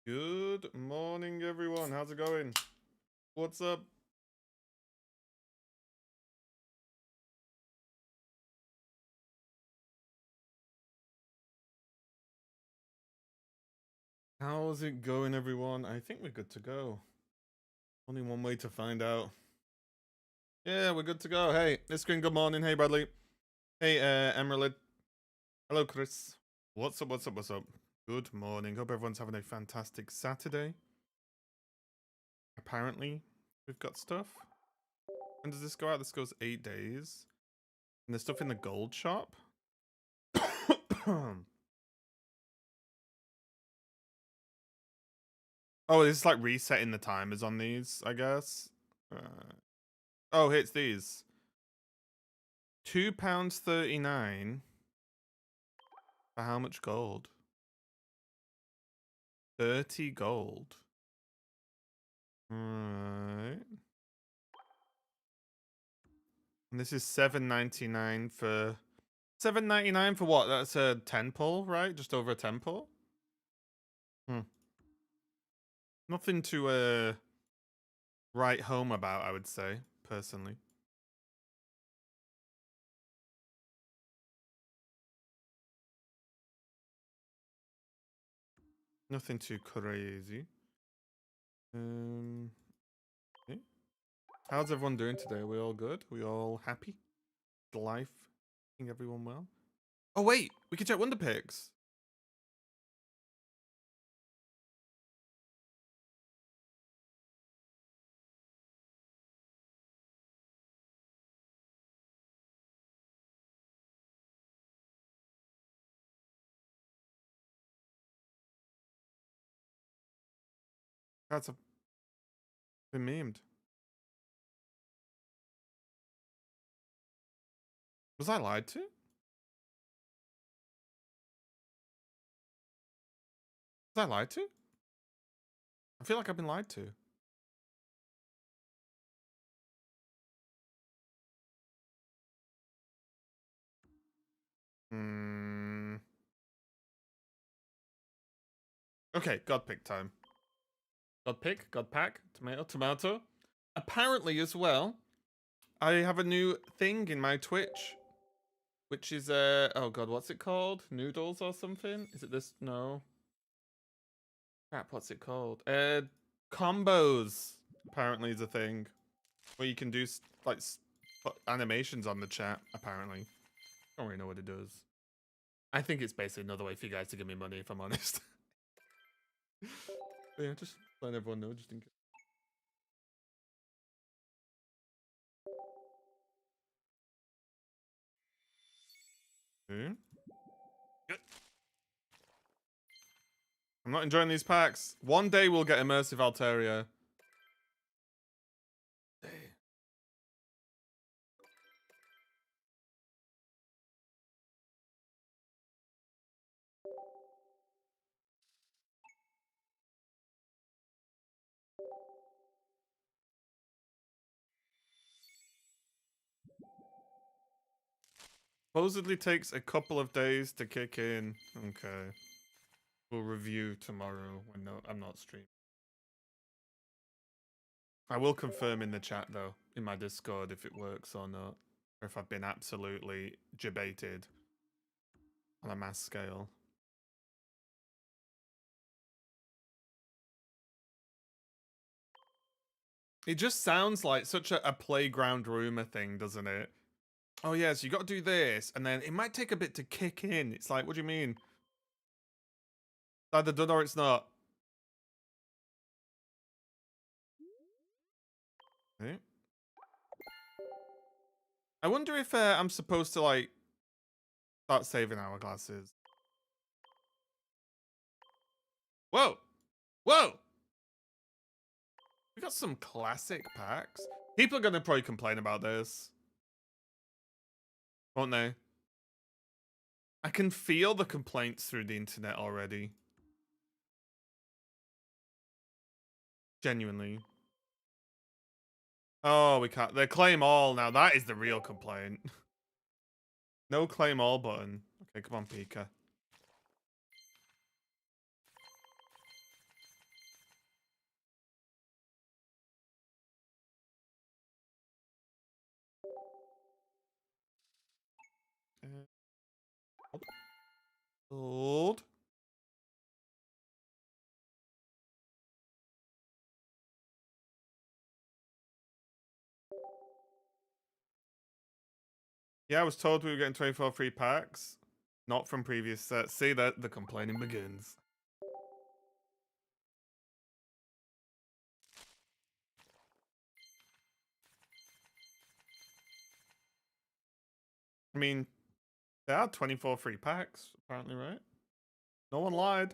Good morning, everyone. How's it going? What's up? How's it going, everyone? I think we're good to go. Only one way to find out. Yeah, we're good to go. Hey, it's Green. Good morning. Hey, Bradley. Hey, Emerald. Hello, Chris. What's up? What's up? What's up? Good morning. Hope everyone's having a fantastic Saturday. Apparently, we've got stuff. When does this go out? This goes 8 days. And there's stuff in the gold shop. Oh, it's like resetting the timers on these, I guess. Oh, it's these. £2.39 for how much gold? 30 gold. Right. And this is $7.99 for $7.99 for what? That's a 10 pull, right? Just over a 10 pull? Nothing to write home about, I would say, personally. Nothing too crazy. Okay. How's everyone doing today? Are we all good? Are we all happy? Life? Think everyone well? Oh wait, we can check Wonder Pigs. That's been memed. Was I lied to? Was I lied to? I feel like I've been lied to. Hmm. Okay, God pick time. God pick, God pack, tomato, tomato. Apparently, as well, I have a new thing in my Twitch, which is oh god, what's it called? Noodles or something? Is it this? No. Crap, what's it called? Combos. Apparently, is a thing where you can do like put animations on the chat. Apparently, I don't really know what it does. I think it's basically another way for you guys to give me money, if I'm honest. But yeah, just letting everyone know, just in case. Okay. Good. I'm not enjoying these packs. One day we'll get immersive Altaria. Supposedly takes a couple of days to kick in. Okay. We'll review tomorrow when I'm not streaming. I will confirm in the chat though, in my Discord, if it works or not. Or if I've been absolutely debated on a mass scale. It just sounds like such a playground rumor thing, doesn't it? Oh yes, you got to do this, and then it might take a bit to kick in. It's like, what do you mean? It's either done or it's not. Okay. I wonder if I'm supposed to like start saving hourglasses. Whoa! Whoa! We got some classic packs. People are gonna probably complain about this, won't they? I can feel the complaints through the internet already. Genuinely. Oh, we can't. They claim all now. That is the real complaint. No claim all button. Okay, come on, Pika. Hold. Yeah, I was told we were getting 24 free packs. Not from previous sets. See that the complaining begins. I mean, there are 24 free packs, apparently, right? No one lied.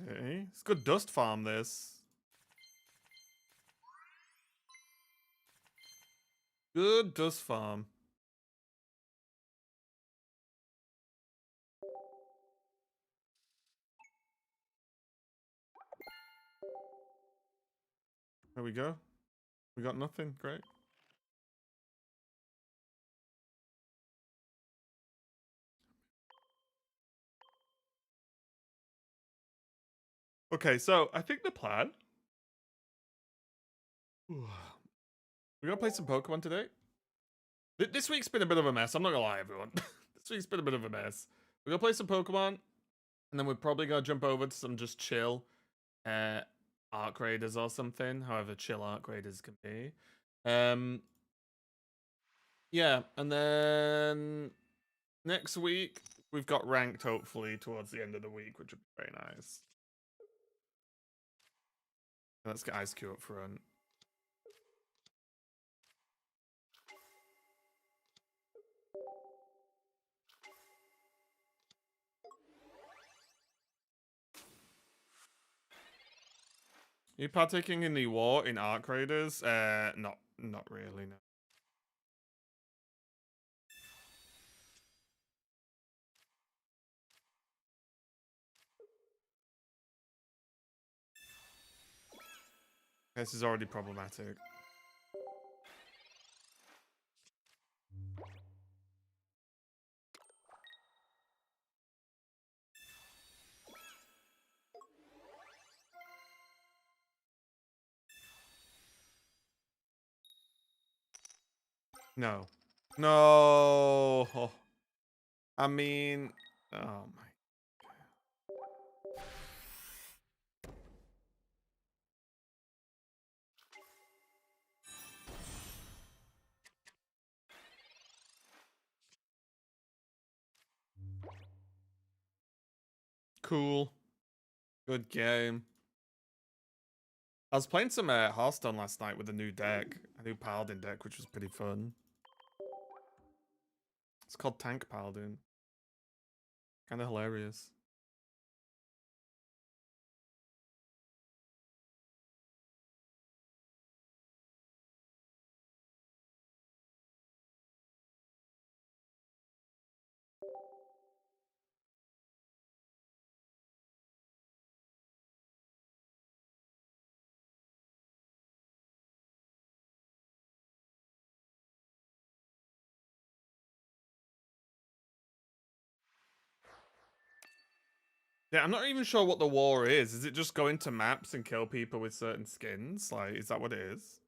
Okay. It's good dust farm, this. Good dust farm. There we go. We got nothing. Great. Okay, so I think the plan. We gotta play some Pokemon today. This week's been a bit of a mess. I'm not gonna lie, everyone. This week's been a bit of a mess. We're gonna play some Pokemon, and then we're probably gonna jump over to some just chill Arc Raiders or something. However chill Arc Raiders can be. Yeah, and then next week we've got ranked hopefully towards the end of the week, which would be very nice. Let's get Ice Q up front. Are you partaking in the war in Arc Raiders? Not really, no. This is already problematic. No. No. I mean, oh my. Cool. Good game. I was playing some Hearthstone last night with a new deck, a new Paladin deck, which was pretty fun. It's called Tank Paladin. Kind of hilarious. Yeah, I'm not even sure what the war is. Is it just go into maps and kill people with certain skins? Like, is that what it is?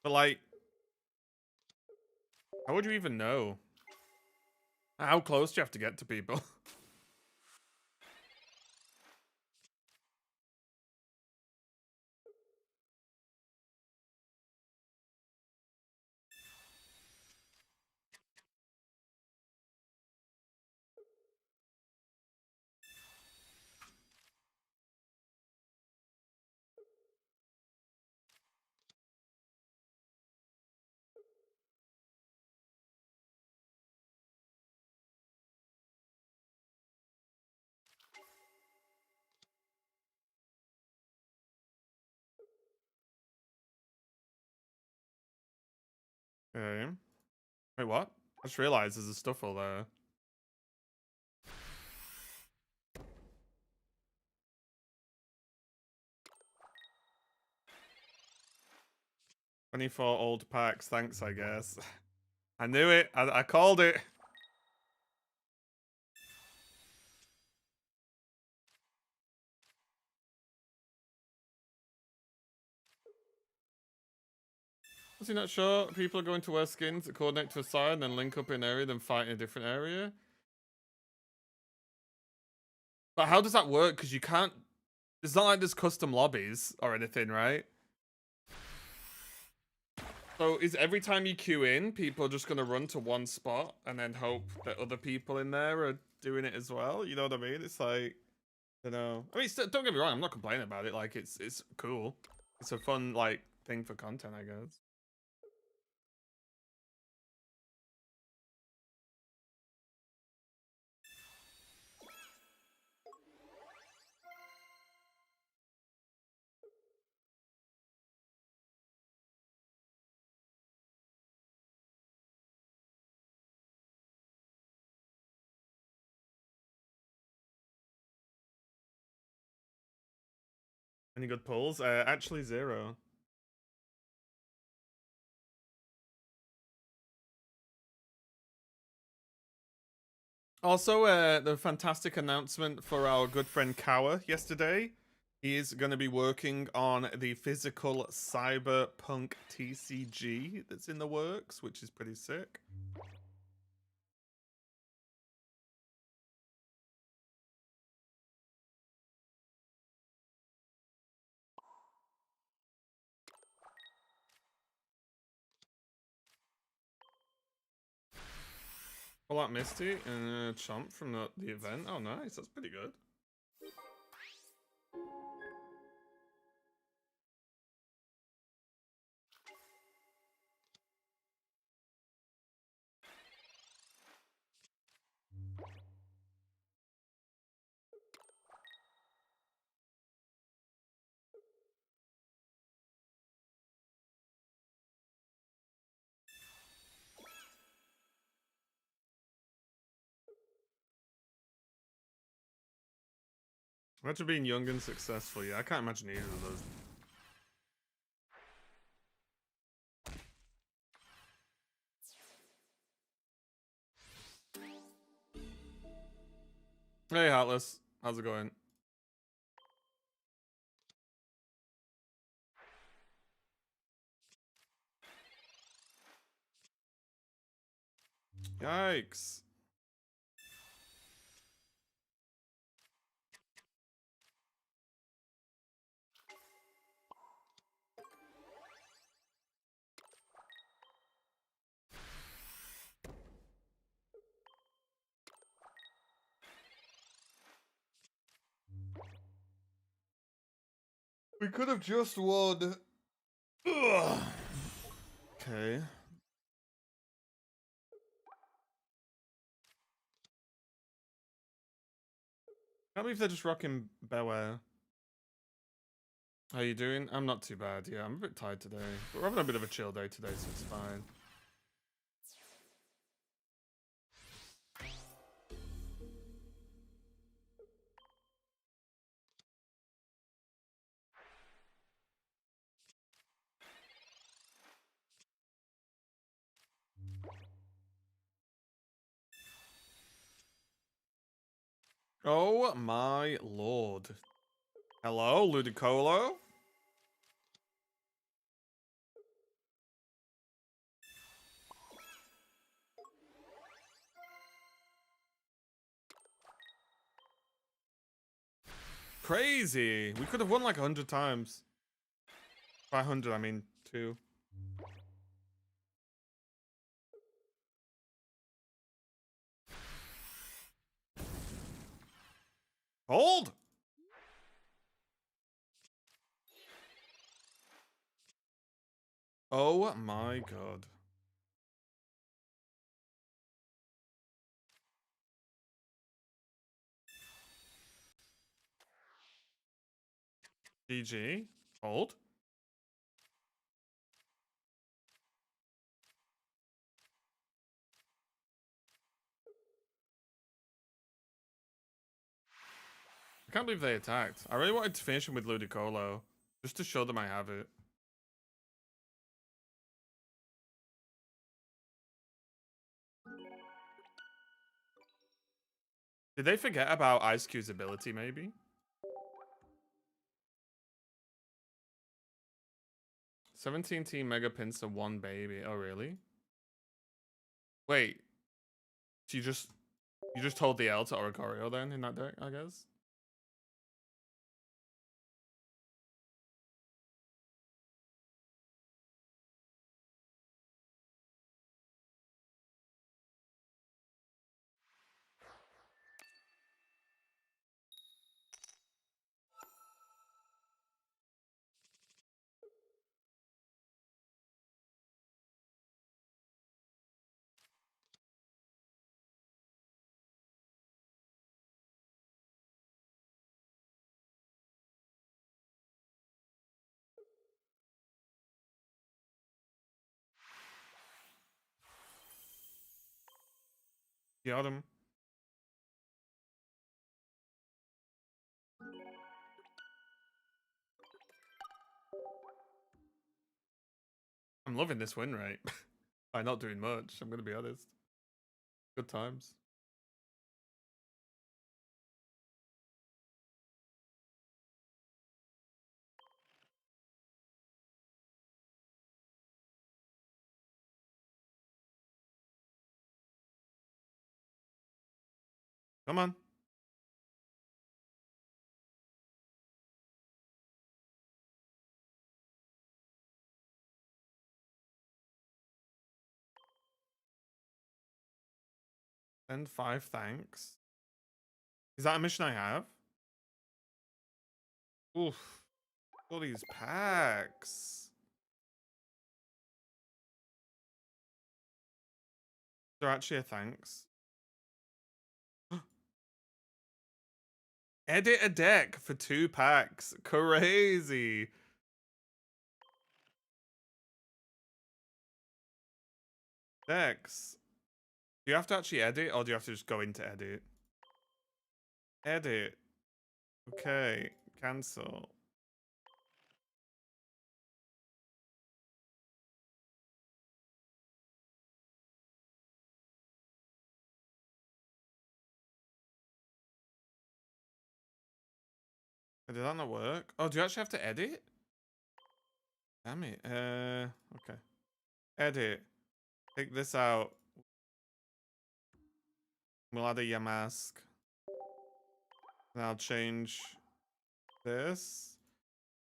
But like, how would you even know? How close do you have to get to people? Okay. Wait, what? I just realized there's a Stuffle there. $24 old packs, thanks, I guess. I knew it. I called it. Was he not sure? People are going to wear skins that coordinate to a side and then link up in area, then fight in a different area? But how does that work? Because you can't... It's not like there's custom lobbies or anything, right? So is every time you queue in, people are just going to run to one spot and then hope that other people in there are doing it as well? You know what I mean? It's like... I don't know. I mean, don't get me wrong. I'm not complaining about it. Like, it's cool. It's a fun, like, thing for content, I guess. Any good pulls? Actually, zero. Also, the fantastic announcement for our good friend Kawa yesterday. He is going to be working on the physical Cyberpunk TCG that's in the works, which is pretty sick. Pull out Misty and Chomp from the event. Oh, nice. That's pretty good. Imagine being young and successful. Yeah, I can't imagine either of those. Hey, Heartless. How's it going? Yikes. We could have just won. Ugh. Okay. Can't believe they're just rocking Beware. How you doing? I'm not too bad. Yeah, I'm a bit tired today. But we're having a bit of a chill day today, so it's fine. Oh my lord. Hello, Ludicolo? Crazy. We could have won like 100 times. 500, I mean, 2. Hold! Oh my god. GG. Hold. I can't believe they attacked. I really wanted to finish him with Ludicolo, just to show them I have it. Did they forget about Ice Cube's ability, maybe? "17 team Mega Pinsir, 1 baby." Oh, really? Wait. So you just told the L to Oricorio then in that deck, I guess? Got him. I'm loving this win rate. By not doing much, I'm gonna be honest. Good times. Come on. Send 5 thanks. Is that a mission I have? Oof. All these packs. They're actually a thanks. Edit a deck for 2 packs. Crazy. Decks. Do you have to actually edit, or do you have to just go into edit? Edit. Okay. Cancel. Did that not work? Oh, do you actually have to edit? Damn it. Okay. Edit. Take this out. We'll add a Yamask. And I'll change this.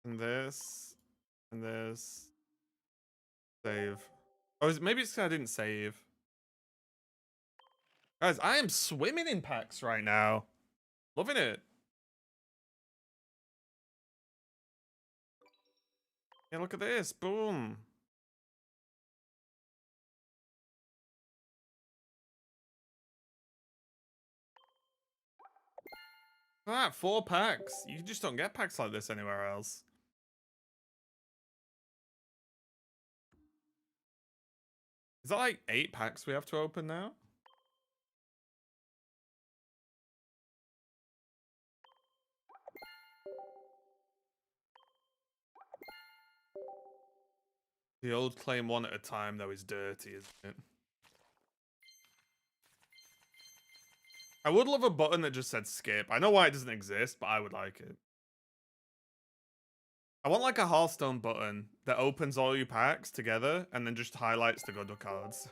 And this. And this. Save. Oh, maybe it's because I didn't save. Guys, I am swimming in packs right now. Loving it. Yeah, look at this. Boom. Look at that, 4 packs. You just don't get packs like this anywhere else. Is that like 8 packs we have to open now? The old claim 1 at a time, though, is dirty, isn't it? I would love a button that just said skip. I know why it doesn't exist, but I would like it. I want like a Hearthstone button that opens all your packs together and then just highlights the good cards.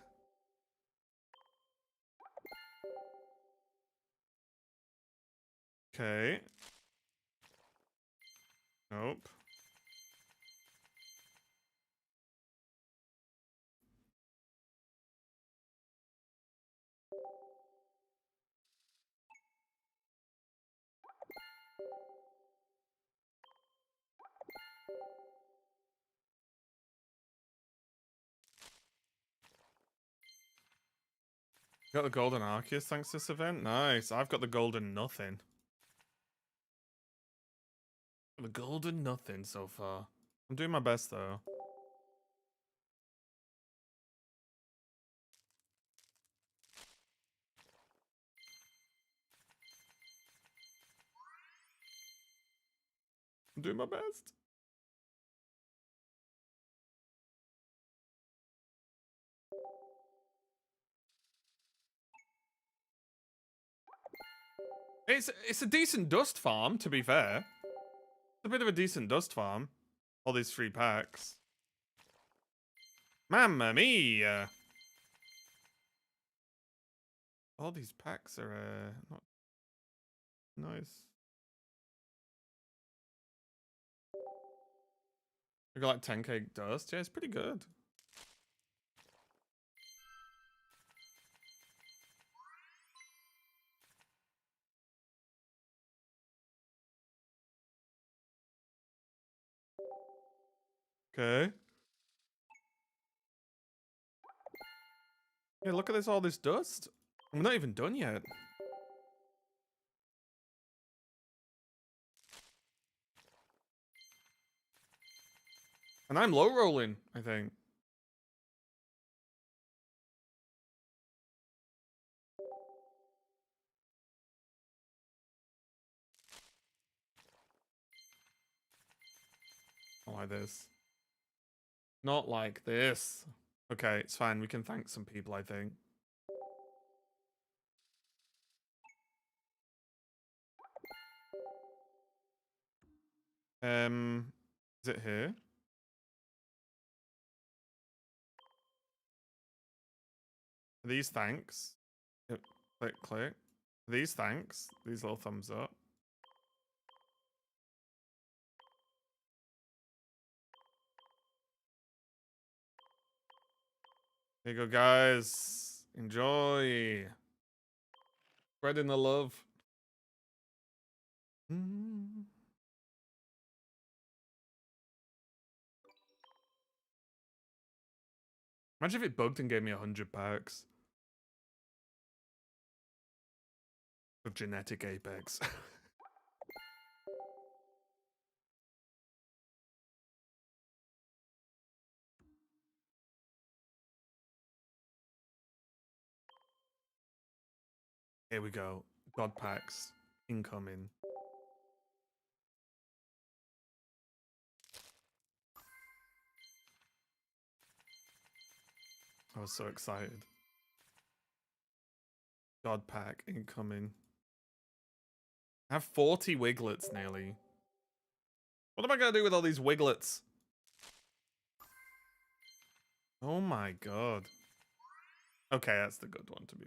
Okay. Nope. Got the golden Arceus thanks to this event. Nice. I've got the golden nothing. The golden nothing so far. I'm doing my best though. I'm doing my best. It's a decent dust farm, to be fair. It's a bit of a decent dust farm. All these free packs. Mamma mia! All these packs are not nice. We got like 10k dust. Yeah, it's pretty good. Okay. Yeah, look at this, all this dust. I'm not even done yet. And I'm low rolling, I think. Not like this. Not like this. Okay, it's fine. We can thank some people, I think. Is it here? These thanks. Yep. Click, click. These thanks. These little thumbs up. Here you go, guys. Enjoy. Spreading the love. Imagine if it bugged and gave me 100 packs. Of genetic apex. Here we go. God packs. Incoming. I was so excited. God pack incoming. I have 40 Wiglets nearly. What am I going to do with all these Wiglets? Oh my god. Okay, that's the good one to be.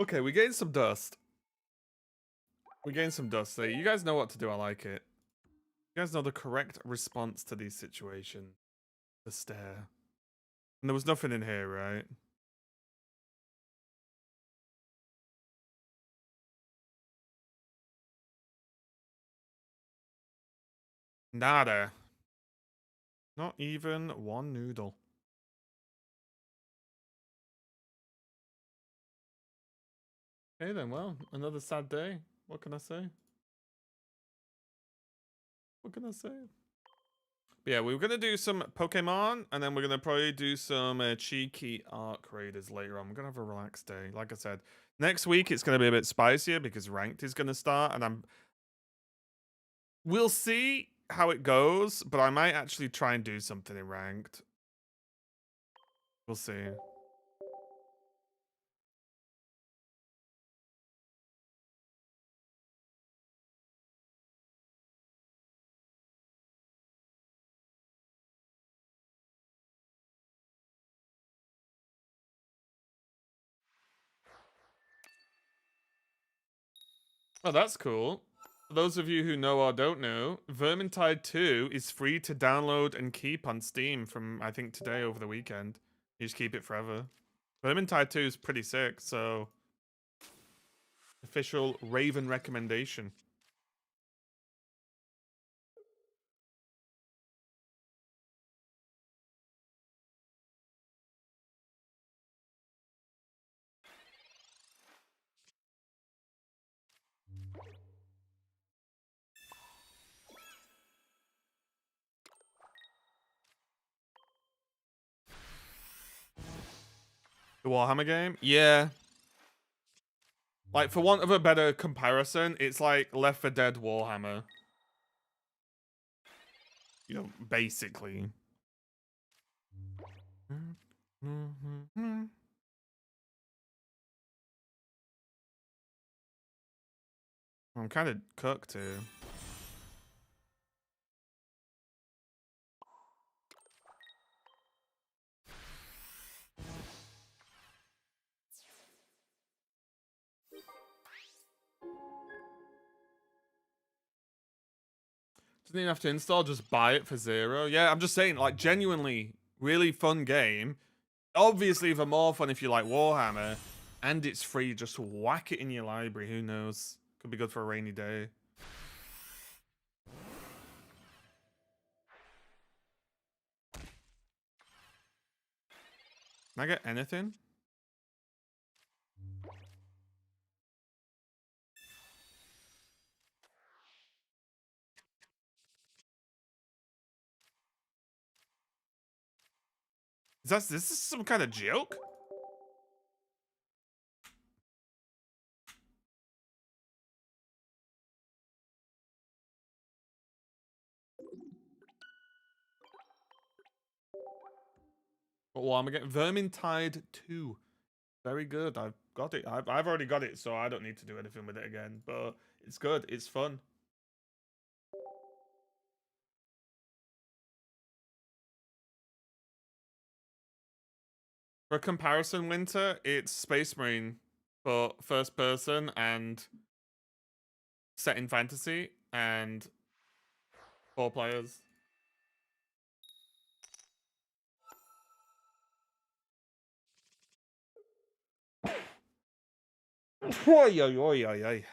Okay, we gained some dust. We gained some dust. So you guys know what to do. I like it. You guys know the correct response to these situations. The stare. And there was nothing in here, right? Nada. Not even one noodle. Okay then, well, another sad day. What can I say? What can I say? But yeah, we were going to do some Pokemon, and then we're going to probably do some cheeky Arc Raiders later on. We're going to have a relaxed day. Like I said, next week it's going to be a bit spicier because Ranked is going to start, and we'll see how it goes, but I might actually try and do something in Ranked. We'll see. Oh, that's cool. For those of you who know or don't know, Vermintide 2 is free to download and keep on Steam from, I think, today over the weekend. You just keep it forever. Vermintide 2 is pretty sick, so... Official Raven recommendation. The Warhammer game? Yeah. Like, for want of a better comparison, it's like Left 4 Dead Warhammer. You know, basically. I'm kind of cooked here. Doesn't even have to install, just buy it for $0. Yeah, I'm just saying, like, genuinely, really fun game. Obviously, even more fun if you like Warhammer. And it's free, just whack it in your library, who knows? Could be good for a rainy day. Can I get anything? This is some kind of joke? Oh, I'm gonna get Vermintide 2. Very good. I've got it. I've already got it, so I don't need to do anything with it again. But it's good. It's fun. For comparison, Winter, it's Space Marine for first person and set in fantasy and 4 players. Oi, oi, oi, oi, oi.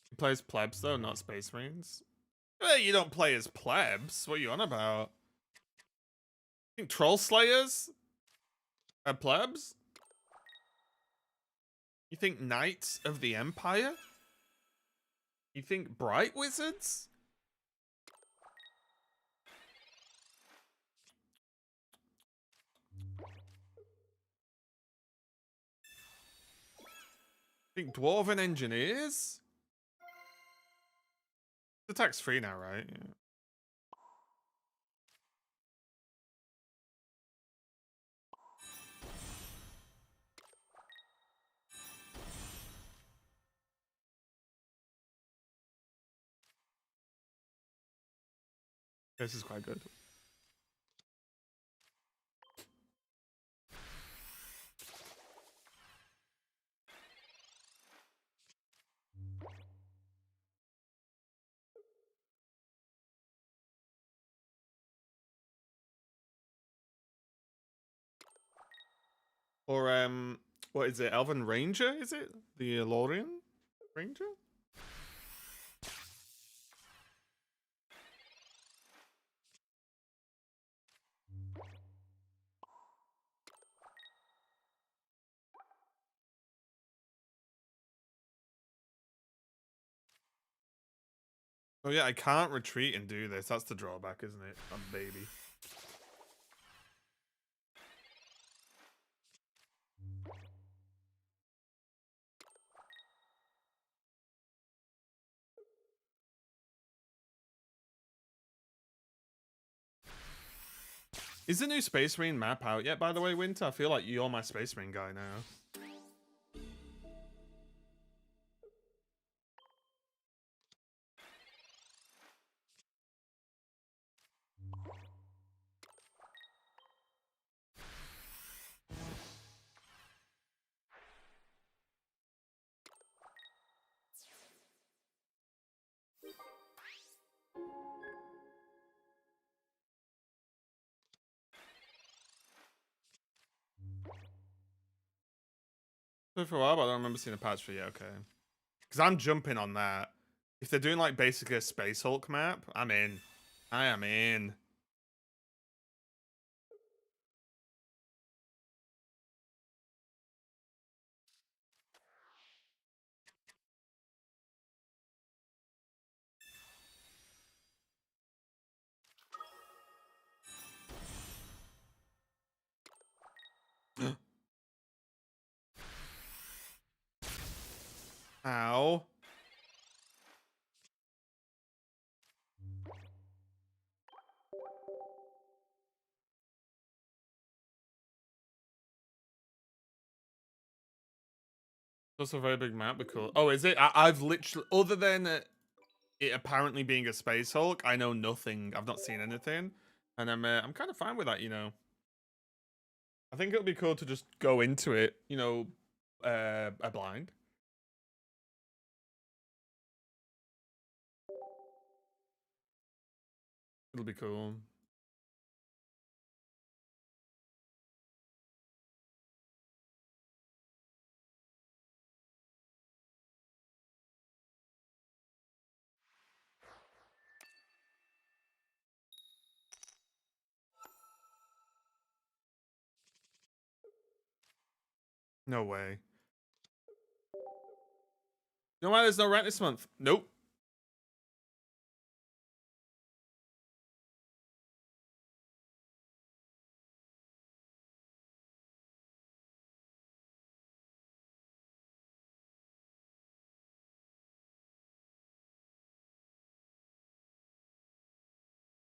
He plays plebs though, not Space Marines. Well, you don't play as plebs. What are you on about? You think Troll Slayers are plebs? You think Knights of the Empire? You think Bright Wizards? Think Dwarven Engineers? The attack's free now, right? Yeah. This is quite good. Or what is it? Elven Ranger? Is it the Lorien Ranger? Oh yeah, I can't retreat and do this. That's the drawback, isn't it? I'm a baby. Is the new Space Marine map out yet, by the way, Winter? I feel like you're my Space Marine guy now. So for a while, but I don't remember seeing a patch for yet. Okay. Because I'm jumping on that. If they're doing like basically a Space Hulk map, I'm in. I am in. Ow. That's a very big map, but cool. Oh, is it? I've literally, other than it apparently being a Space Hulk, I know nothing. I've not seen anything, and I'm kind of fine with that. You know, I think it'll be cool to just go into it. You know, a blind. It'll be cool. No way. You know why there's no rent this month? Nope.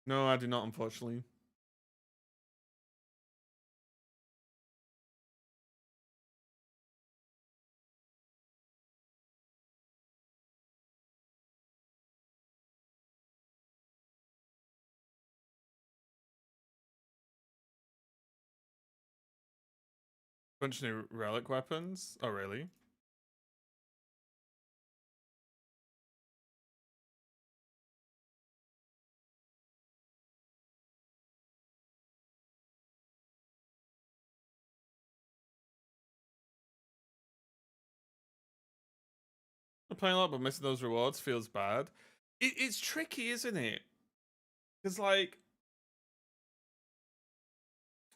No, I do not, unfortunately. Bunch of new relic weapons. Oh, really? I'm playing a lot, but missing those rewards feels bad. It's tricky, isn't it? Because, like,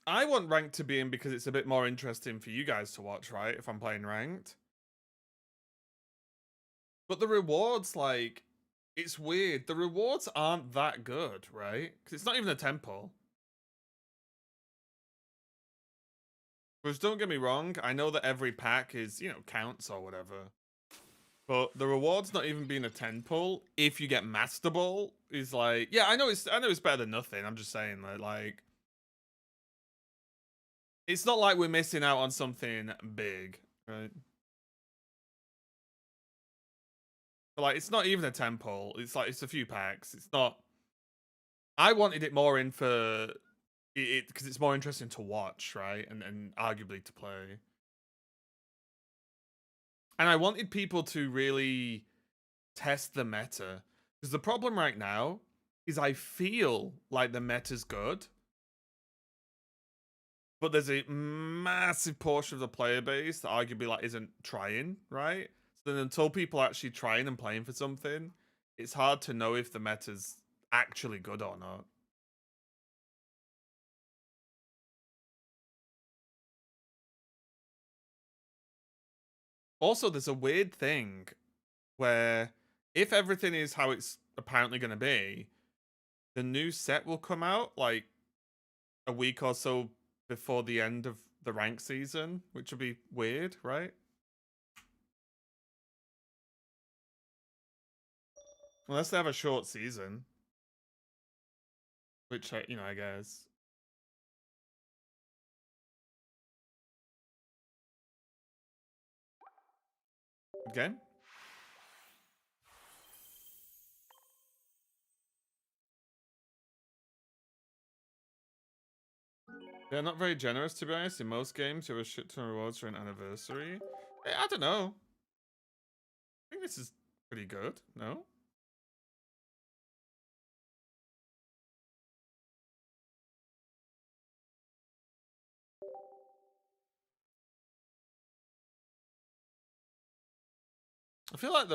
I want ranked to be in because it's a bit more interesting for you guys to watch, right? If I'm playing ranked. But the rewards, like, it's weird. The rewards aren't that good, right? Because it's not even a temple. Which, don't get me wrong, I know that every pack is, you know, counts or whatever. But the rewards not even being a 10 pull, if you get Master Ball, is like, yeah, I know it's better than nothing. I'm just saying that, like, it's not like we're missing out on something big, right? But like, it's not even a 10 pull. It's like it's a few packs. It's not. I wanted it more in for it because it's more interesting to watch, right? And arguably to play. And I wanted people to really test the meta. Because the problem right now is I feel like the meta's good, but there's a massive portion of the player base that arguably like isn't trying, right? So then until people are actually trying and playing for something, it's hard to know if the meta's actually good or not. Also, there's a weird thing where if everything is how it's apparently going to be, the new set will come out like a week or so before the end of the rank season, which would be weird, right? Unless they have a short season, which you know, I guess. Good game. They're not very generous, to be honest. In most games, you have a shit ton of rewards for an anniversary. I don't know. I think this is pretty good. No? I feel like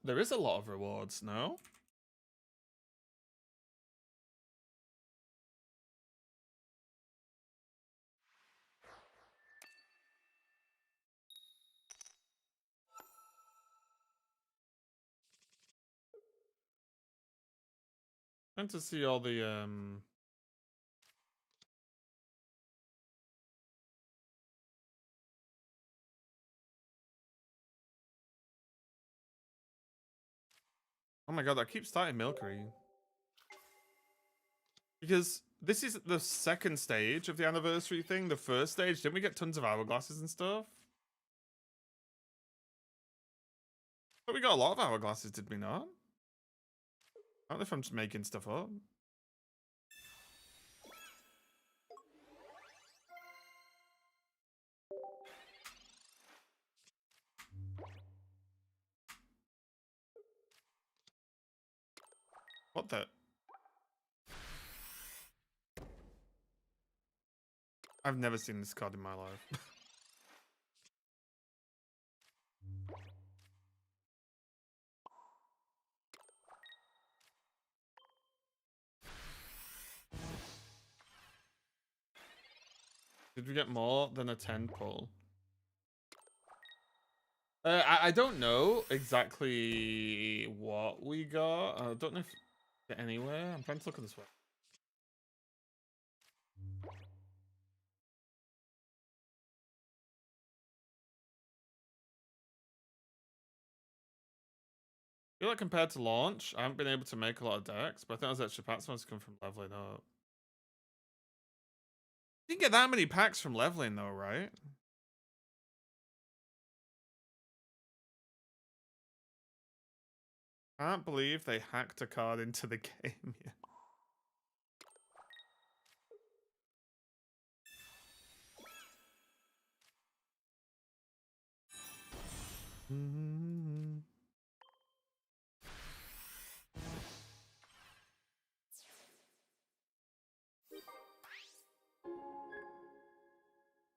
there is a lot of rewards. No? Trying to see all the oh my god, I keep starting Milcery. Because this is the second stage of the anniversary thing. The first stage, didn't we get tons of hourglasses and stuff? But we got a lot of hourglasses, did we not? I don't know if I'm just making stuff up. What the? I've never seen this card in my life. Did we get more than a 10 pull? I don't know exactly what we got. I don't know if get anywhere. I'm trying to look at this way. I feel like compared to launch, I haven't been able to make a lot of decks, but I think those extra packs must come from leveling up. You didn't get that many packs from leveling though, right? I can't believe they hacked a card into the game yet. Mm-hmm.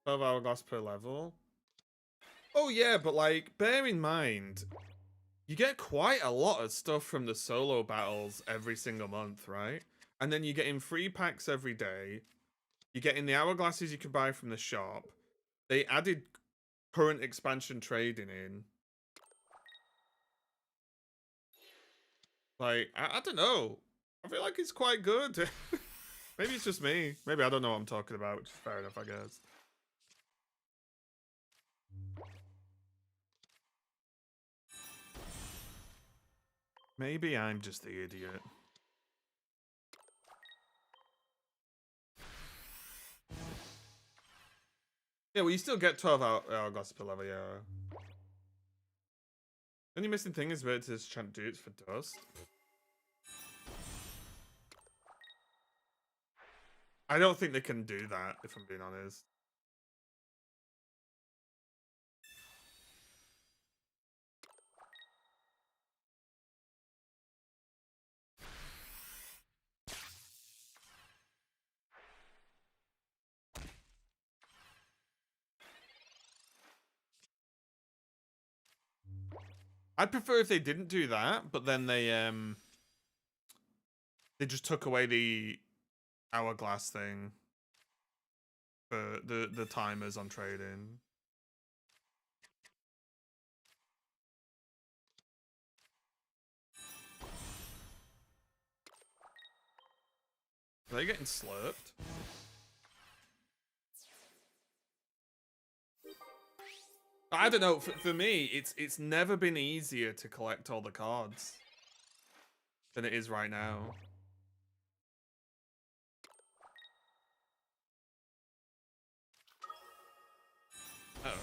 $12 per level. Oh yeah, but like, bear in mind, you get quite a lot of stuff from the solo battles every single month, right? And then you get in free packs every day. You get in the hourglasses you can buy from the shop. They added current expansion trading in. Like, I don't know. I feel like it's quite good. Maybe it's just me. Maybe I don't know what I'm talking about, which is fair enough, I guess. Maybe I'm just the idiot. Yeah, well, you still get 12 hourglasses per level, yeah. The only missing thing is where it says chant dudes for dust. I don't think they can do that, if I'm being honest. I'd prefer if they didn't do that, but then they just took away the hourglass thing for the timers on trading. Are they getting slurped? I don't know. For me, it's never been easier to collect all the cards than it is right now. Uh oh.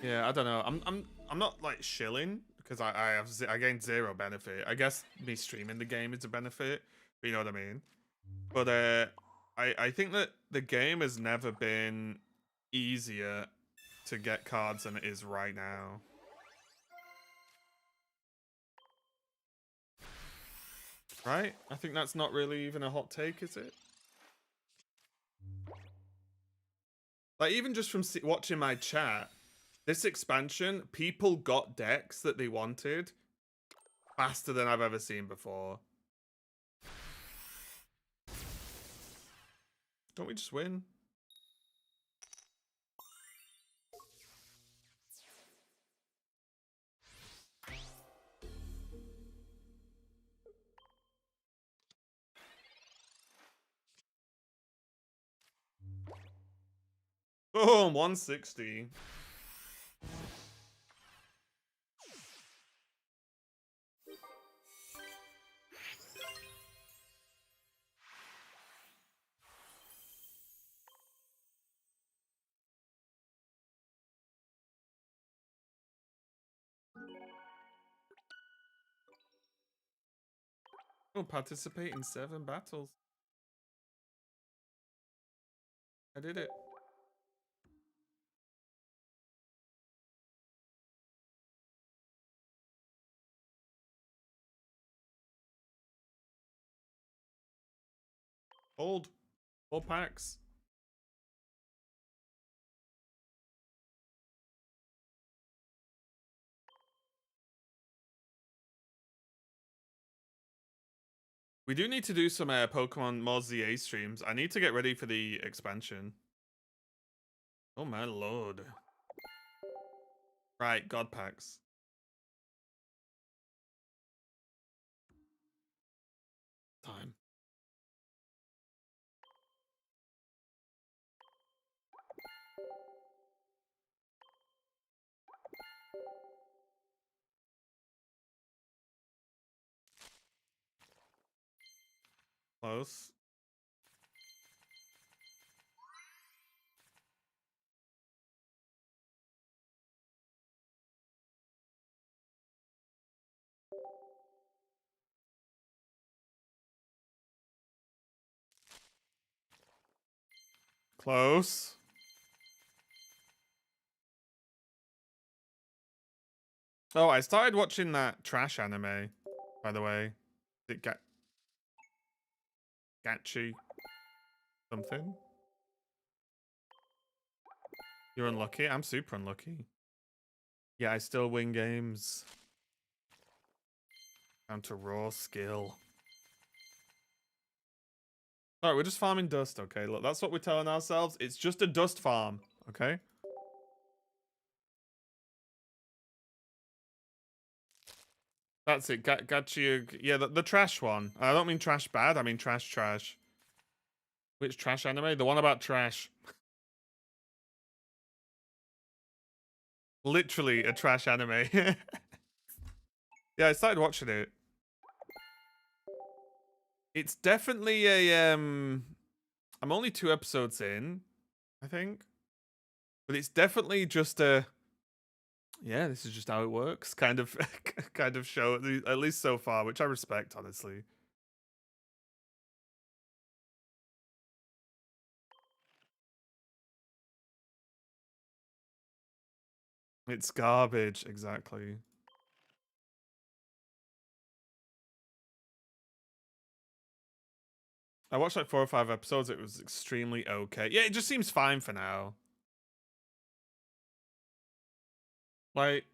Yeah, I don't know. I'm not like shilling because I gained zero benefit. I guess me streaming the game is a benefit, but you know what I mean. But I think that the game has never been easier to get cards than it is right now. Right? I think that's not really even a hot take, is it? Like, even just from watching my chat, this expansion, people got decks that they wanted faster than I've ever seen before. Don't we just win? Boom, 160. Oh, participate in 7 battles. I did it. Hold. 4 packs. We do need to do some Pokemon more ZA streams. I need to get ready for the expansion. Oh my lord. Right, God packs. Time. Close. Close. Oh, I started watching that trash anime, by the way. Did it Gachi something? You're unlucky? I'm super unlucky. Yeah, I still win games. Down to raw skill. Alright, we're just farming dust, okay? Look, that's what we're telling ourselves. It's just a dust farm, okay? That's it. Gachi. Yeah, the trash one. I don't mean trash bad. I mean trash. Which trash anime? The one about trash. Literally a trash anime. Yeah, I started watching it. It's definitely a I'm only 2 episodes in, I think. But it's definitely just a yeah, this is just how it works kind of kind of show, at least so far, which I respect, honestly. It's garbage, exactly. I watched like 4 or 5 episodes. It was extremely okay. Yeah, it just seems fine for now. Like,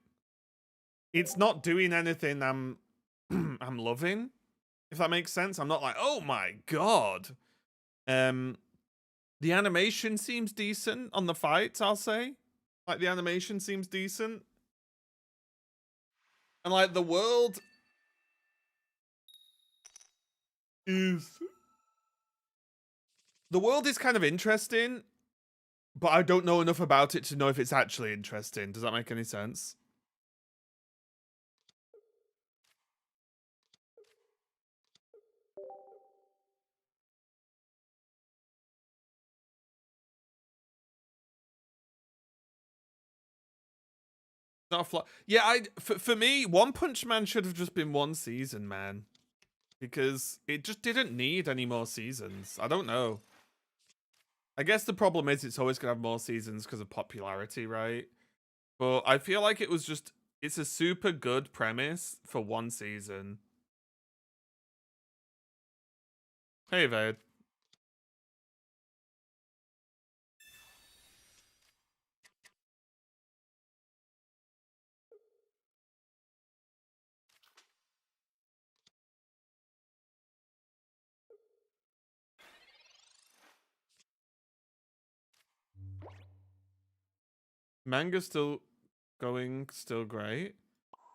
it's not doing anything I'm loving, if that makes sense. I'm not like, oh my god. The animation seems decent on the fights, I'll say. Like, the animation seems decent. And like the world is kind of interesting, but I don't know enough about it to know if it's actually interesting. Does that make any sense? Not a flop. Yeah, for me, One Punch Man should have just been 1 season, man. Because it just didn't need any more seasons. I don't know. I guess the problem is it's always gonna have more seasons because of popularity, right? But I feel like it's a super good premise for 1 season. Hey, Vade. Manga's still going, still great.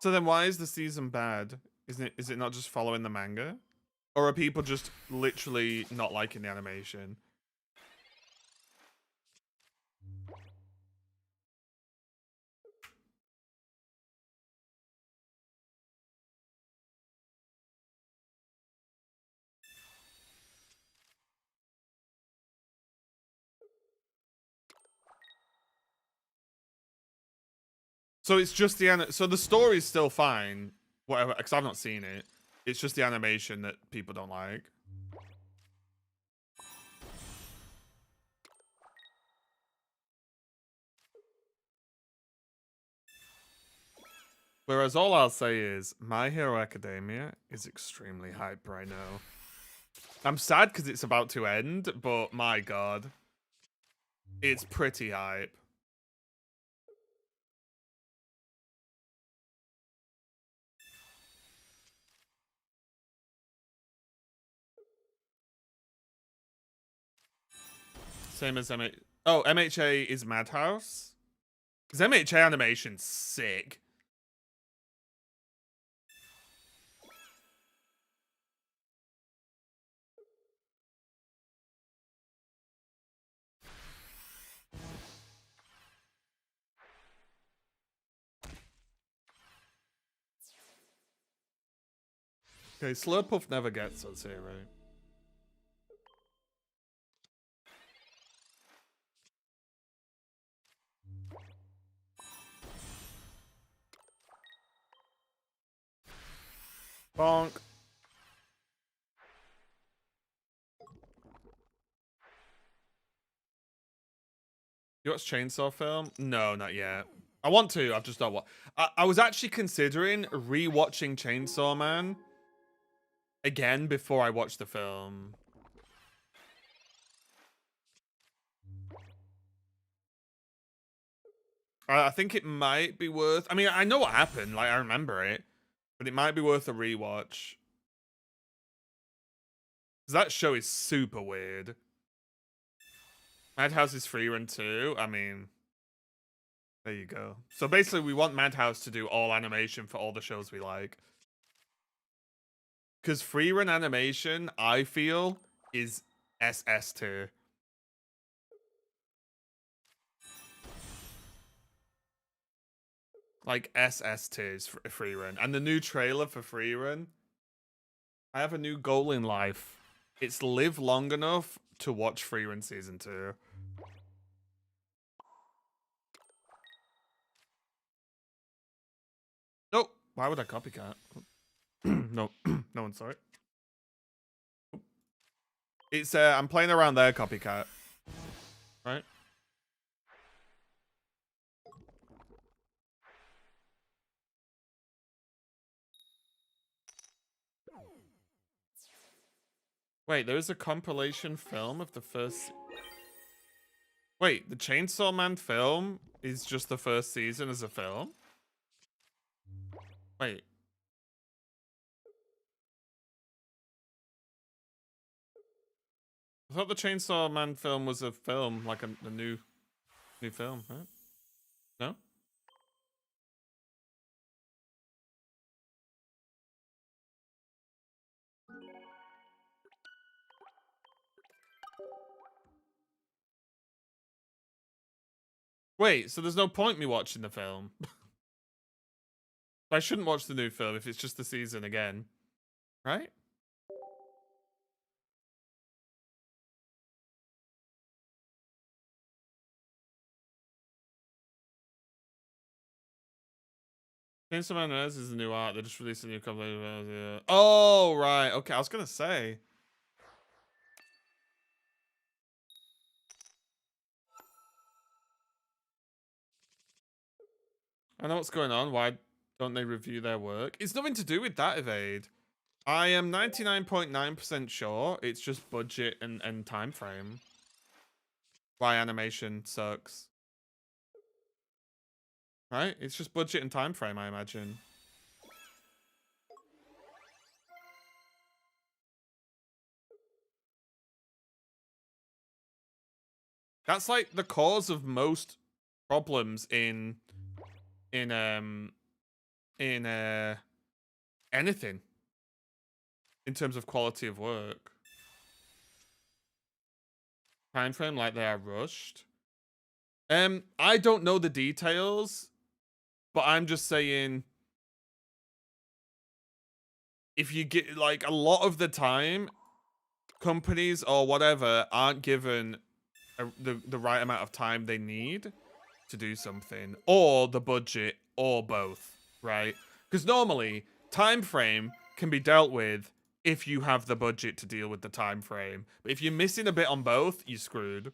So then why is the season bad? Is it not just following the manga? Or are people just literally not liking the animation? So it's just so the story's still fine, whatever, because I've not seen it. It's just the animation that people don't like. Whereas all I'll say is My Hero Academia is extremely hype right now. I'm sad because it's about to end, but my god. It's pretty hype. Same as MH. Oh, MHA is Madhouse? Because MHA animation's sick. Okay, Slurpuff never gets us here, right? Bonk. You watch Chainsaw Film? No, not yet. I want to, I've just not watched. I was actually considering rewatching Chainsaw Man again before I watched the film. I think it might be worth... I mean, I know what happened, like, I remember it. But it might be worth a rewatch. Because that show is super weird. Madhouse is free run too. I mean, there you go. So basically, we want Madhouse to do all animation for all the shows we like. Because free run animation, I feel, is SS tier. Like SS tiers for free run. And the new trailer for free run, I have a new goal in life. It's live long enough to watch free run season 2. No, why would I copycat? No, no one saw it. It's I'm playing around there, copycat. Right? Wait, there is a compilation film of the first... Wait, the Chainsaw Man film is just the first season as a film? Wait. I thought the Chainsaw Man film was a film, like a new film, right? No? Wait, so there's no point me watching the film? I shouldn't watch the new film if it's just the season again. Right? Chainsaw Man Res is the new art. They just released a new compilation. Oh, right. Okay, I was gonna say. I know what's going on. Why don't they review their work? It's nothing to do with that, Evade. I am 99.9% sure it's just budget and time frame. Why animation sucks. Right? It's just budget and time frame, I imagine. That's like the cause of most problems in in um in anything in terms of quality of work. Time frame, like they are rushed. I don't know the details, but I'm just saying if you get like a lot of the time, companies or whatever aren't given the right amount of time they need to do something, or the budget, or both, right? Because normally time frame can be dealt with if you have the budget to deal with the time frame. But if you're missing a bit on both, you're screwed.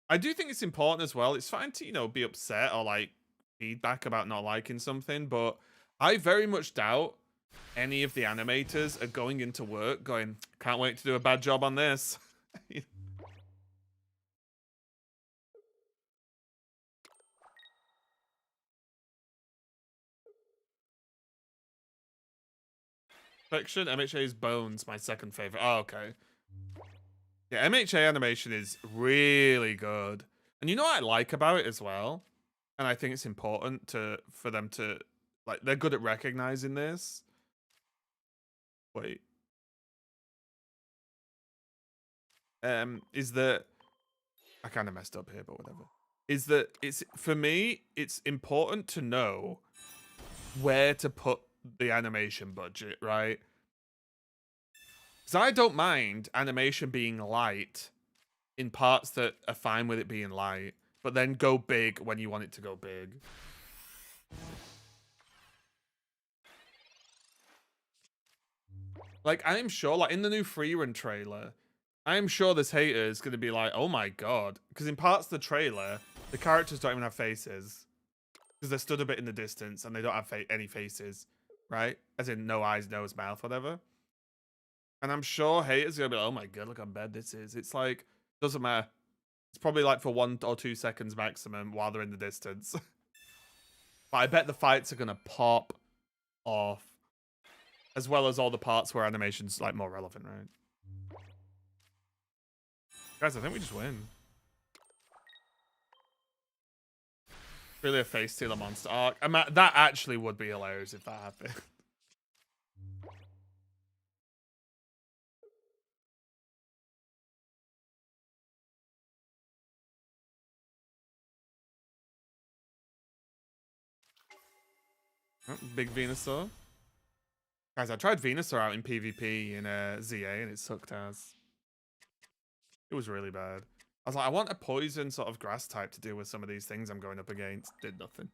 I do think it's important as well. It's fine to, be upset or like feedback about not liking something, but I very much doubt any of the animators are going into work going, can't wait to do a bad job on this. Fiction, MHA's Bones, my second favorite. Oh, okay. Yeah, MHA animation is really good. And you know what I like about it as well? And I think it's important for them to like they're good at recognizing this. Wait. Is that I kind of messed up here, but whatever. Is that it's for me, it's important to know where to put the animation budget, right? Because I don't mind animation being light in parts that are fine with it being light, but then go big when you want it to go big. Like, I am sure, like, in the new free run trailer, I am sure this hater is going to be like, oh my god. Because in parts of the trailer, the characters don't even have faces. Because they're stood a bit in the distance and they don't have any faces, right? As in no eyes, nose, mouth, whatever. And I'm sure haters are going to be like, oh my god, look how bad this is. It's like, doesn't matter. It's probably like for 1 or 2 seconds maximum while they're in the distance. But I bet the fights are going to pop off. As well as all the parts where animation's like more relevant, right? Guys, I think we just win. Really a face stealer monster arc. That actually would be hilarious if that happened. Oh, big Venusaur. Guys, I tried Venusaur out in PvP in ZA and it sucked ass. It was really bad. I was like, I want a poison sort of grass type to deal with some of these things I'm going up against. Did nothing.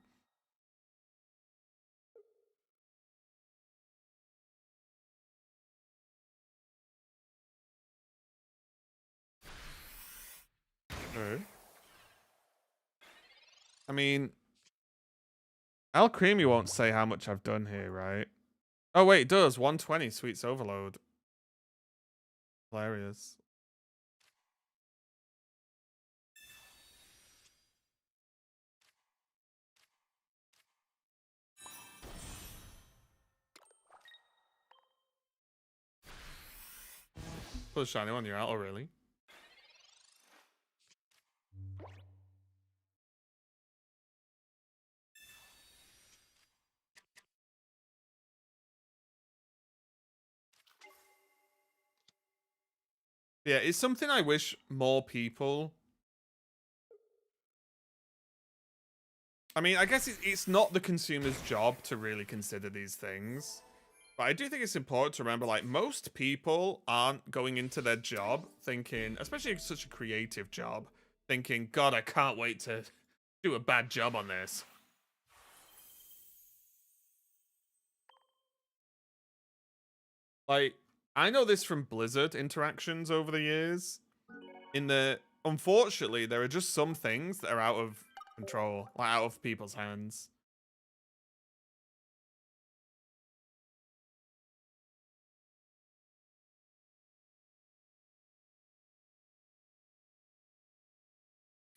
Alright. I mean, Alcremie won't say how much I've done here, right? Oh, wait, it does. 120 Sweets Overload. Hilarious. Put a shiny one, you're out, oh really? Yeah, it's something I wish more people... I mean, I guess it's not the consumer's job to really consider these things. But I do think it's important to remember, like, most people aren't going into their job thinking, especially such a creative job, thinking, God, I can't wait to do a bad job on this. Like, I know this from Blizzard interactions over the years. Unfortunately, there are just some things that are out of control, like out of people's hands.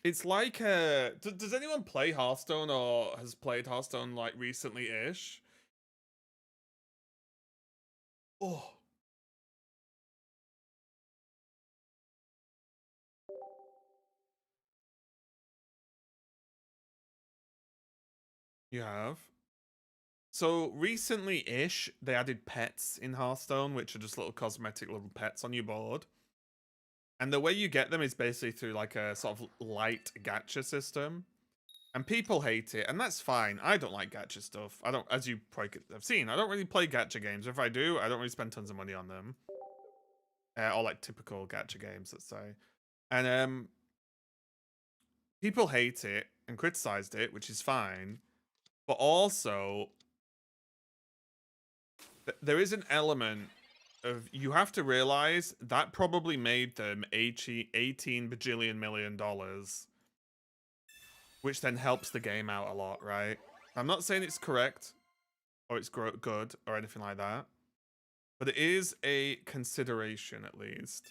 It's like, does anyone play Hearthstone or has played Hearthstone like recently-ish? Oh, You have. So recently-ish, they added pets in Hearthstone, which are just little cosmetic little pets on your board. And the way you get them is basically through like a sort of light gacha system. And people hate it, and that's fine. I don't like gacha stuff. I don't, as you probably have seen, I don't really play gacha games. If I do, I don't really spend tons of money on them. Or like typical gacha games, let's say. And people hate it and criticized it, which is fine. But also, there is an element of, you have to realize that probably made them 18 bajillion million dollars, which then helps the game out a lot, right? I'm not saying it's correct or it's good or anything like that, but it is a consideration at least.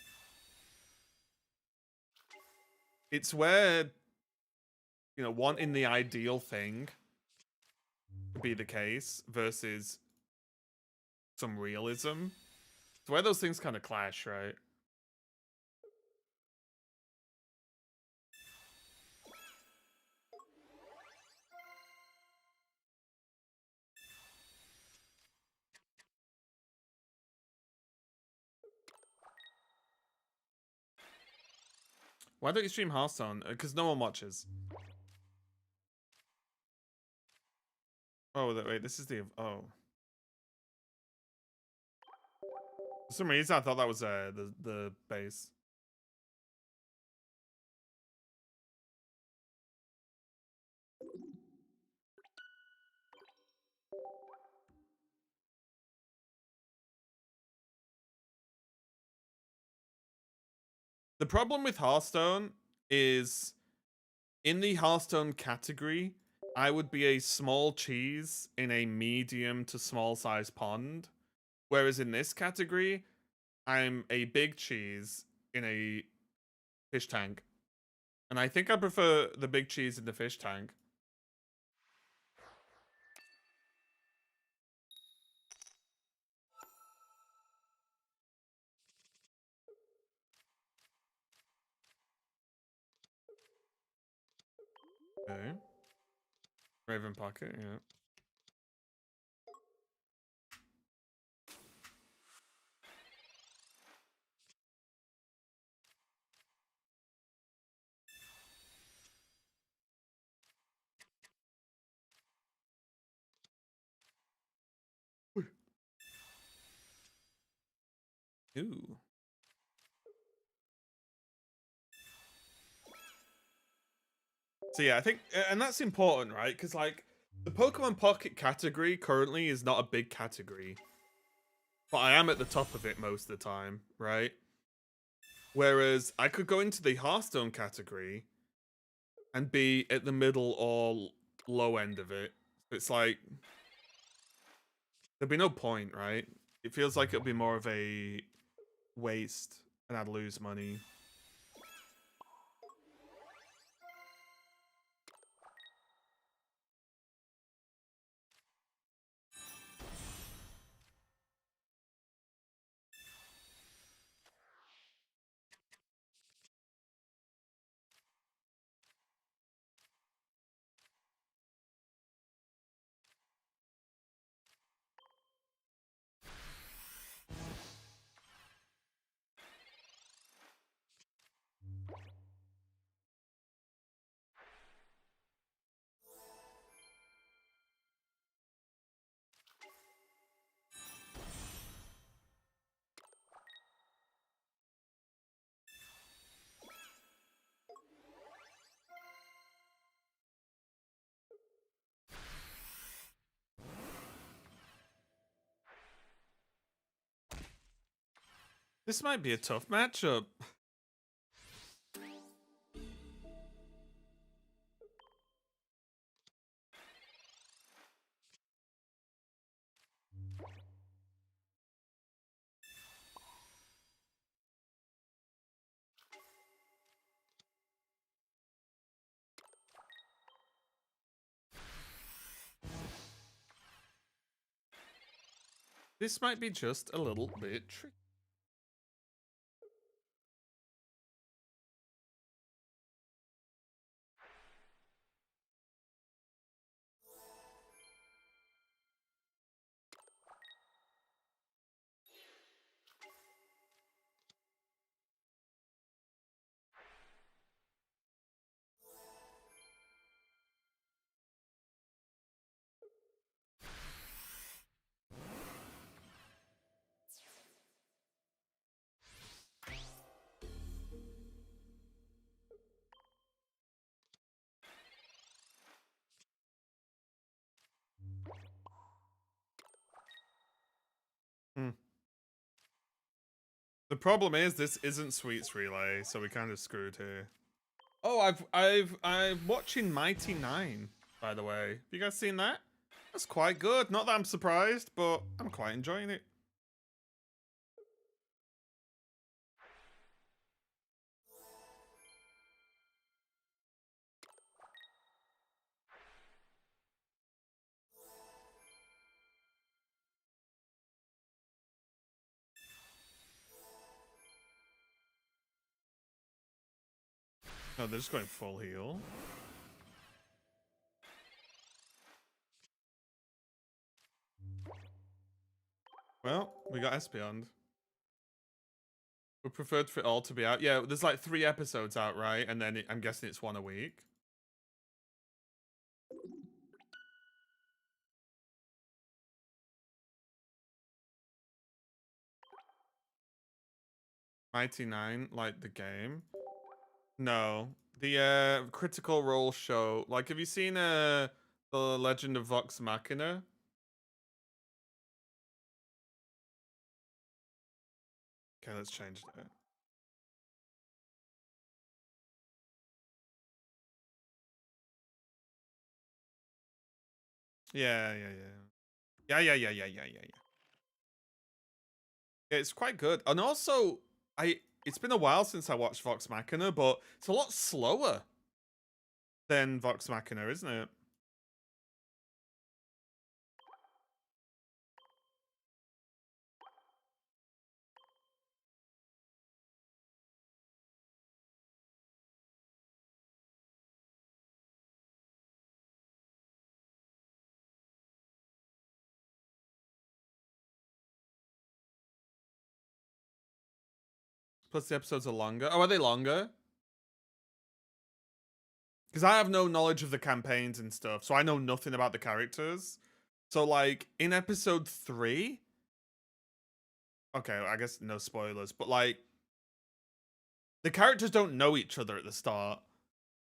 It's where, you know, wanting the ideal thing to be the case versus some realism. It's where those things kind of clash, right? Why don't you stream Hearthstone? Because no one watches. Oh, wait, this is the... Oh. For some reason, I thought that was the base. The problem with Hearthstone is, in the Hearthstone category, I would be a small cheese in a medium to small size pond. Whereas in this category, I'm a big cheese in a fish tank. And I think I prefer the big cheese in the fish tank. Okay. Raven Pocket, yeah. Ooh. So yeah, I think, and that's important, right? Because like, the Pokemon Pocket category currently is not a big category. But I am at the top of it most of the time, right? Whereas I could go into the Hearthstone category and be at the middle or low end of it. It's like, there'd be no point, right? It feels like it'll be more of a waste and I'd lose money. This might be a tough matchup. This might be just a little bit tricky. The problem is this isn't Sweets Relay, so we kind of screwed here. Oh, I'm watching Mighty Nine, by the way. Have you guys seen that? That's quite good. Not that I'm surprised, but I'm quite enjoying it. Oh, they're just going full heal. Well, we got Espeon. We preferred for it all to be out. Yeah, there's like 3 episodes out, right? And then I'm guessing it's 1 a week. Mighty Nine, like the game. No. The Critical Role show. Like, have you seen The Legend of Vox Machina? Okay, let's change that. Yeah. Yeah. It's quite good. And also, it's been a while since I watched Vox Machina, but it's a lot slower than Vox Machina, isn't it? Plus the episodes are longer. Oh, are they longer? Because I have no knowledge of the campaigns and stuff, so I know nothing about the characters. So, like, in episode 3... Okay, I guess no spoilers, but, like, the characters don't know each other at the start.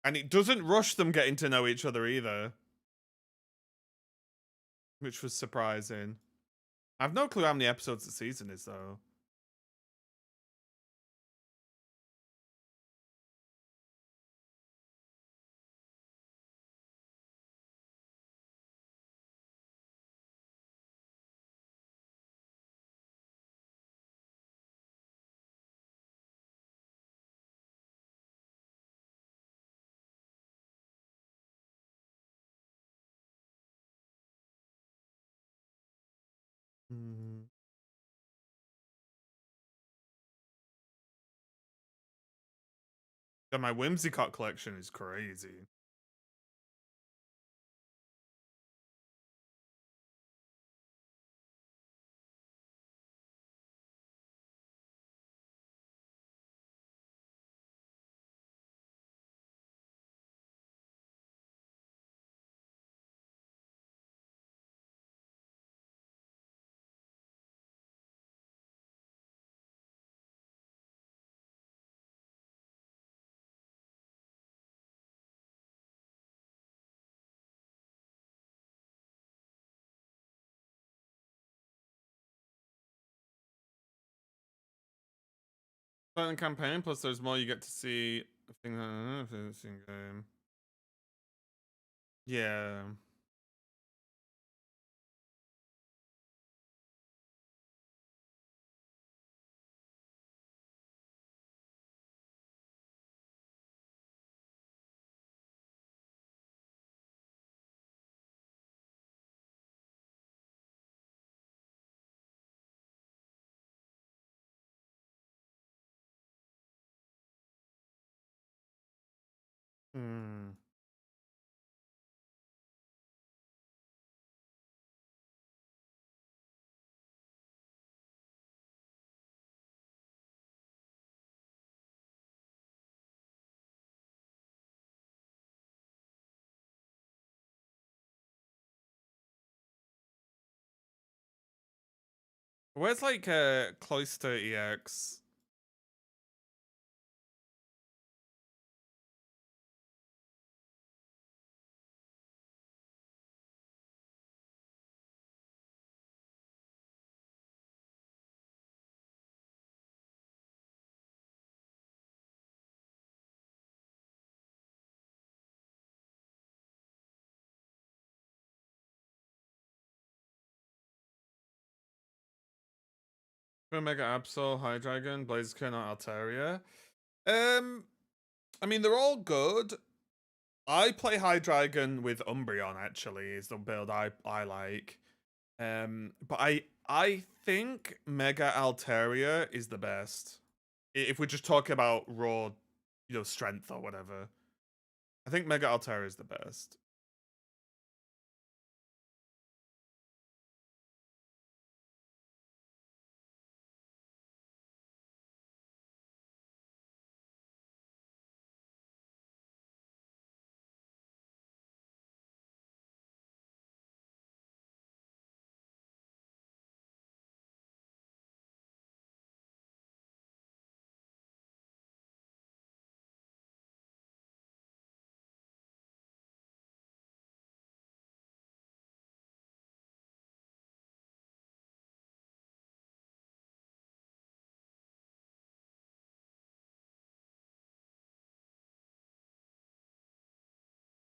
And it doesn't rush them getting to know each other either. Which was surprising. I have no clue how many episodes the season is, though. Hmm. Yeah, my Whimsicott collection is crazy. Silent campaign, plus there's more you get to see. Game. Yeah. Hmm. Where's like Cloister EX? Mega Absol, Hydreigon, Blaziken, or Altaria. I mean, they're all good. I play Hydreigon with Umbreon, actually, is the build I like. But I think Mega Altaria is the best. If we're just talking about raw, strength or whatever. I think Mega Altaria is the best.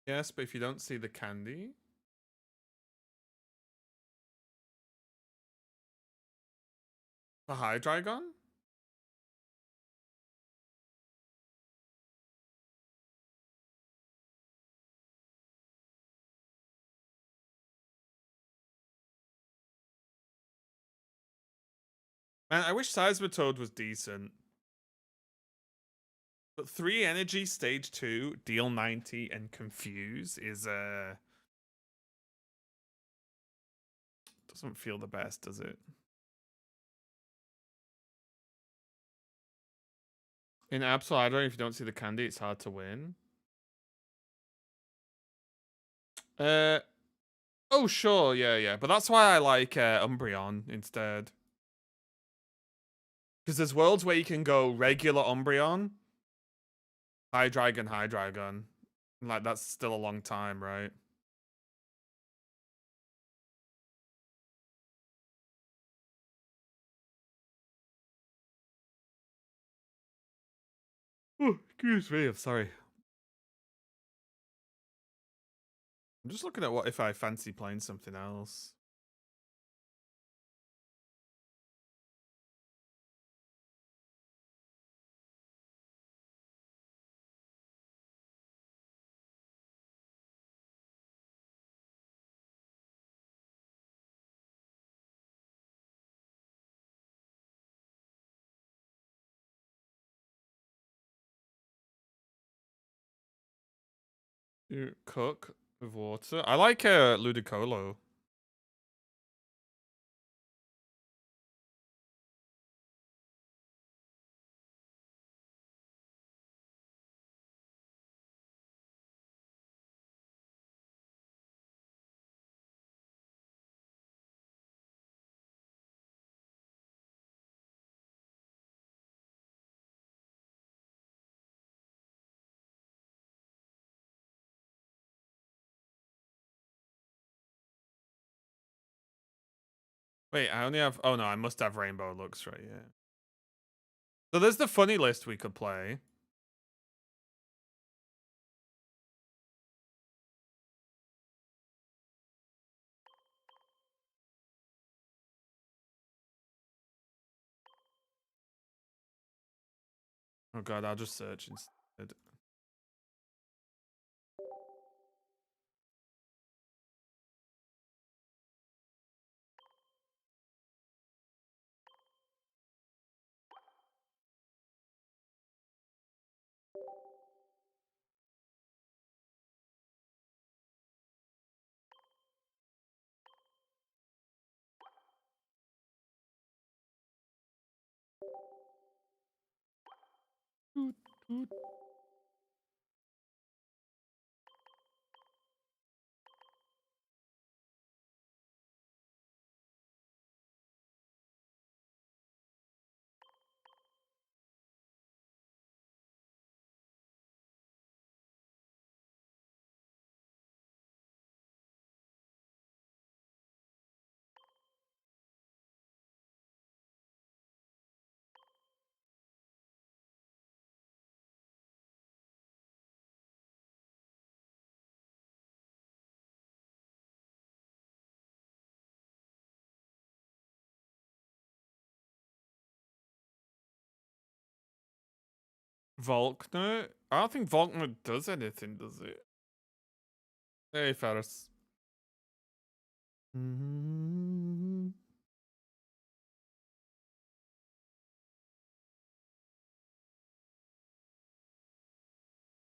Yes, but if you don't see the candy... The Hydreigon? Man, I wish Seismitoad was decent. But 3 energy, stage 2, deal 90, and confuse is, doesn't feel the best, does it? In Absol Hydreigon, if you don't see the candy, it's hard to win. Oh, sure, yeah. But that's why I like Umbreon instead. Because there's worlds where you can go regular Umbreon, Hydreigon. Like, that's still a long time, right? Oh, excuse me, I'm sorry. I'm just looking at what if I fancy playing something else. You cook with water. I like Ludicolo. Wait, I only have... Oh no, I must have Rainbow Looks right here. So there's the funny list we could play. Oh god, I'll just search instead. Toot, toot. Volkner? I don't think Volkner does anything, does it? Hey, Ferris.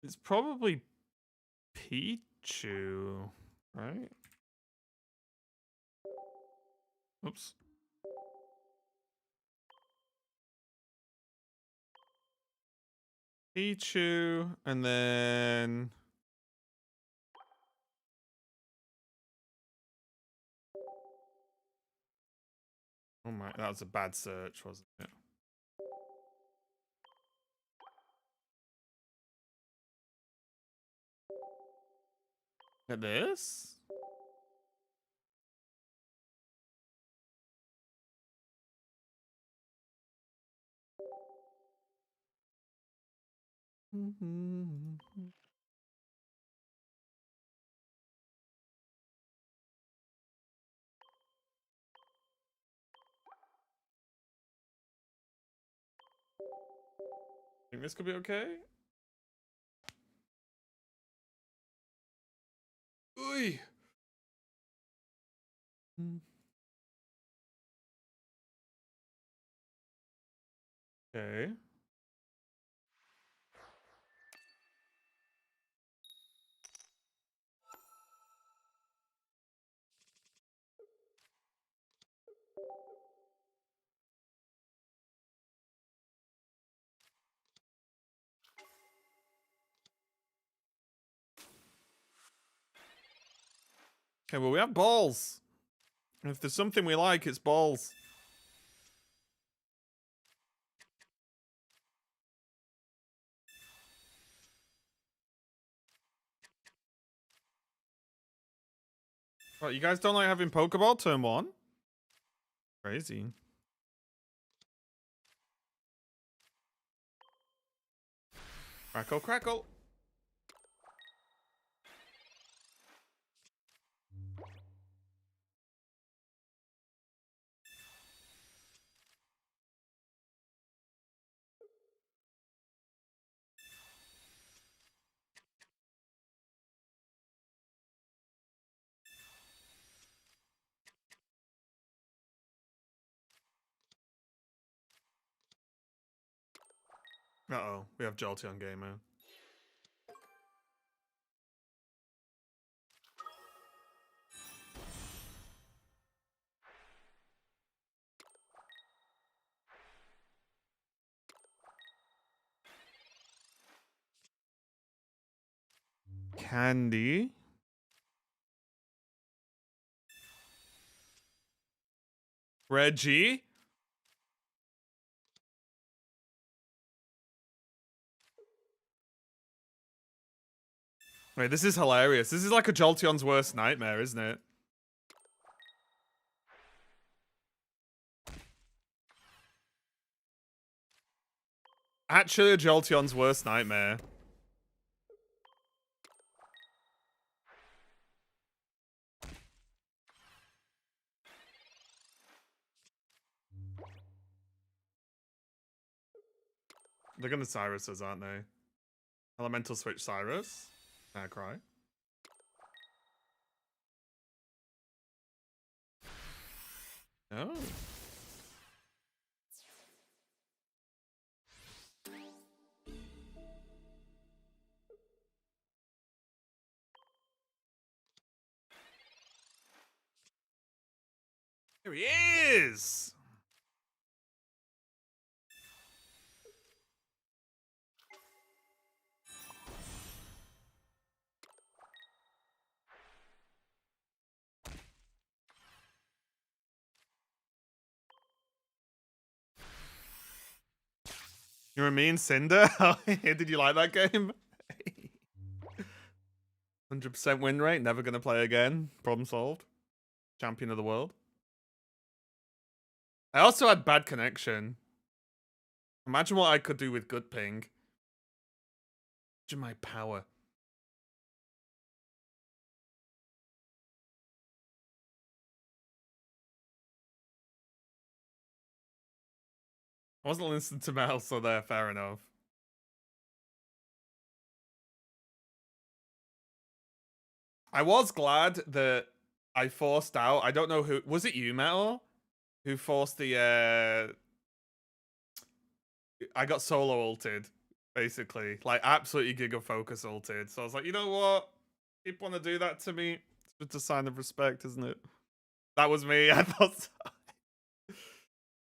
It's probably Pichu, right? Oops. Pichu, and then... Oh my, that was a bad search, wasn't it? At this? Think this could be okay? Oi! Okay. Okay, well, we have balls. And if there's something we like, it's balls. What, you guys don't like having Pokeball turn 1? Crazy. Crackle, crackle. Uh-oh, we have Jolteon Gamer. Candy. Reggie. Wait, this is hilarious. This is like a Jolteon's worst nightmare, isn't it? Actually, a Jolteon's worst nightmare. They're gonna Cyrus us, aren't they? Elemental Switch Cyrus. I cry. Oh. Here he is! You were me and Cinder? Did you like that game? 100% win rate, never gonna play again. Problem solved. Champion of the world. I also had bad connection. Imagine what I could do with good ping. Imagine my power. I wasn't listening to Mel, so there, fair enough. I was glad that I forced out. I don't know who was it. You, Metal, who forced the. I got solo ulted, basically, like absolutely Giga Focus ulted. So I was like, you know what? People want to do that to me. It's just a sign of respect, isn't it? That was me. I thought so.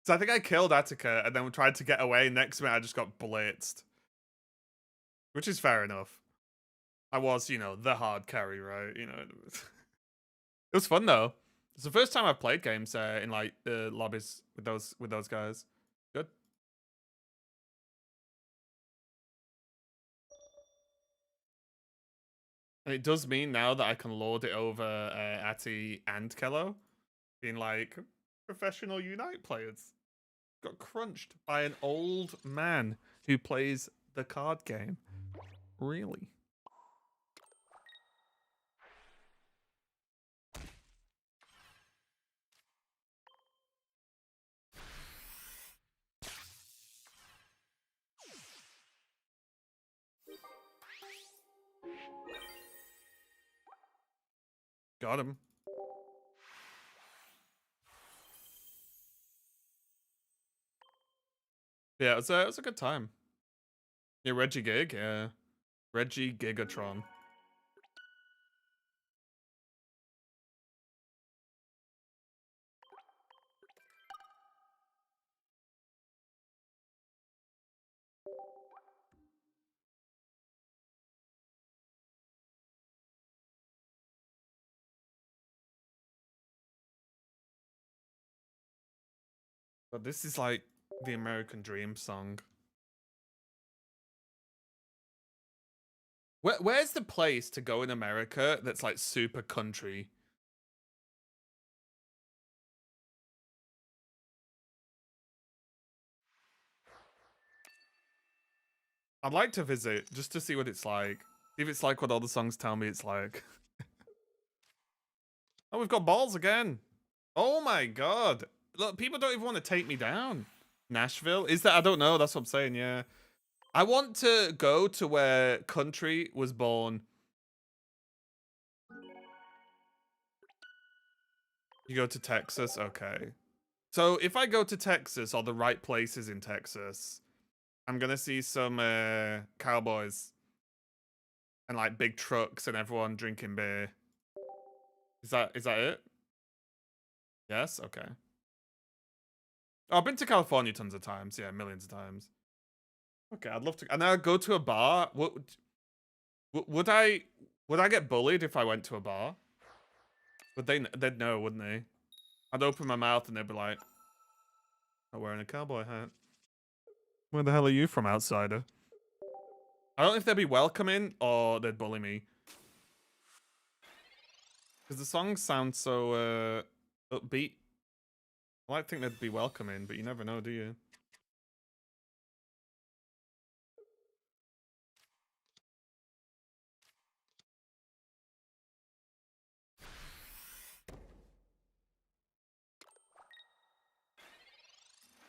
So I think I killed Attica and then tried to get away. Next to me, I just got blitzed, which is fair enough. I was, the hard carry, right? It was fun though. It's the first time I've played games in like lobbies with those guys. Good. And it does mean now that I can lord it over Atty and Kello, being like professional Unite players. Got crunched by an old man who plays the card game. Really? Got him. Yeah, it was a good time. Yeah, Reggie Gig, yeah. Reggie Gigatron. But this is like the American Dream song. Where's the place to go in America that's like super country? I'd like to visit just to see what it's like. If it's like what all the songs tell me it's like. Oh, we've got balls again. Oh my god. Look, people don't even want to take me down. Nashville? Is that? I don't know. That's what I'm saying, yeah. I want to go to where country was born. You go to Texas? Okay. So if I go to Texas or the right places in Texas, I'm gonna see some cowboys and like big trucks and everyone drinking beer. Is that it? Yes? Okay. Oh, I've been to California tons of times. Yeah, millions of times. Okay, I'd love to. And I'd go to a bar. Would I get bullied if I went to a bar? They'd know, wouldn't they? I'd open my mouth and they'd be like, "I'm wearing a cowboy hat. Where the hell are you from, outsider?" I don't know if they'd be welcoming or they'd bully me. Because the songs sound so upbeat. I might think they'd be welcoming, but you never know, do you?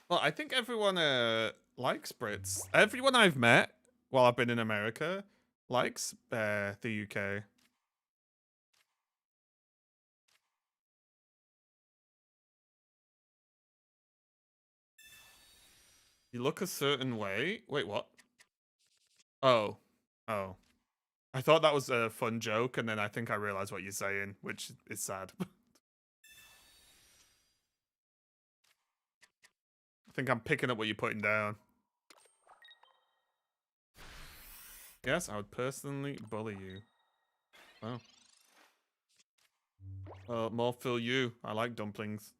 Well, I think everyone likes Brits. Everyone I've met while I've been in America likes the UK. You look a certain way. Wait, what? Oh. Oh. I thought that was a fun joke, and then I think I realized what you're saying, which is sad. I think I'm picking up what you're putting down. Yes, I would personally bully you. Oh. More for you. I like dumplings.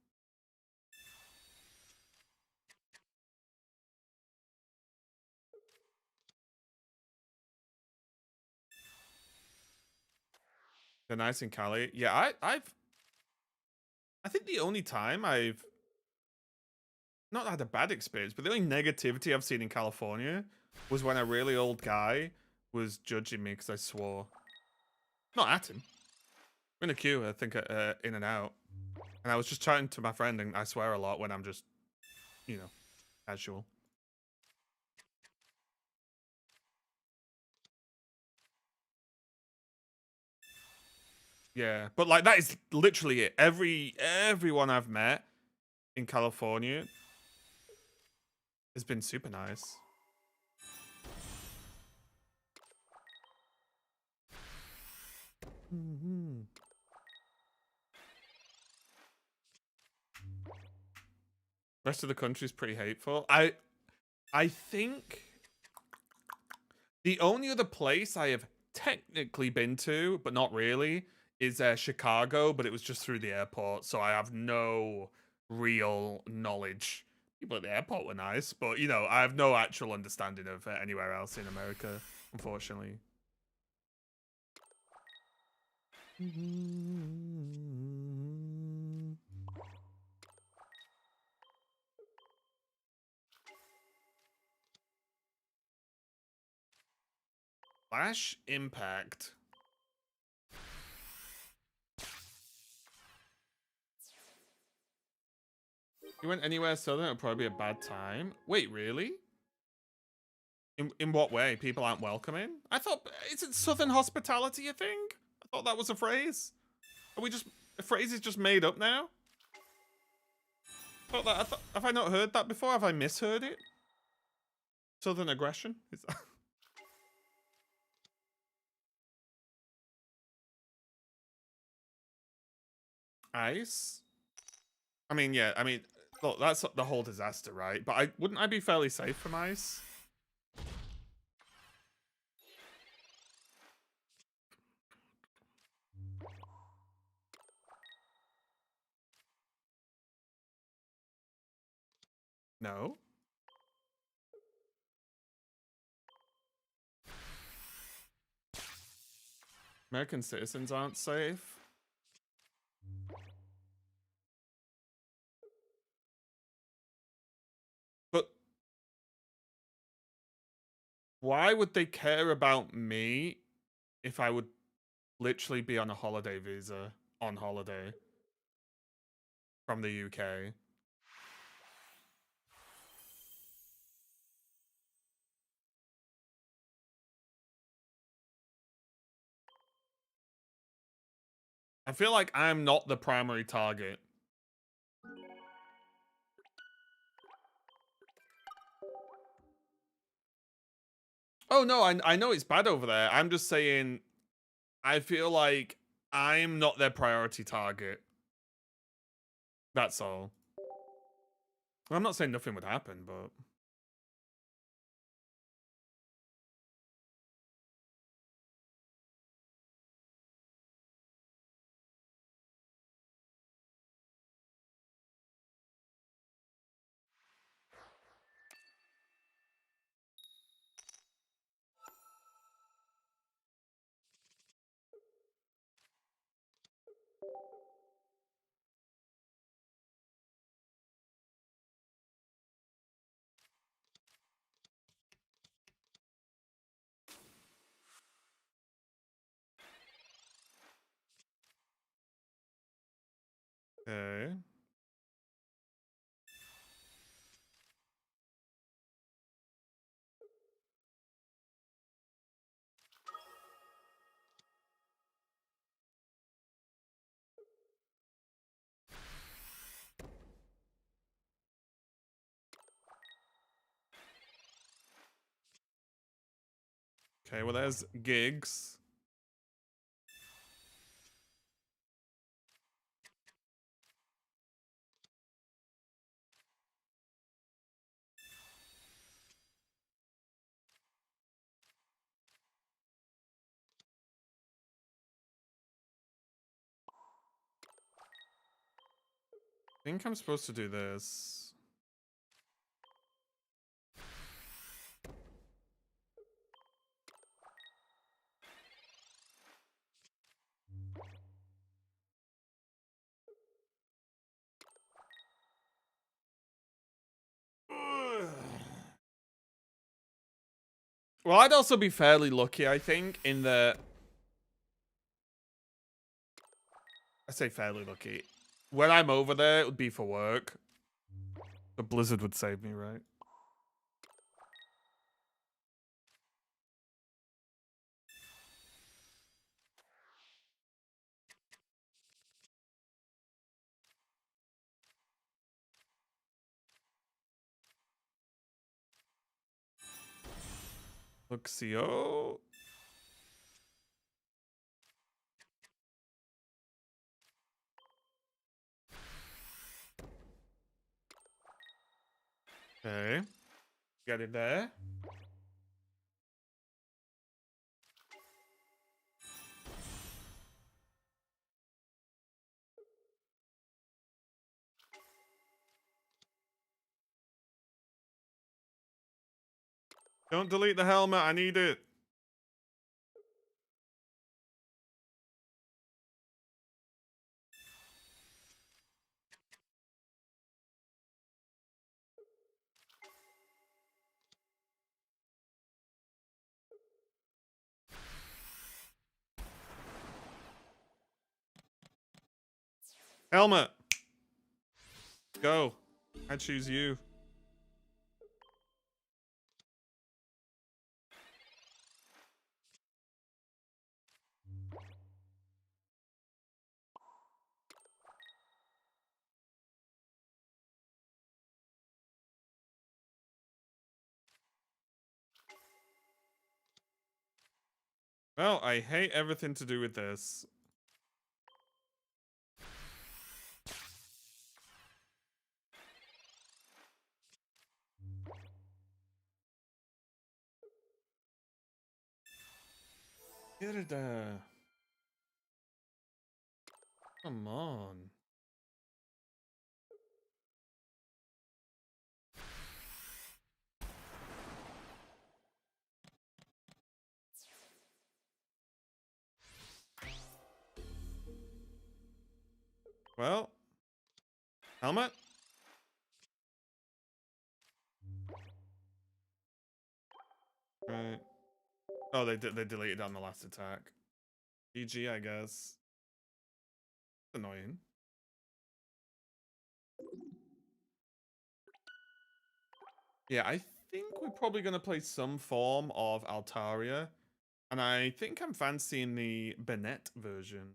They're nice in Cali. Yeah, I think the only time I've not had a bad experience, but the only negativity I've seen in California was when a really old guy was judging me because I swore. Not at him. In a queue, I think, in and out. And I was just chatting to my friend, and I swear a lot when I'm just, casual. Yeah, but like that is literally it. Everyone I've met in California has been super nice. Rest of the country is pretty hateful. I think the only other place I have technically been to, but not really, is Chicago, but it was just through the airport, so I have no real knowledge. People at the airport were nice, but you know, I have no actual understanding of anywhere else in America, unfortunately. Flash Impact. You went anywhere southern, it'll probably be a bad time. Wait, really? In what way? People aren't welcoming? I thought, is it southern hospitality a thing? I thought that was a phrase. Are we just, the phrase is just made up now? Have I not heard that before? Have I misheard it? Southern aggression? Is that... Ice? I mean, yeah, I mean, look, that's the whole disaster, right? But wouldn't I be fairly safe from ice? No? American citizens aren't safe? But why would they care about me if I would literally be on a holiday visa on holiday from the UK? I feel like I'm not the primary target. Oh no, I know it's bad over there. I'm just saying I feel like I'm not their priority target. That's all. Well, I'm not saying nothing would happen, but okay. Okay, well there's gigs. I think I'm supposed to do this. Well, I'd also be fairly lucky, I think, in that... I say fairly lucky. When I'm over there, it would be for work. The blizzard would save me, right? Luxio. Okay. Get it there. Don't delete the helmet. I need it. Helmet. Go. I choose you. Well, I hate everything to do with this. Get it there. Come on. Well, helmet. Right. Oh, they deleted on the last attack. GG, I guess. Annoying. Yeah, I think we're probably gonna play some form of Altaria, and I think I'm fancying the Bennett version.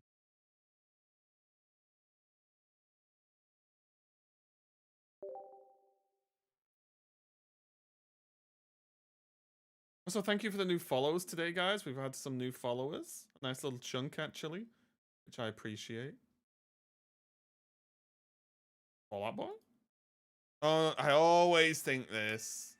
Also, thank you for the new follows today, guys. We've had some new followers. A nice little chunk, actually, which I appreciate. Fall Out Boy? Oh, I always think this.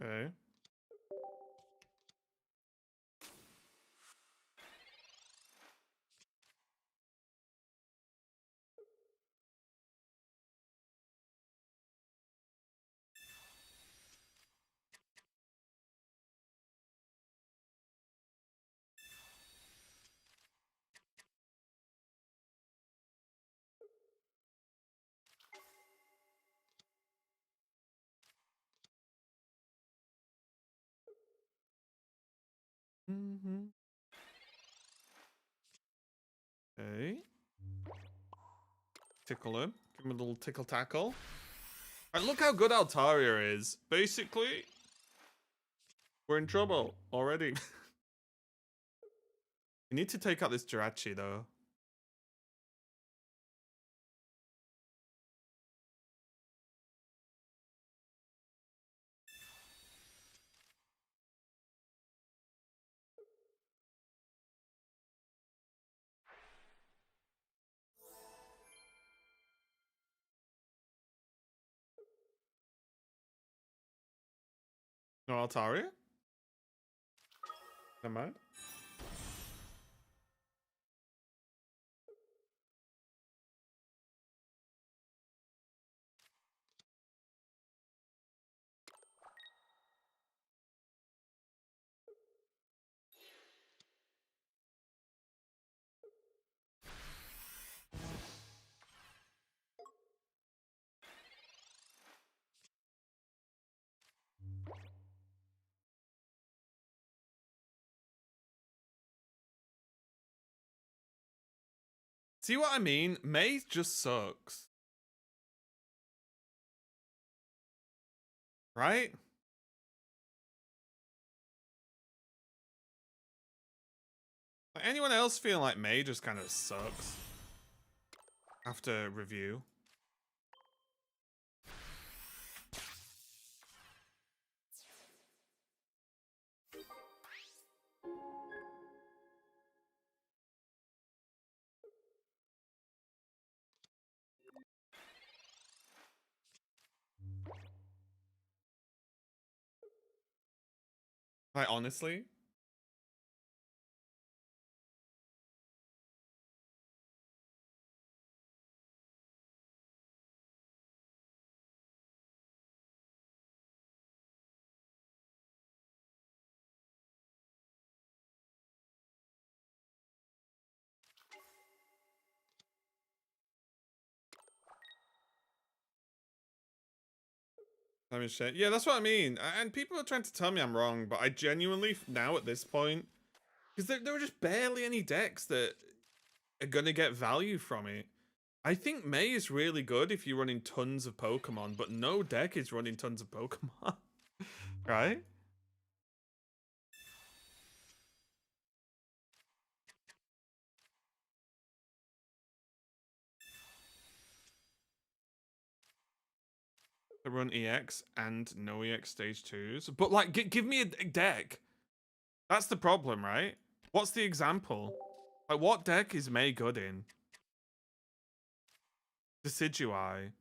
Okay. Mm-hmm. Okay. Tickle him. Give him a little tickle tackle. And look how good Altaria is. Basically, we're in trouble already. We need to take out this Jirachi, though. No Altaria? Never mind. See what I mean? May just sucks. Right? Like, anyone else feel like May just kind of sucks after review? Like, honestly? Let me check. Yeah, that's what I mean. And people are trying to tell me I'm wrong, but I genuinely, now at this point, because there are just barely any decks that are going to get value from it. I think May is really good if you're running tons of Pokemon, but no deck is running tons of Pokemon. Right? To run EX and no EX stage 2s. But, like, give me a deck. That's the problem, right? What's the example? Like, what deck is May good in? Decidueye.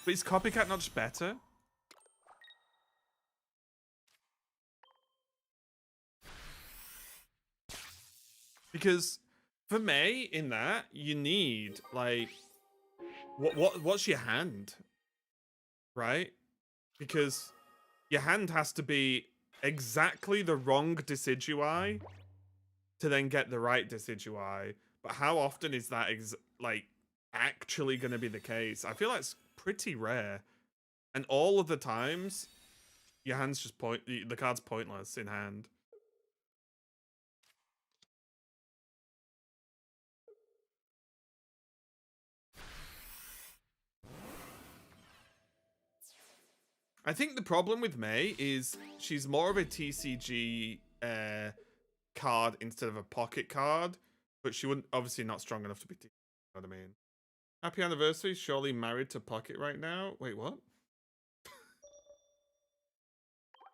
But is Copycat not just better? Because for May, in that, you need, like, what's your hand? Right? Because your hand has to be exactly the wrong Decidueye to then get the right Decidueye. But how often is that, like, actually going to be the case? I feel like it's pretty rare. And all of the times, your hand's just the card's pointless in hand. I think the problem with May is she's more of a TCG card instead of a pocket card, but she wouldn't, obviously not strong enough to be TCG, you know what I mean? Happy anniversary, surely married to Pocket right now? Wait, what?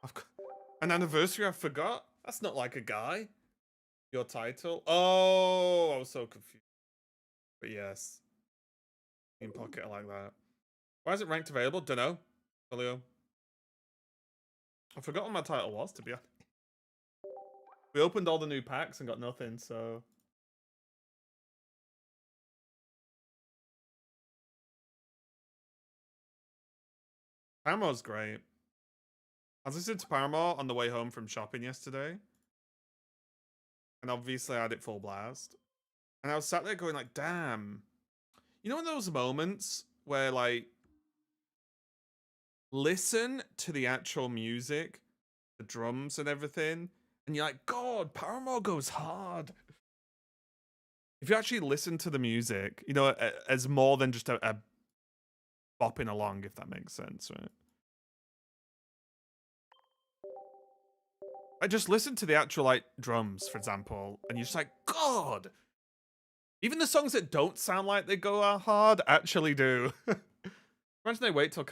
I've got an anniversary I forgot? That's not like a guy. Your title? Oh, I was so confused. But yes. In Pocket, I like that. Why is it ranked available? Dunno. Julio. I forgot what my title was, to be honest. We opened all the new packs and got nothing, so... Paramour's great. I was listening to Paramore on the way home from shopping yesterday. And obviously I had it full blast. And I was sat there going like, damn. You know in those moments where, like, listen to the actual music, the drums and everything, and you're like, God, Paramore goes hard. If you actually listen to the music, you know, as more than just a bopping along, if that makes sense, right? I just listen to the actual, like, drums, for example, and you're just like, God! Even the songs that don't sound like they go hard actually do. Imagine they wait till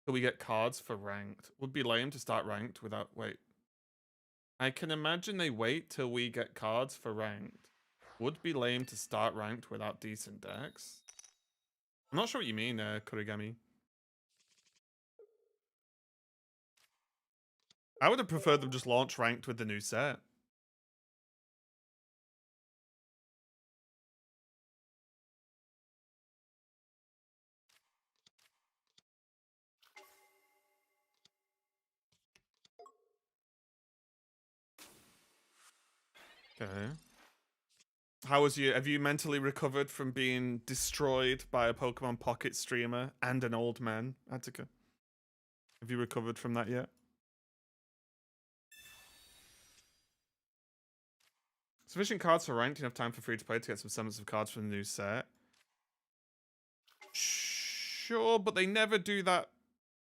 we get cards for ranked. Would be lame to start ranked without... Wait. I can imagine they wait till we get cards for ranked. Would be lame to start ranked without decent decks. I'm not sure what you mean, Kurigami. I would have preferred them just launch ranked with the new set. Okay. How was you? Have you mentally recovered from being destroyed by a Pokemon Pocket streamer and an old man, Attica? Have you recovered from that yet? Sufficient cards for ranked, enough time for free to play to get some semblance of cards from the new set. Sure, but they never do that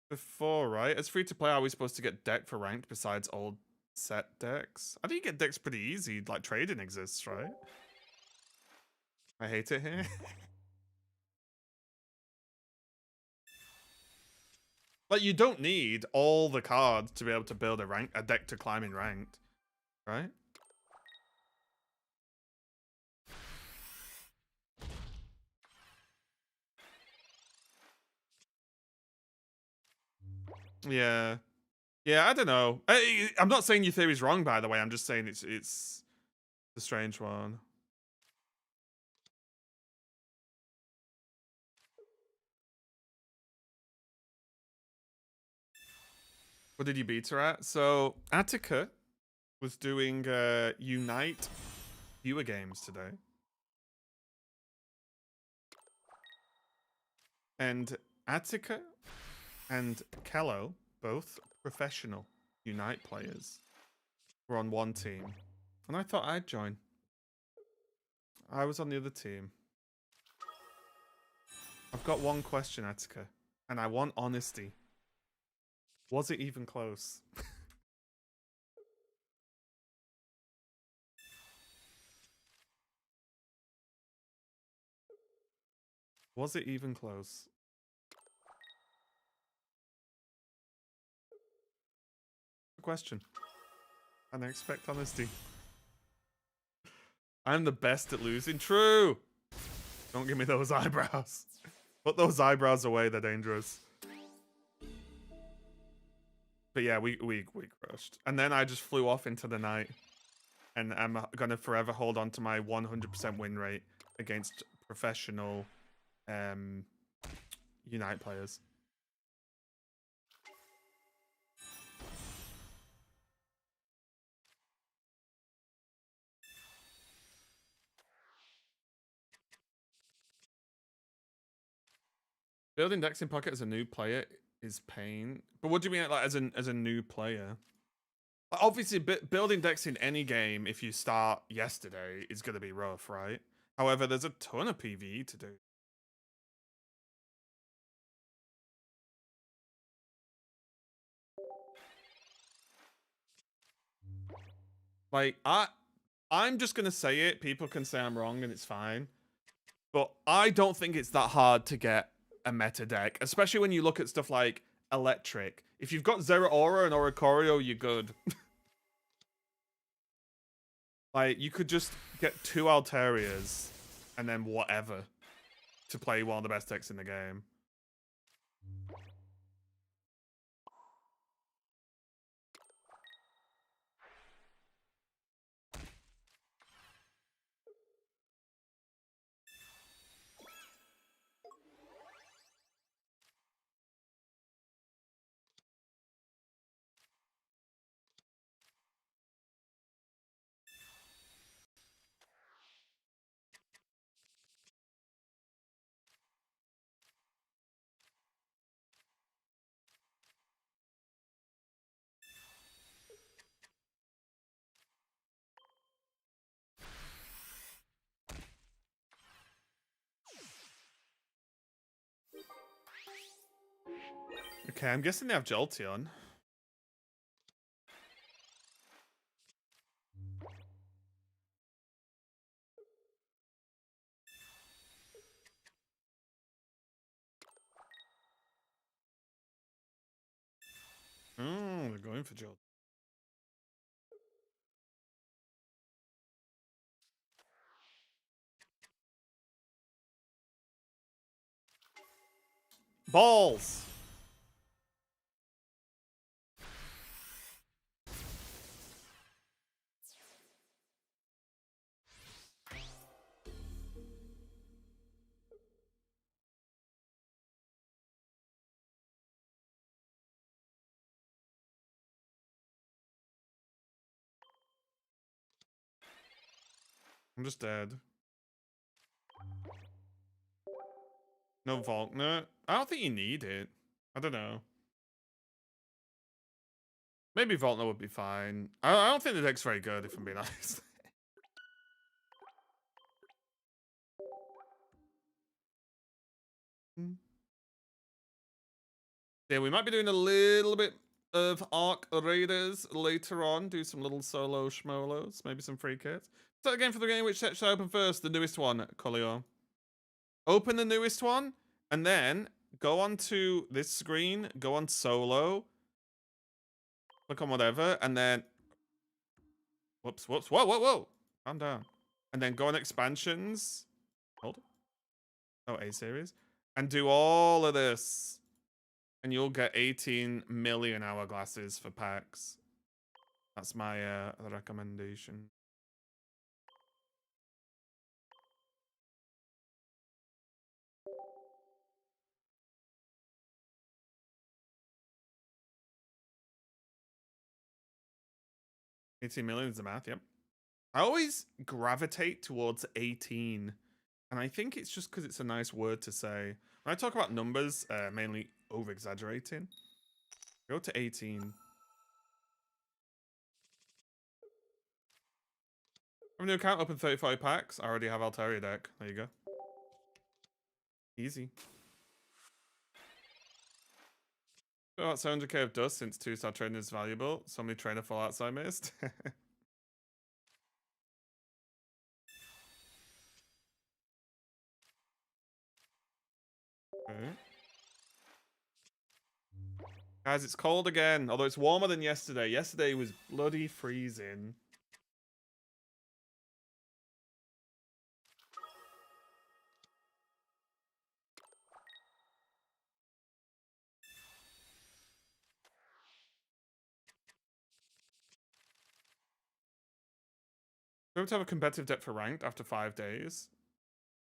before, right? As free to play, are we supposed to get deck for ranked besides old set decks? I think you get decks pretty easy, like trading exists, right? I hate it here. Like, you don't need all the cards to be able to build a deck to climb in ranked, right? Yeah. Yeah, I don't know. I'm not saying your theory's wrong, by the way. I'm just saying it's a strange one. What did you beat her at? So, Attica was doing Unite viewer games today. And Attica and Kello, both professional Unite players, were on one team. And I thought I'd join. I was on the other team. I've got one question, Attica, and I want honesty. Was it even close? Was it even close? Good question. And I expect honesty. I'm the best at losing. True! Don't give me those eyebrows. Put those eyebrows away, they're dangerous. But yeah, we crushed. And then I just flew off into the night. And I'm gonna forever hold on to my 100% win rate against professional Unite players. Building decks in Pocket as a new player is pain. But what do you mean, like, as a new player? Like, obviously, building decks in any game, if you start yesterday, is going to be rough, right? However, there's a ton of PvE to do. Like, I'm just going to say it. People can say I'm wrong, and it's fine. But I don't think it's that hard to get a meta deck, especially when you look at stuff like Electric. If you've got Zeraora and Oricorio, you're good. Like, you could just get 2 Altarias and then whatever to play one of the best decks in the game. Okay, I'm guessing they have Jolteon. Oh, they're going for Jolteon. Balls! I'm just dead. No Volkner. I don't think you need it. I don't know. Maybe Volkner would be fine. I don't think the deck's very good, if I'm being honest. Yeah, we might be doing a little bit of Arc Raiders later on. Do some little solo schmolos, maybe some free kits. Start the game for the game. Which set should I open first? The newest one, Colio. Open the newest one, and then go onto this screen, go on solo, click on whatever, and then whoops, whoa. Calm down. And then go on expansions. Hold it. Oh, A series. And do all of this. And you'll get 18 million hourglasses for packs. That's my recommendation. $18 million is the math, yep. I always gravitate towards 18. And I think it's just because it's a nice word to say. When I talk about numbers, mainly over-exaggerating, go to 18. I have a new account, open 35 packs. I already have Altaria deck. There you go. Easy. About 700k of dust since 2-star training is valuable. So many trainer fallouts I missed. Okay. Guys, it's cold again. Although it's warmer than yesterday. Yesterday was bloody freezing. We have to have a competitive deck for ranked after 5 days.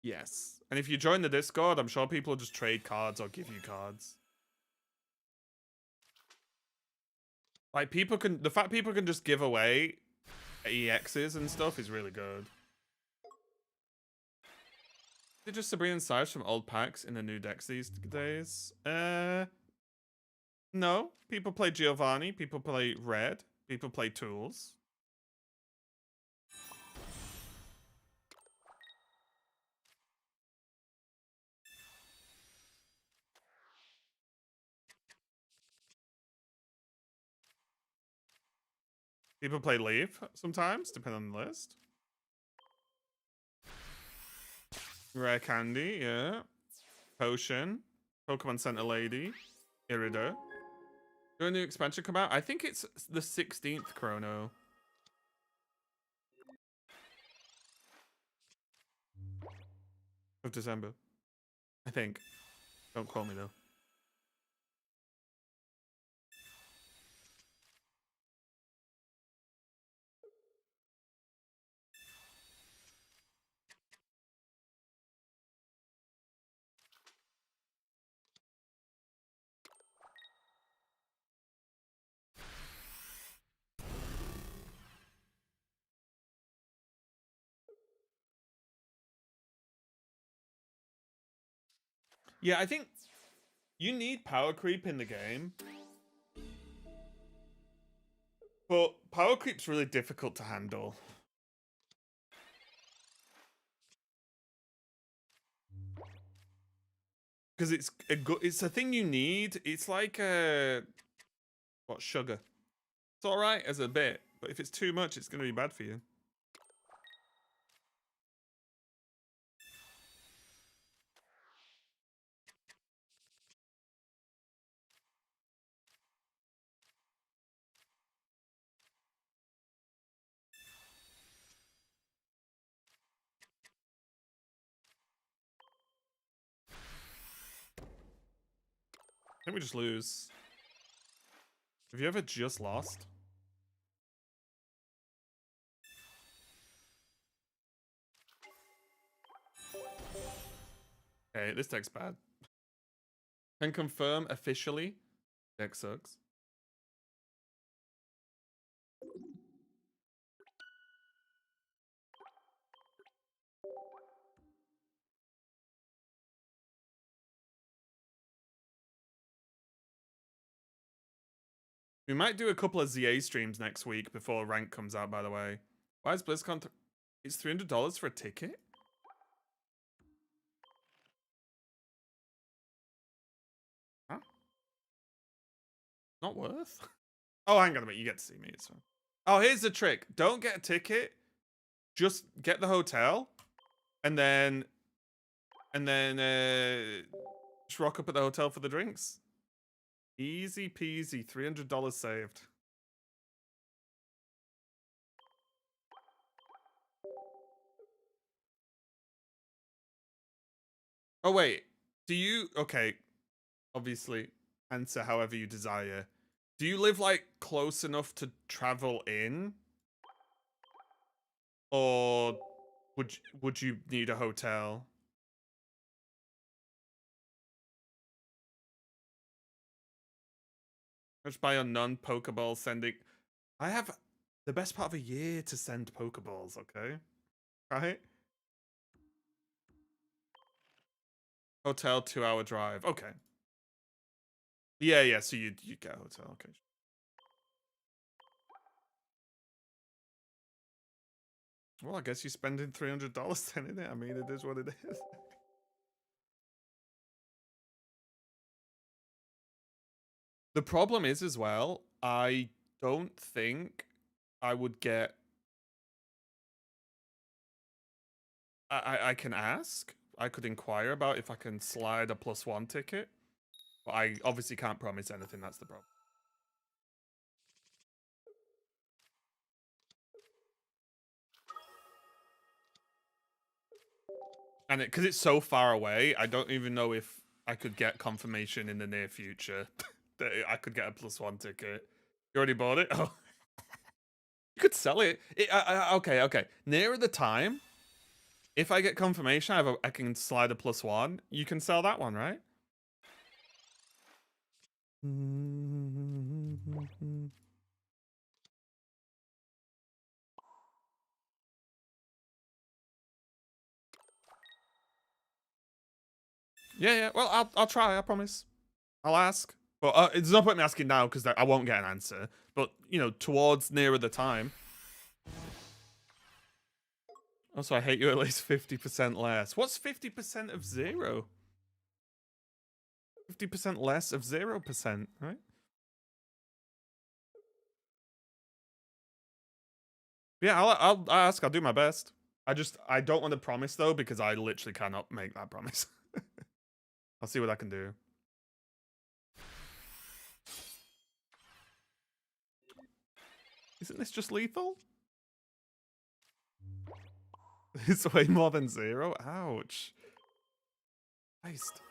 Yes. And if you join the Discord, I'm sure people will just trade cards or give you cards. Like, the fact people can just give away EXs and stuff is really good. Is it just Sabrina and Cyrus from old packs in the new decks these days? No. People play Giovanni, people play Red, people play Tools. People play Leaf sometimes, depending on the list. Rare Candy, yeah. Potion. Pokemon Center Lady. Irida. Do a new expansion come out? I think it's the 16th, Chrono. Of December. I think. Don't call me though. Yeah, I think you need power creep in the game. But power creep's really difficult to handle. Because it's a thing you need. It's like sugar. It's alright as a bit, but if it's too much, it's gonna be bad for you. I think we just lose. Have you ever just lost? Okay, this deck's bad. Can confirm officially. Deck sucks. We might do a couple of ZA streams next week before rank comes out, by the way. Why is BlizzCon... It's $300 for a ticket? Not worth? Oh, hang on a minute. You get to see me. It's fine. Oh, here's the trick. Don't get a ticket. Just get the hotel. And then just rock up at the hotel for the drinks. Easy peasy. $300 saved. Oh, wait. Do you... Okay. Obviously, answer however you desire. Do you live, like, close enough to travel in? Or would you need a hotel? Just buy a non-Pokeball sending... I have the best part of a year to send Pokeballs, okay? Right? Hotel, 2-hour drive. Okay. Yeah, so you'd get a hotel, okay. Well, I guess you're spending $300 then, isn't it? I mean, it is what it is. The problem is as well, I don't think I would get... I can ask. I could inquire about if I can slide a +1 ticket. But I obviously can't promise anything, that's the problem. And because it's so far away, I don't even know if I could get confirmation in the near future that I could get a +1 ticket. You already bought it? Oh. You could sell it. Okay. Nearer the time, if I get confirmation I can slide a +1, you can sell that one, right? Yeah. Well, I'll try. I promise. I'll ask. But it's no point me asking now because I won't get an answer. But you know, towards nearer the time. Also, I hate you at least 50% less. What's 50% of 0? 50% less of 0%, right? Yeah, I'll ask. I'll do my best. I don't want to promise though because I literally cannot make that promise. I'll see what I can do. Isn't this just lethal? It's way more than 0. Ouch. Christ.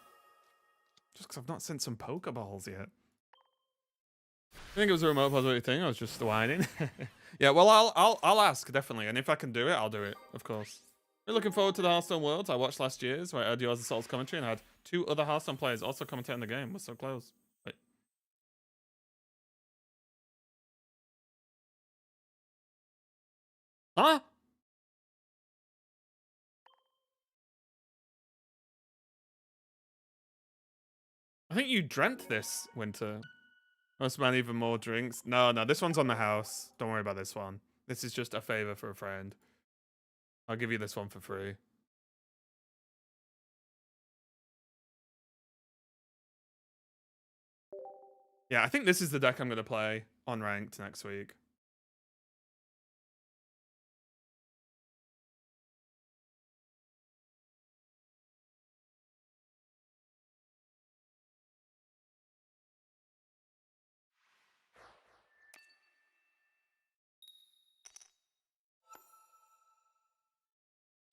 Just because I've not sent some Pokeballs yet. I think it was a remote possibility thing. I was just whining. Yeah, well, I'll ask definitely, and if I can do it, I'll do it, of course. We're looking forward to the Hearthstone Worlds. I watched last year's where I heard yours Souls commentary and I had 2 other Hearthstone players also commentating the game. We're so close. Wait. Huh? I think you dreamt this, Winter. Must man even more drinks. No, this one's on the house. Don't worry about this one. This is just a favor for a friend. I'll give you this one for free. Yeah, I think this is the deck I'm going to play on ranked next week.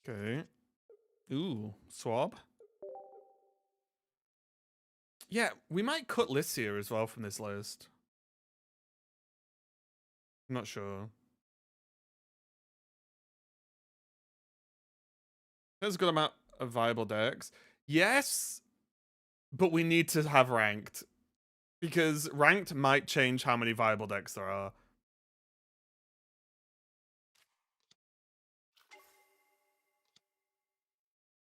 Okay. Ooh, swab. Yeah, we might cut lists here as well from this list. I'm not sure. There's a good amount of viable decks. Yes, but we need to have ranked. Because ranked might change how many viable decks there are.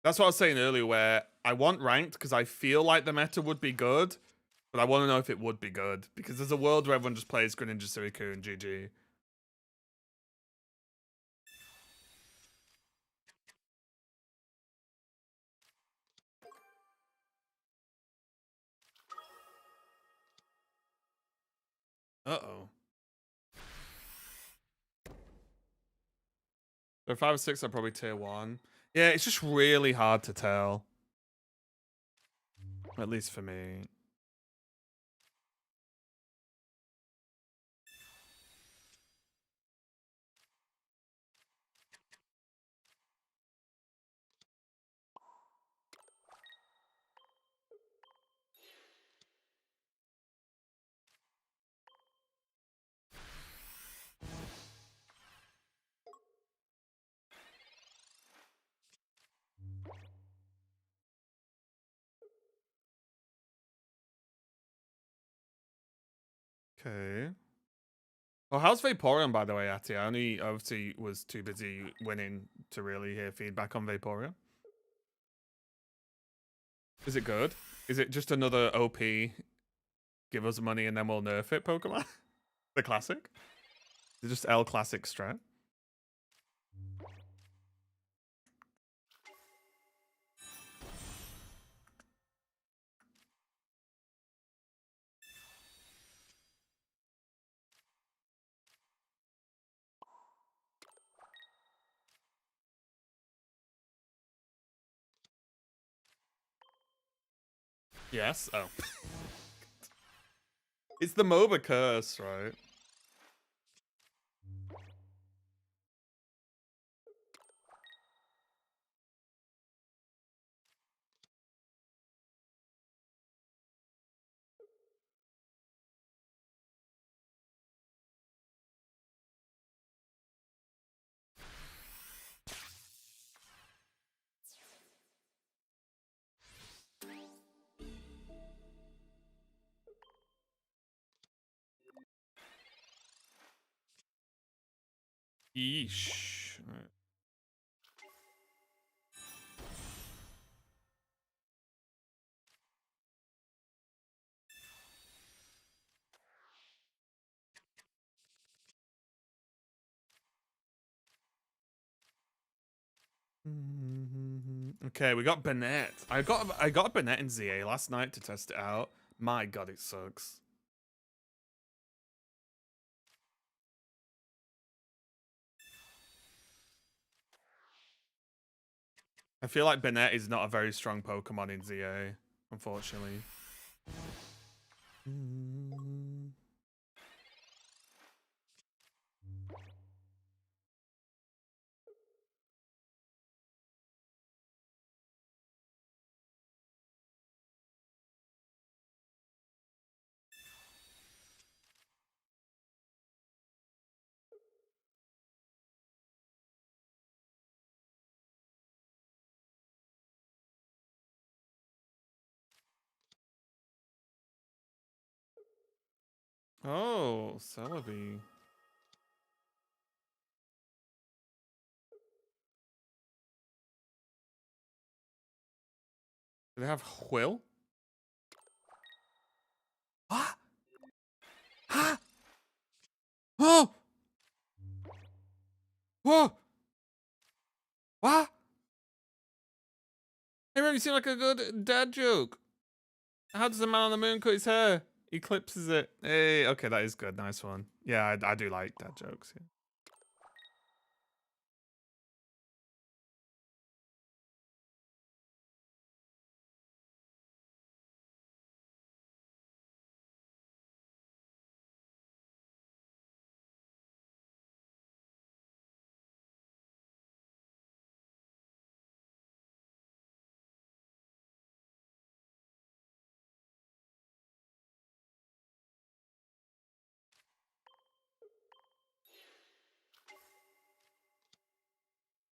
That's what I was saying earlier, where I want ranked because I feel like the meta would be good, but I want to know if it would be good. Because there's a world where everyone just plays Greninja Suicune and GG. Uh-oh. So 5 or 6 are probably tier 1. Yeah, it's just really hard to tell. At least for me. Okay. Well, how's Vaporeon, by the way, Ati? I only obviously was too busy winning to really hear feedback on Vaporeon. Is it good? Is it just another OP, give us money and then we'll nerf it Pokemon? The classic? Is it just L classic strat? Yes? Oh. It's the MOBA curse, right? Yeesh. Right. Okay, we got Bennett. I got Bennett in ZA last night to test it out. My god, it sucks. I feel like Bennett is not a very strong Pokemon in ZA, unfortunately. Oh, Celebi. Do they have Quill? What? Huh? Oh! Whoa! What? Hey, man, you seem like a good dad joke. How does the man on the moon cut his hair? Eclipses it. Hey, okay, that is good. Nice one. Yeah, I do like dad jokes. Yeah.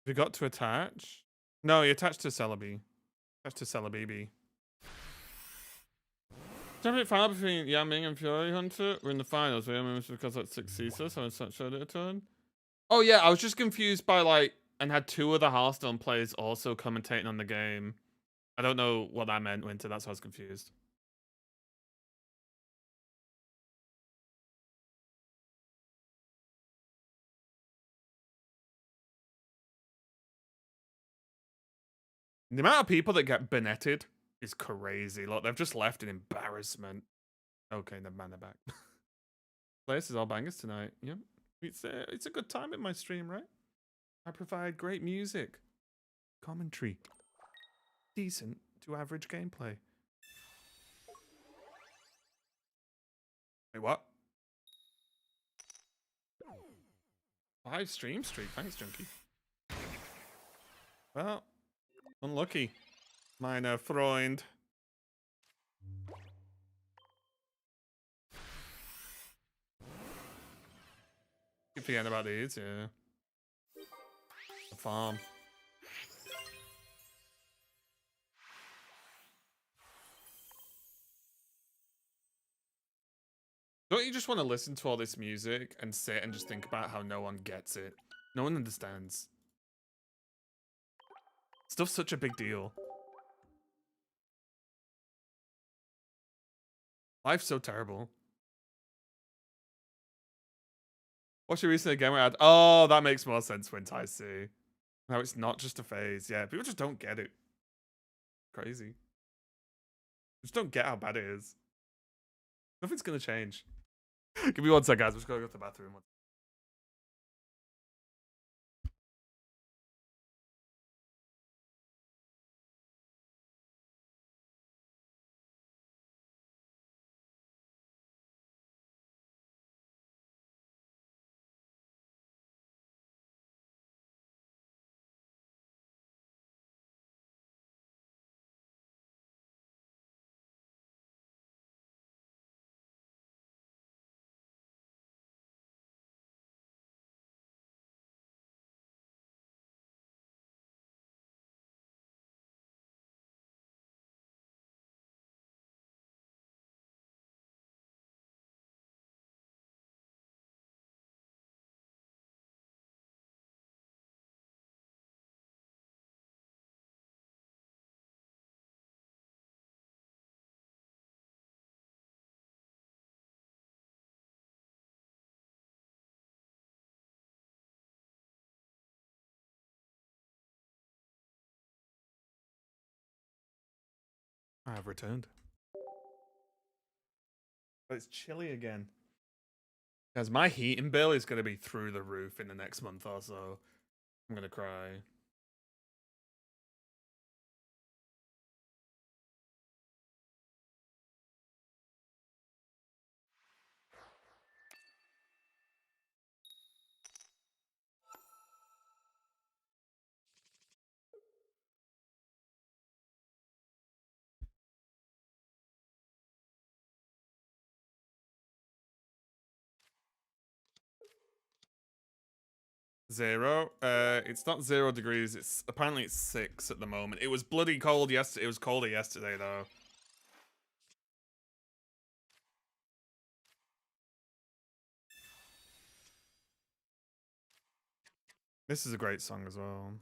We got to attach? No, he attached to Celebi. Attached to Celebi. Championship final between Yaming and Fury Hunter. We're in the finals. Yaming was because like 6 Caesar, so it's such a turn. Oh yeah, I was just confused by like, and had 2 other Hearthstone players also commentating on the game. I don't know what that meant, Winter. That's why I was confused. The amount of people that get Bennetted is crazy. Look, they've just left in embarrassment. Okay, never mind, they're back. Place is all bangers tonight. Yep. It's a good time in my stream, right? I provide great music, commentary, decent to average gameplay. Wait, what? 5 stream streak. Thanks, Junkie. Well, unlucky. Meine Freund. Keep forgetting about these, yeah. The farm. Don't you just want to listen to all this music and sit and just think about how no one gets it? No one understands. Stuff's such a big deal. Life's so terrible. What's your recent gamer ad? Oh, that makes more sense when I see. No, it's not just a phase. Yeah, people just don't get it. Crazy. Just don't get how bad it is. Nothing's gonna change. Give me 1 sec, guys. I'm just gonna go to the bathroom. I have returned. But it's chilly again. Guys, my heating bill is going to be through the roof in the next month or so. I'm going to cry. Zero. It's not 0 degrees. It's apparently it's 6 at the moment. It was bloody cold yesterday. It was colder yesterday though. This is a great song as well.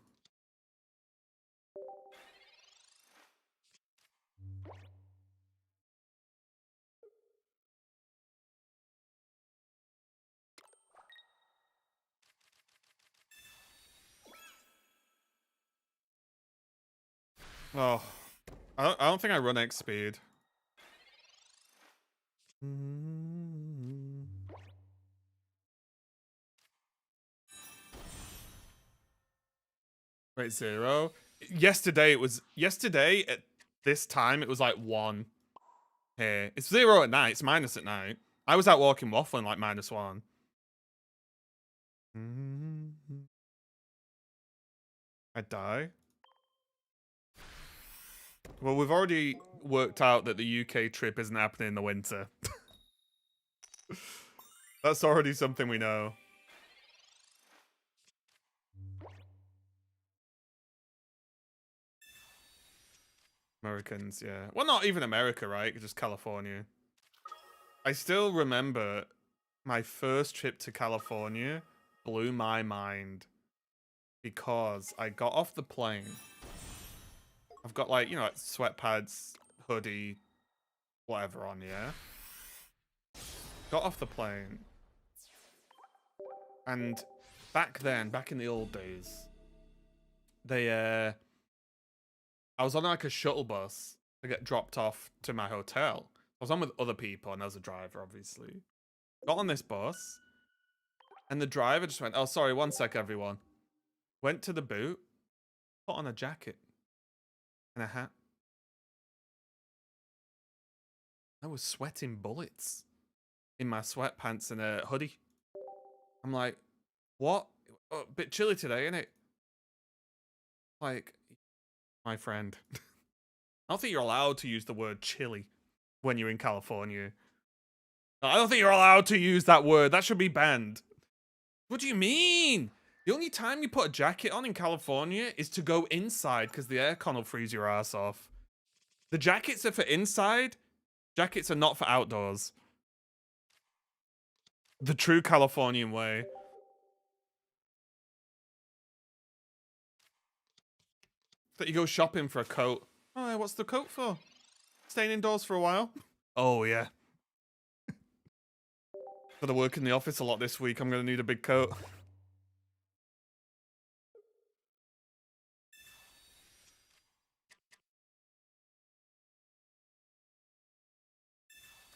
Oh, I don't think I run X speed. Wait, 0. Yesterday at this time it was like 1 here. It's 0 at night. It's minus at night. I was out walking waffling like -1. I die. Well, we've already worked out that the UK trip isn't happening in the winter. That's already something we know. Americans, yeah. Well, not even America, right? Just California. I still remember my first trip to California blew my mind because I got off the plane. I've got like, like sweatpads, hoodie, whatever on, yeah? Got off the plane. And back then, back in the old days, I was on like a shuttle bus to get dropped off to my hotel. I was on with other people and as a driver, obviously. Got on this bus, and the driver just went, "Oh, sorry, one sec, everyone." Went to the boot, put on a jacket and a hat. I was sweating bullets in my sweatpants and a hoodie. I'm like, what? Oh, a bit chilly today, isn't it? Like, my friend. I don't think you're allowed to use the word chilly when you're in California. I don't think you're allowed to use that word. That should be banned. What do you mean? The only time you put a jacket on in California is to go inside because the aircon will freeze your ass off. The jackets are for inside. Jackets are not for outdoors. The true Californian way. That you go shopping for a coat. Oh, yeah, what's the coat for? Staying indoors for a while? Oh, yeah. Gotta work in the office a lot this week. I'm gonna need a big coat.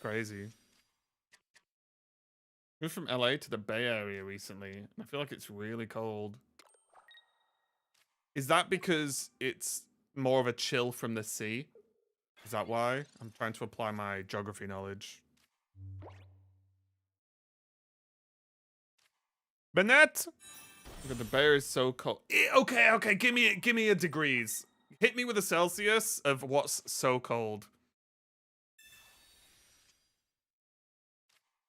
Crazy. Moved from LA to the Bay Area recently. I feel like it's really cold. Is that because it's more of a chill from the sea? Is that why? I'm trying to apply my geography knowledge. Bennett! The Bay is so cold. Okay, give me a degrees. Hit me with a Celsius of what's so cold.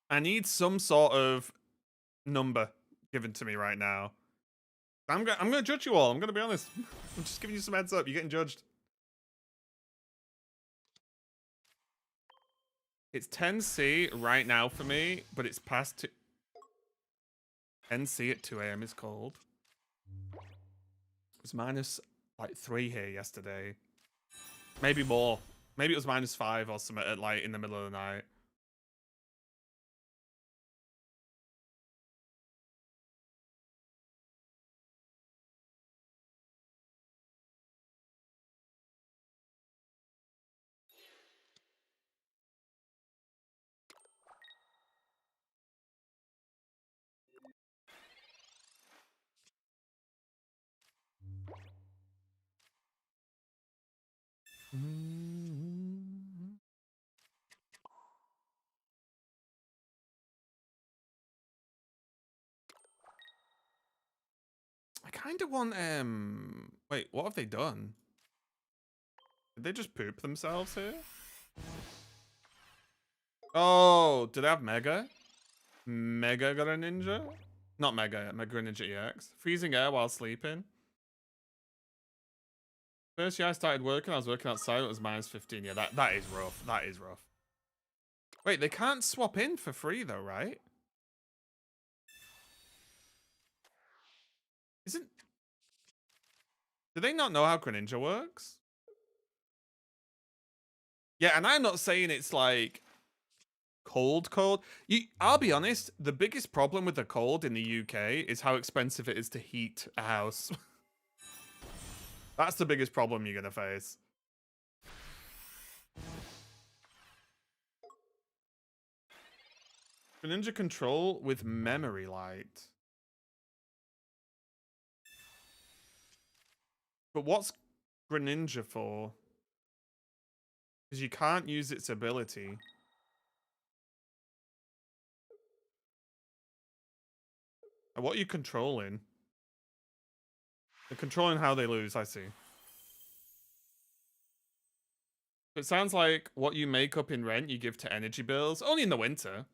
I need some sort of number given to me right now. I'm gonna judge you all. I'm gonna be honest. I'm just giving you some heads up. You're getting judged. It's 10C right now for me, but it's past 10C at 2 a.m. is cold. It was minus like 3 here yesterday. Maybe more. Maybe it was minus 5 or something at like in the middle of the night. I kind of want wait, what have they done? Did they just poop themselves here? Oh, did they have Mega? Mega got a ninja? Not Mega, Mega Ninja EX. Freezing air while sleeping. First year I started working, I was working outside, it was minus 15. Yeah, that is rough. That is rough. Wait, they can't swap in for free though, right? Isn't... Do they not know how Greninja works? Yeah, and I'm not saying it's like cold. I'll be honest, the biggest problem with the cold in the UK is how expensive it is to heat a house. That's the biggest problem you're gonna face. Greninja control with memory light. But what's Greninja for? Because you can't use its ability. And what are you controlling? They're controlling how they lose, I see. It sounds like what you make up in rent, you give to energy bills. Only in the winter.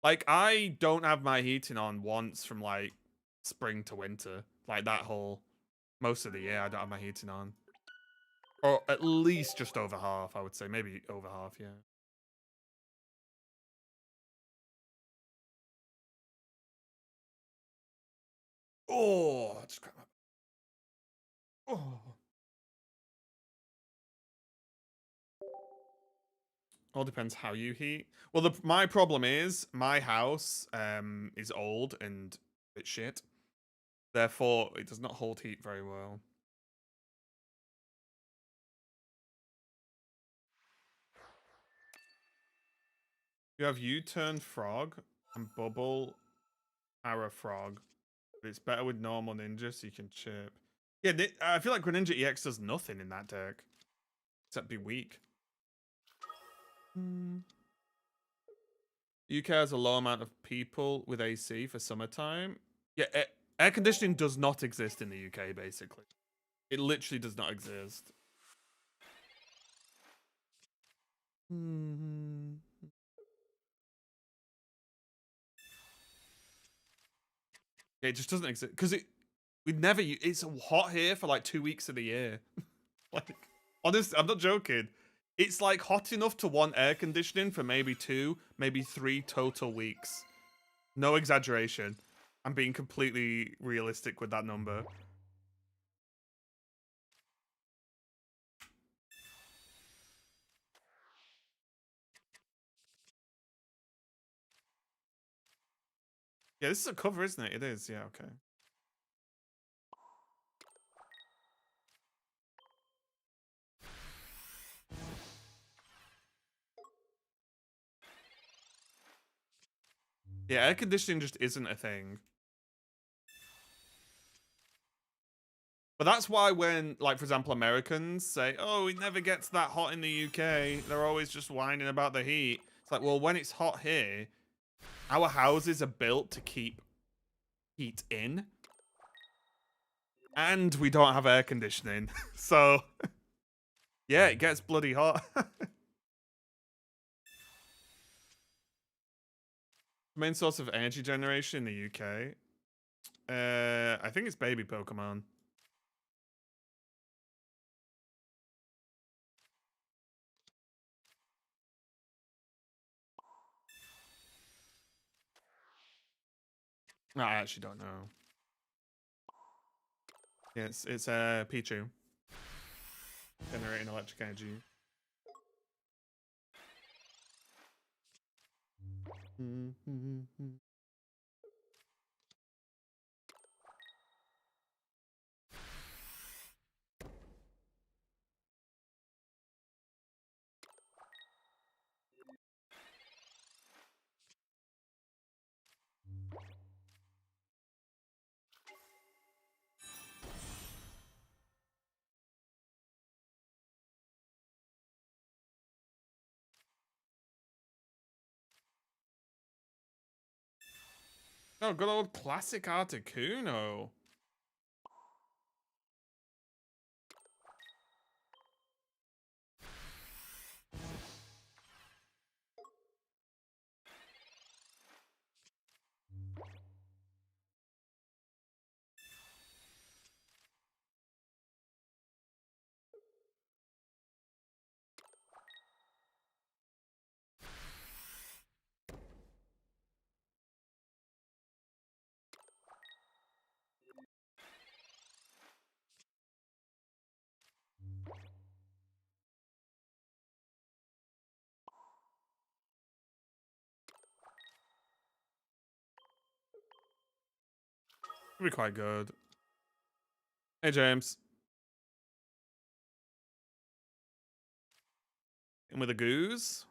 Like, I don't have my heating on once from, like, spring to winter. Like, that whole... Most of the year, I don't have my heating on. Or at least just over half, I would say. Maybe over half, yeah. Oh, I just cracked my... Oh. All depends how you heat. Well, my problem is my house is old and a bit shit. Therefore, it does not hold heat very well. You have U-turn frog. and bubble Para Frog. But it's better with normal ninja, so you can chip. Yeah, I feel like Greninja EX does nothing in that deck. Except be weak. UK has a low amount of people with AC for summertime. Yeah, air conditioning does not exist in the UK, basically. It literally does not exist. Yeah, it just doesn't exist. Because it's hot here for like 2 weeks of the year. Like, honestly, I'm not joking. It's like hot enough to want air conditioning for maybe 2, maybe 3 total weeks. No exaggeration. I'm being completely realistic with that number. Yeah, this is a cover, isn't it? It is, yeah, okay. Yeah, air conditioning just isn't a thing. But that's why when, like, for example, Americans say, oh, it never gets that hot in the UK, they're always just whining about the heat. It's like, well, when it's hot here, our houses are built to keep heat in. And we don't have air conditioning. So, yeah, it gets bloody hot. Main source of energy generation in the UK? I think it's baby Pokemon. No, I actually don't know. Yeah, it's Pichu. Generating electric energy. Oh, good old classic Articuno. Could be quite good. Hey, James. And with a goose?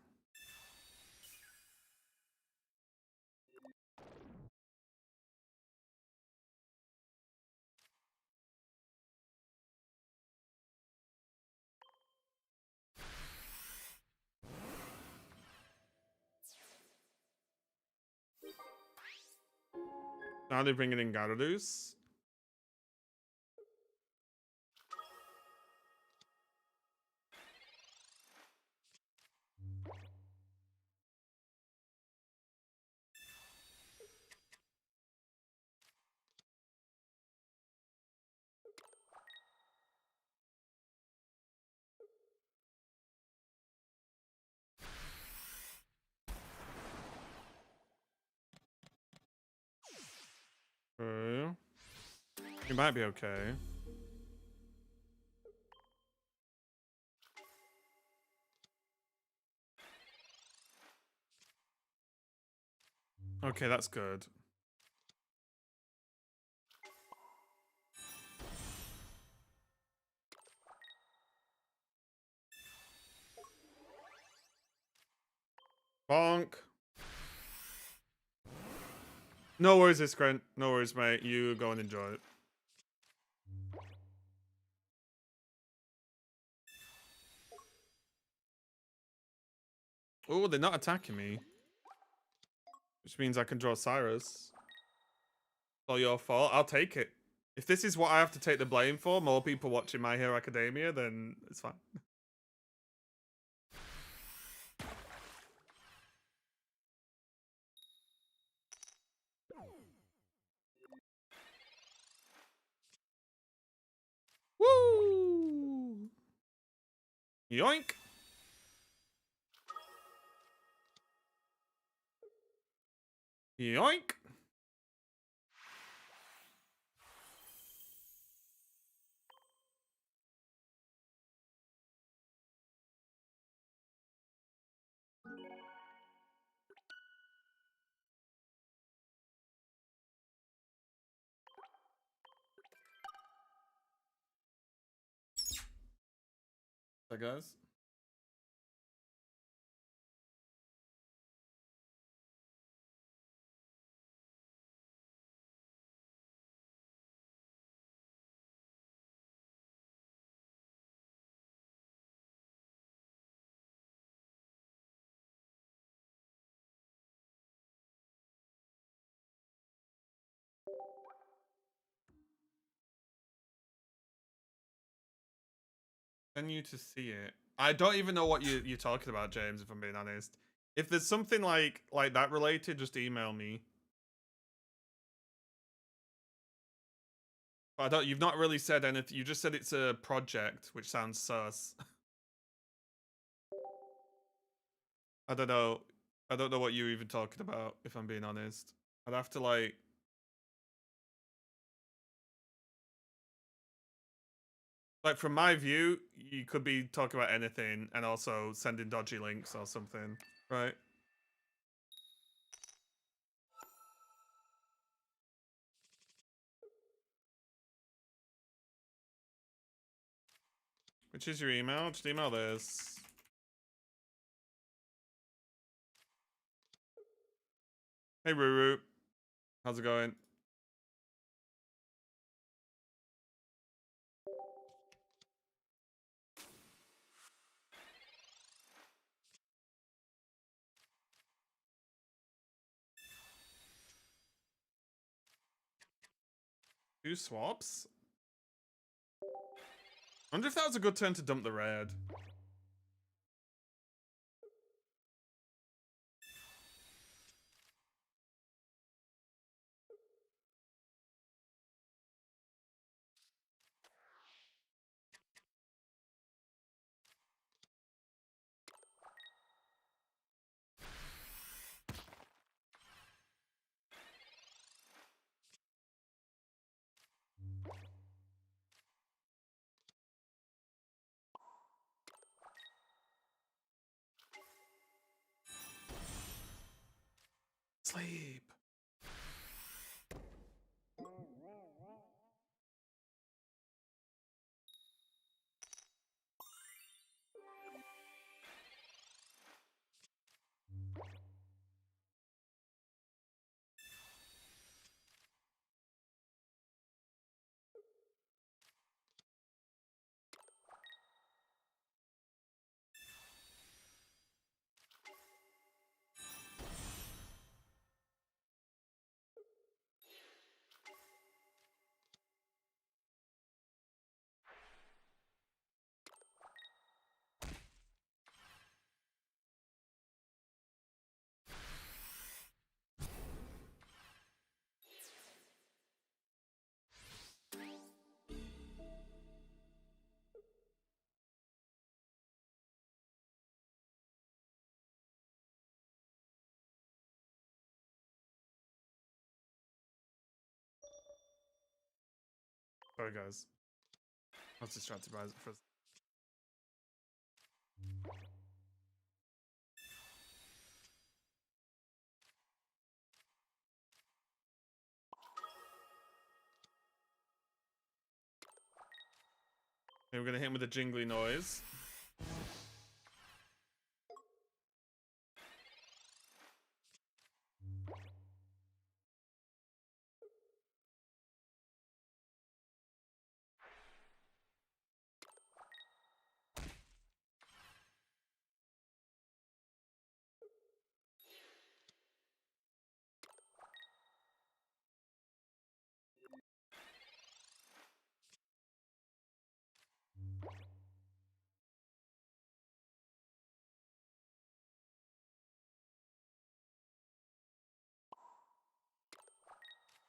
Now they're bringing in Gyarados. Okay. He might be okay. Okay, that's good. Bonk. No worries, Iskrent. No worries, mate. You go and enjoy it. Oh, they're not attacking me. Which means I can draw Cyrus. It's all your fault. I'll take it. If this is what I have to take the blame for, more people watching My Hero Academia, then it's fine. Woo! Yoink! Yoink! So guys. Send you to see it. I don't even know what you're talking about, James, if I'm being honest. If there's something like that related, just email me. But I don't. You've not really said anything. You just said it's a project, which sounds sus. I don't know. I don't know what you're even talking about, if I'm being honest. I'd have to like from my view, you could be talking about anything and also sending dodgy links or something, right? Which is your email? Just email this. Hey Ruru. How's it going? Two swaps? I wonder if that was a good turn to dump the red. Sleep. Sorry guys. I was distracted by it for Okay, we're gonna hit him with a jingly noise.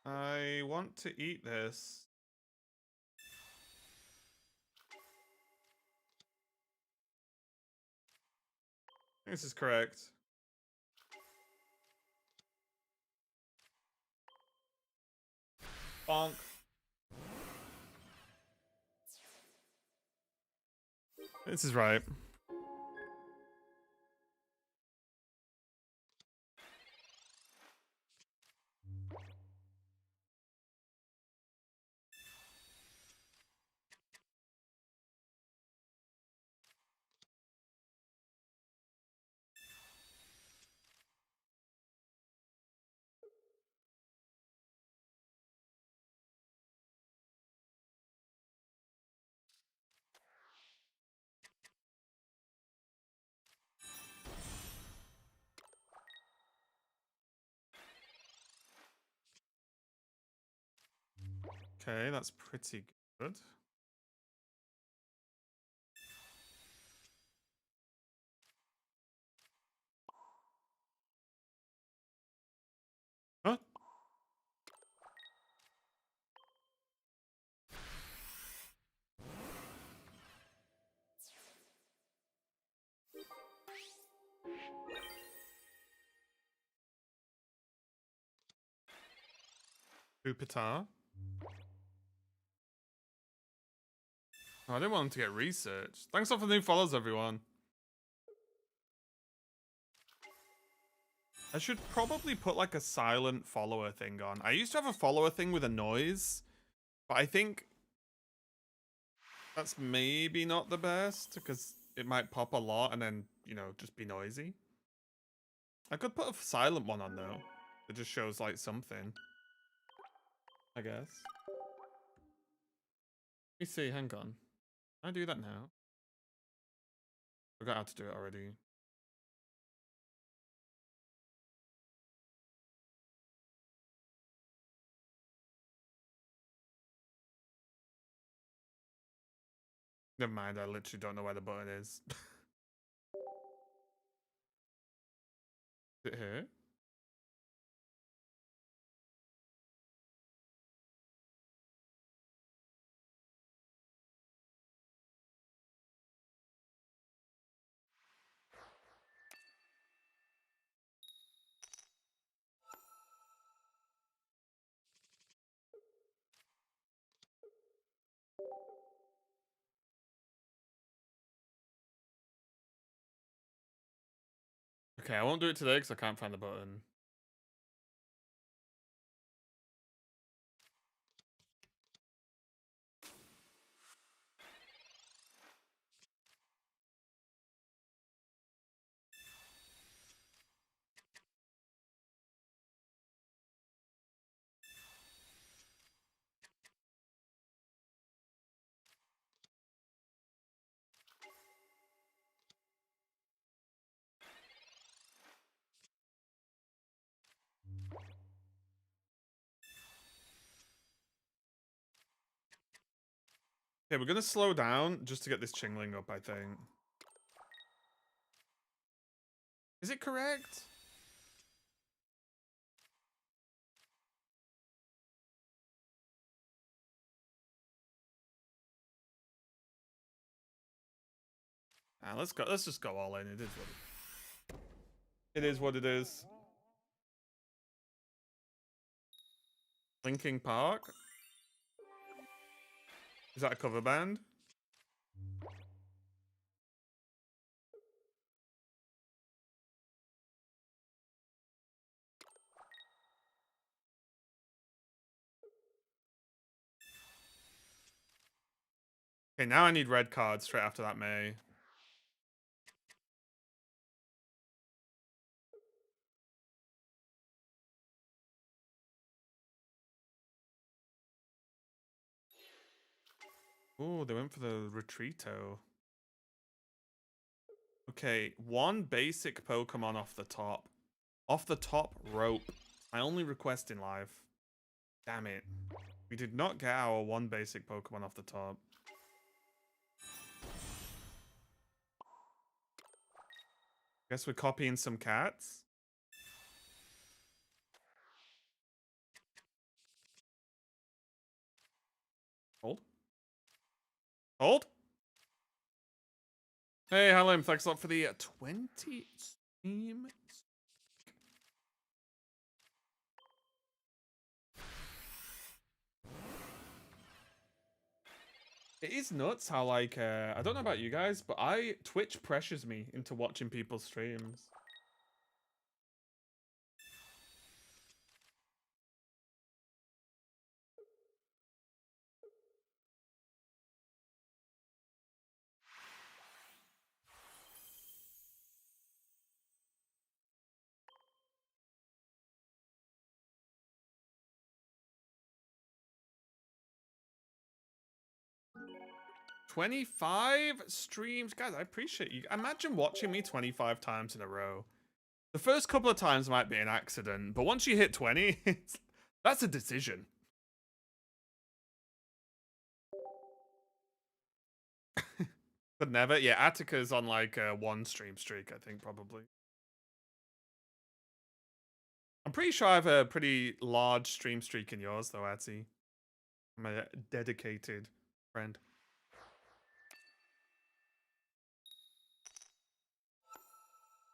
I want to eat this. This is correct. Bonk. This is right. Okay, that's pretty good. Huh? Pupitar. Oh, I didn't want him to get researched. Thanks all for the new follows, everyone. I should probably put like a silent follower thing on. I used to have a follower thing with a noise, but I think that's maybe not the best because it might pop a lot and then, you know, just be noisy. I could put a silent one on though. It just shows like something, I guess. Let me see, hang on. Can I do that now? Forgot how to do it already. Never mind, I literally don't know where the button is. Is it here? Okay, I won't do it today because I can't find the button. Okay, we're gonna slow down just to get this Chingling up, I think. Is it correct? Ah, let's go. Let's just go all in. It is what it is. Linking Park. Is that a cover band? Okay, now I need red cards straight after that May. Ooh, they went for the Retreato. Okay, one basic Pokemon off the top. Off the top rope. My only request in life. Damn it. We did not get our one basic Pokemon off the top. Guess we're copying some cats. Hold. Hey, Halim, thanks a lot for the 20 stream. It is nuts how, like, I don't know about you guys, but Twitch pressures me into watching people's streams. "25 streams? Guys, I appreciate you. Imagine watching me 25 times in a row. The first couple of times might be an accident, but once you hit 20, that's a decision." But never. Yeah, Attica's on like a 1 stream streak, I think, probably. I'm pretty sure I have a pretty large stream streak in yours, though, Atty. I'm a dedicated friend.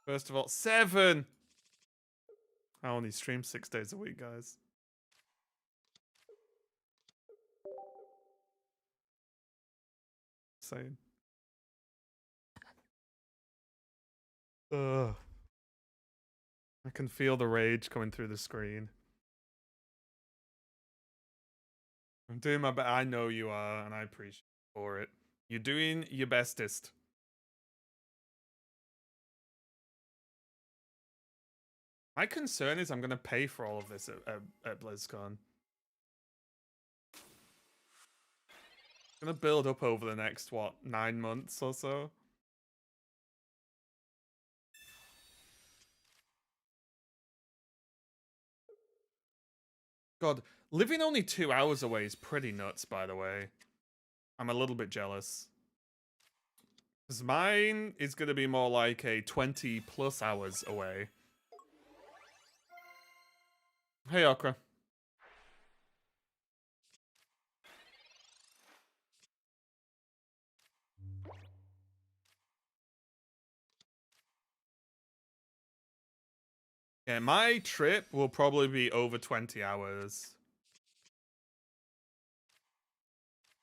First of all, 7! I only stream 6 days a week, guys. Insane. Ugh. I can feel the rage coming through the screen. I'm doing my best. I know you are, and I appreciate you for it. You're doing your bestest. My concern is I'm going to pay for all of this at BlizzCon. It's going to build up over the next, what, 9 months or so? God, living only 2 hours away is pretty nuts, by the way. I'm a little bit jealous. Because mine is going to be more like a 20 plus hours away. Hey, Okra. Yeah, my trip will probably be over 20 hours.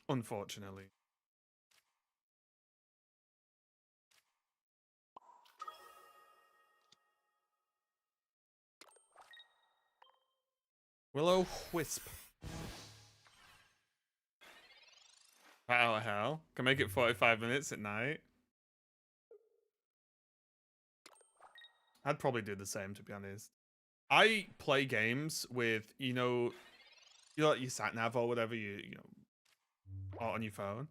Unfortunately. Will-O-Wisp. Wow, hell. Can make it 45 minutes at night. I'd probably do the same, to be honest. I play games with, you know like your sat nav or whatever you know, on your phone.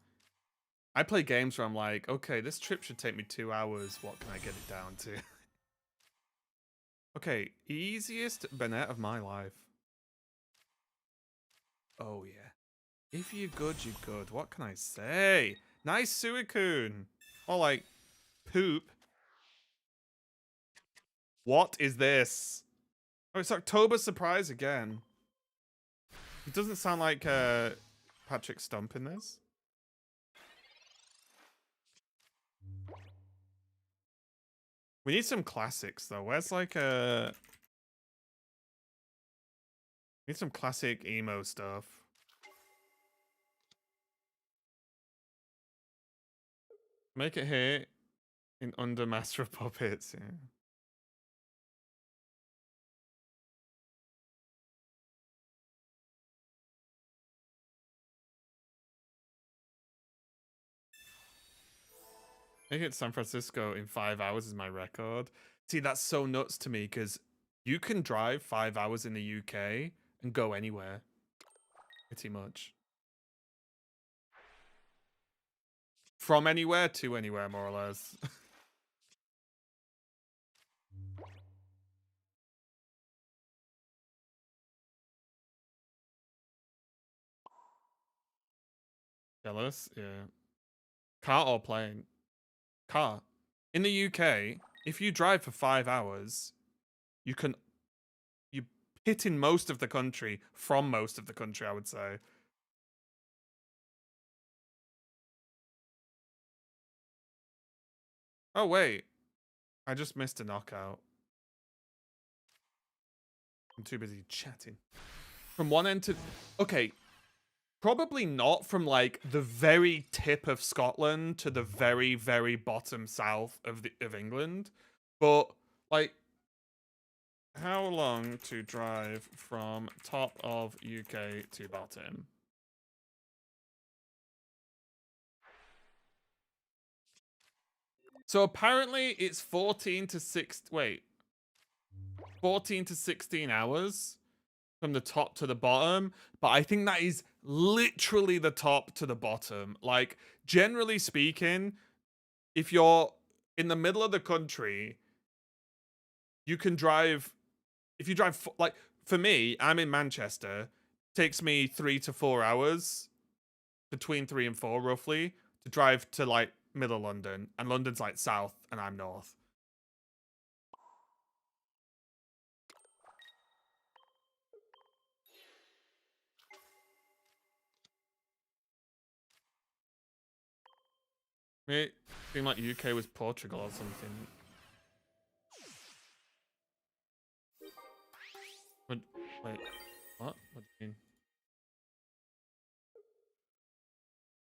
I play games where I'm like, okay, this trip should take me 2 hours. What can I get it down to? Okay, easiest Bennett of my life. Oh, yeah. If you're good, you're good. What can I say? Nice Suicune. Or like, poop. What is this? Oh, it's October Surprise again. It doesn't sound like Patrick Stump in this. We need some classics, though. Where's like a... Need some classic emo stuff. Make it here in under Master of Puppets, yeah. Make it San Francisco in 5 hours is my record. See, that's so nuts to me because you can drive 5 hours in the UK and go anywhere. Pretty much. From anywhere to anywhere, more or less. Jealous? Yeah. Car or plane? Car. In the UK, if you drive for 5 hours, you hit in most of the country, from most of the country, I would say. Oh, wait. I just missed a knockout. I'm too busy chatting. From one end to... Okay. Probably not from, like, the very tip of Scotland to the very, very bottom south of England. But, like... How long to drive from top of UK to bottom? So apparently it's 14 to 16 hours from the top to the bottom, but I think that is literally the top to the bottom. Like, generally speaking, if you're in the middle of the country, you can drive, if you drive, like, for me, I'm in Manchester, takes me 3 to 4 hours, between 3 and 4 roughly, to drive to, like, middle London, and London's, like, south, and I'm north. It seemed like UK was Portugal or something. But, wait, what? What do you mean?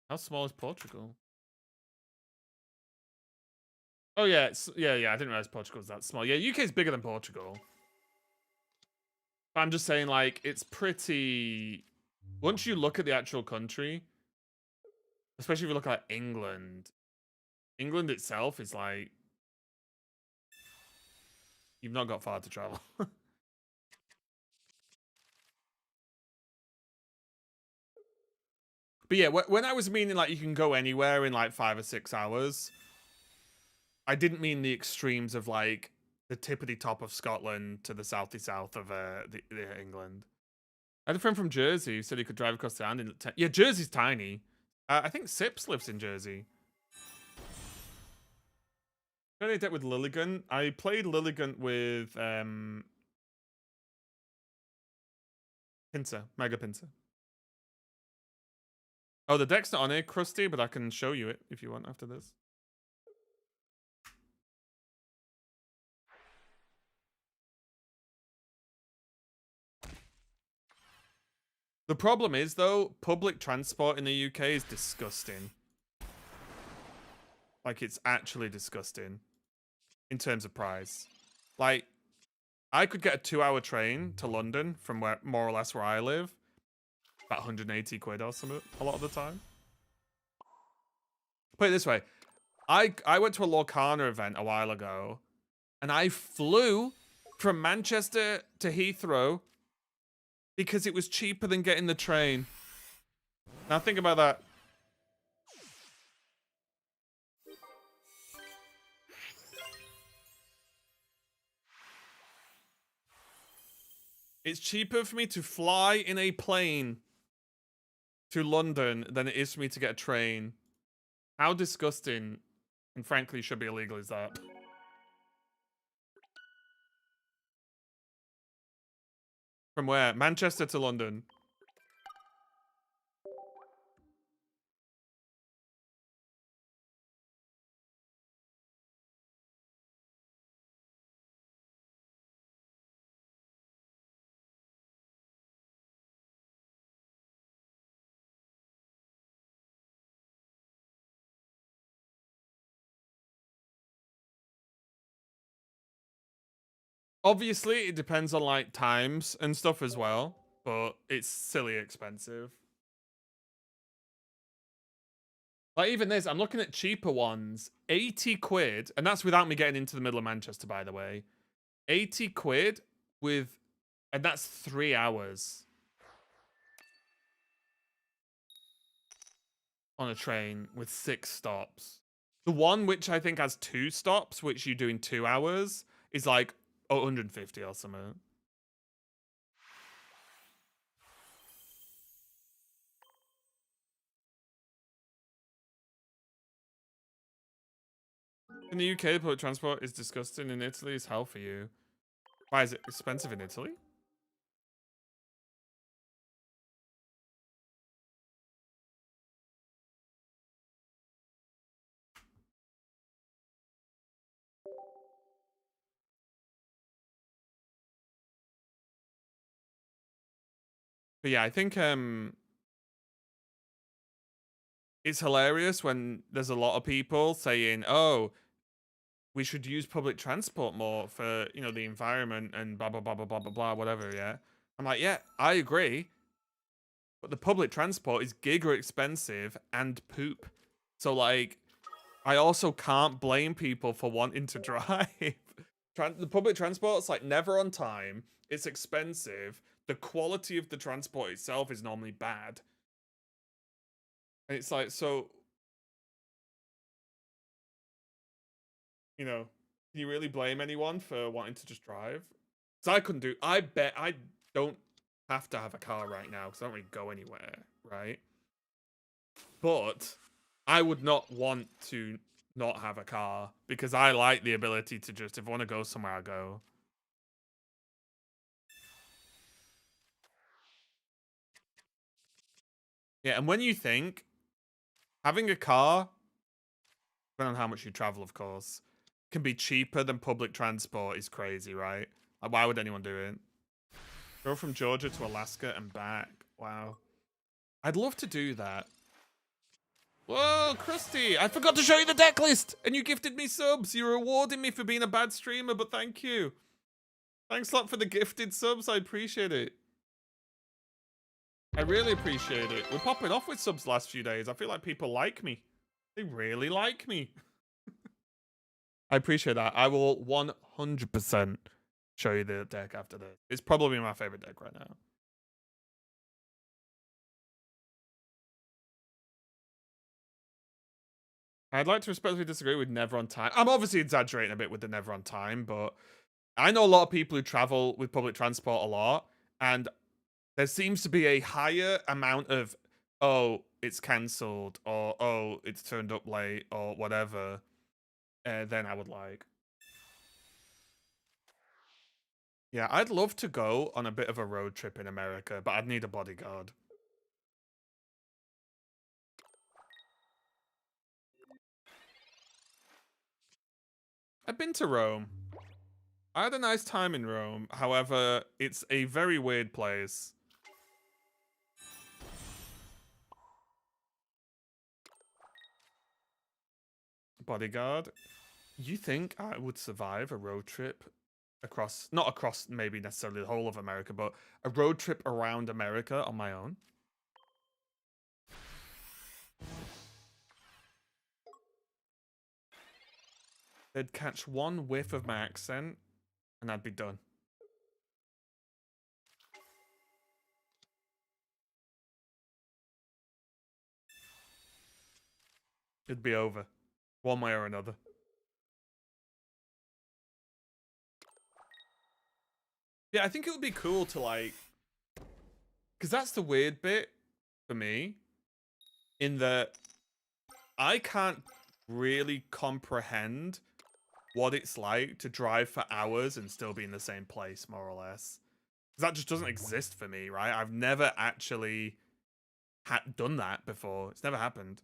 How small is Portugal? Oh yeah, yeah. I didn't realize Portugal was that small. Yeah, UK is bigger than Portugal. But I'm just saying, like, it's pretty. Once you look at the actual country, especially if you look at England, England itself is like you've not got far to travel. But yeah, when I was meaning like you can go anywhere in like 5 or 6 hours, I didn't mean the extremes of like the tippity top of Scotland to the southy south of the England. I had a friend from Jersey who said he could drive across the island in yeah, Jersey's tiny. I think Sips lives in Jersey. I did that with Lilligant. I played Lilligant with Pincer, Mega Pincer. Oh, the deck's not on here, Krusty, but I can show you it if you want after this. The problem is, though, public transport in the UK is disgusting. Like, it's actually disgusting in terms of price. Like, I could get a 2-hour train to London from where, more or less where I live, about 180 quid or something a lot of the time. Put it this way, I went to a Lorcana event a while ago, and I flew from Manchester to Heathrow because it was cheaper than getting the train. Now think about that. It's cheaper for me to fly in a plane to London than it is for me to get a train. How disgusting and frankly should be illegal is that? From where? Manchester to London. Obviously, it depends on like times and stuff as well, but it's silly expensive. Like even this, I'm looking at cheaper ones, 80 quid, and that's without me getting into the middle of Manchester, by the way. 80 quid with, and that's 3 hours on a train with 6 stops. The one which I think has 2 stops, which you do in 2 hours, is like 150 or something. In the UK, public transport is disgusting. In Italy, it's hell for you. Why is it expensive in Italy? But yeah, I think it's hilarious when there's a lot of people saying, "Oh, we should use public transport more for, you know, the environment and blah blah blah blah blah blah blah whatever." Yeah, I'm like, yeah, I agree, but the public transport is giga expensive and poop. So like, I also can't blame people for wanting to drive. The public transport's like never on time. It's expensive. The quality of the transport itself is normally bad. And it's like, so, you know, can you really blame anyone for wanting to just drive? Because I couldn't do. I bet I don't have to have a car right now because I don't really go anywhere, right? But I would not want to not have a car because I like the ability to just, if I want to go somewhere, I go. Yeah, and when you think having a car, depending on how much you travel, of course, can be cheaper than public transport is crazy, right? Like, why would anyone do it? Go from Georgia to Alaska and back. Wow. I'd love to do that. Whoa, Krusty! I forgot to show you the deck list! And you gifted me subs! You're rewarding me for being a bad streamer, but thank you. Thanks a lot for the gifted subs, I appreciate it. I really appreciate it. We're popping off with subs last few days. I feel like people like me. They really like me. I appreciate that. I will 100% show you the deck after this. It's probably my favorite deck right now. I'd like to respectfully disagree with never on time. I'm obviously exaggerating a bit with the never on time, but I know a lot of people who travel with public transport a lot, and there seems to be a higher amount of, oh, it's cancelled, or oh, it's turned up late, or whatever, than I would like. Yeah, I'd love to go on a bit of a road trip in America, but I'd need a bodyguard. I've been to Rome. I had a nice time in Rome. However, it's a very weird place. Bodyguard. You think I would survive a road trip across, not across maybe necessarily the whole of America, but a road trip around America on my own? They'd catch one whiff of my accent and I'd be done. It'd be over. One way or another. Yeah, I think it would be cool to like, because that's the weird bit for me, in that I can't really comprehend what it's like to drive for hours and still be in the same place, more or less. That just doesn't exist for me, right? I've never actually done that before. It's never happened.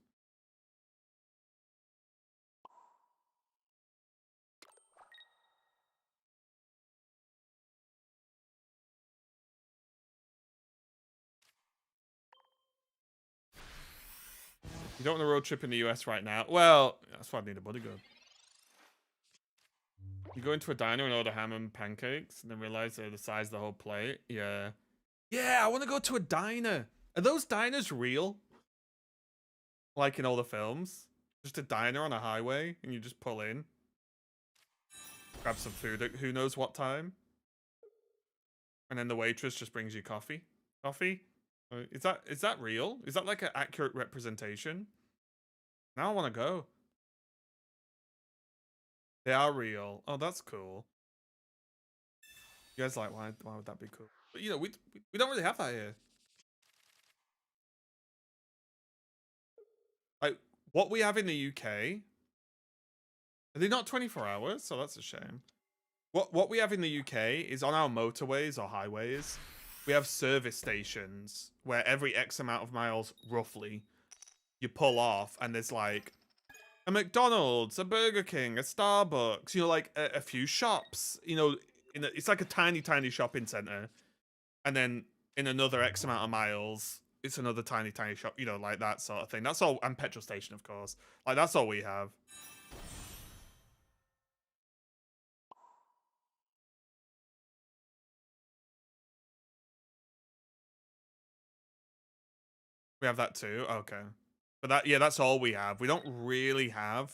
You don't want a road trip in the US right now? Well, that's why I need a bodyguard. You go into a diner and order ham and pancakes and then realize they're the size of the whole plate? Yeah. Yeah, I want to go to a diner. Are those diners real? Like in all the films? Just a diner on a highway and you just pull in. Grab some food at who knows what time. And then the waitress just brings you coffee. Coffee? Is that real? Is that like an accurate representation? Now I want to go. They are real. Oh, that's cool. You guys like, why would that be cool? But you know, we don't really have that here. Like what we have in the UK, are they not 24 hours? So that's a shame. What we have in the UK is on our motorways or highways, we have service stations where every X amount of miles, roughly, you pull off and there's like a McDonald's, a Burger King, a Starbucks, you know, like a few shops, you know, it's like a tiny shopping center. And then in another X amount of miles, it's another tiny, tiny shop, you know, like that sort of thing. That's all, and petrol station, of course. Like, that's all we have. We have that too? Okay. But that, yeah, that's all we have. We don't really have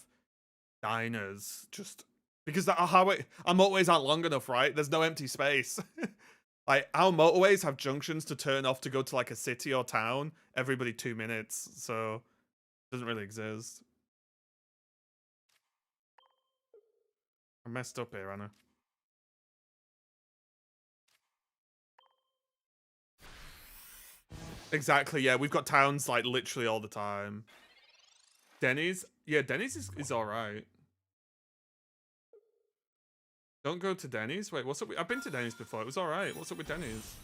diners, just because our motorways aren't long enough, right? There's no empty space. Like, our motorways have junctions to turn off to go to like a city or town every 2 minutes, so it doesn't really exist. I messed up here, Anna. Exactly, yeah, we've got towns like literally all the time. Denny's? Yeah, Denny's is alright. Don't go to Denny's? Wait, what's up with... I've been to Denny's before, it was alright. What's up with Denny's?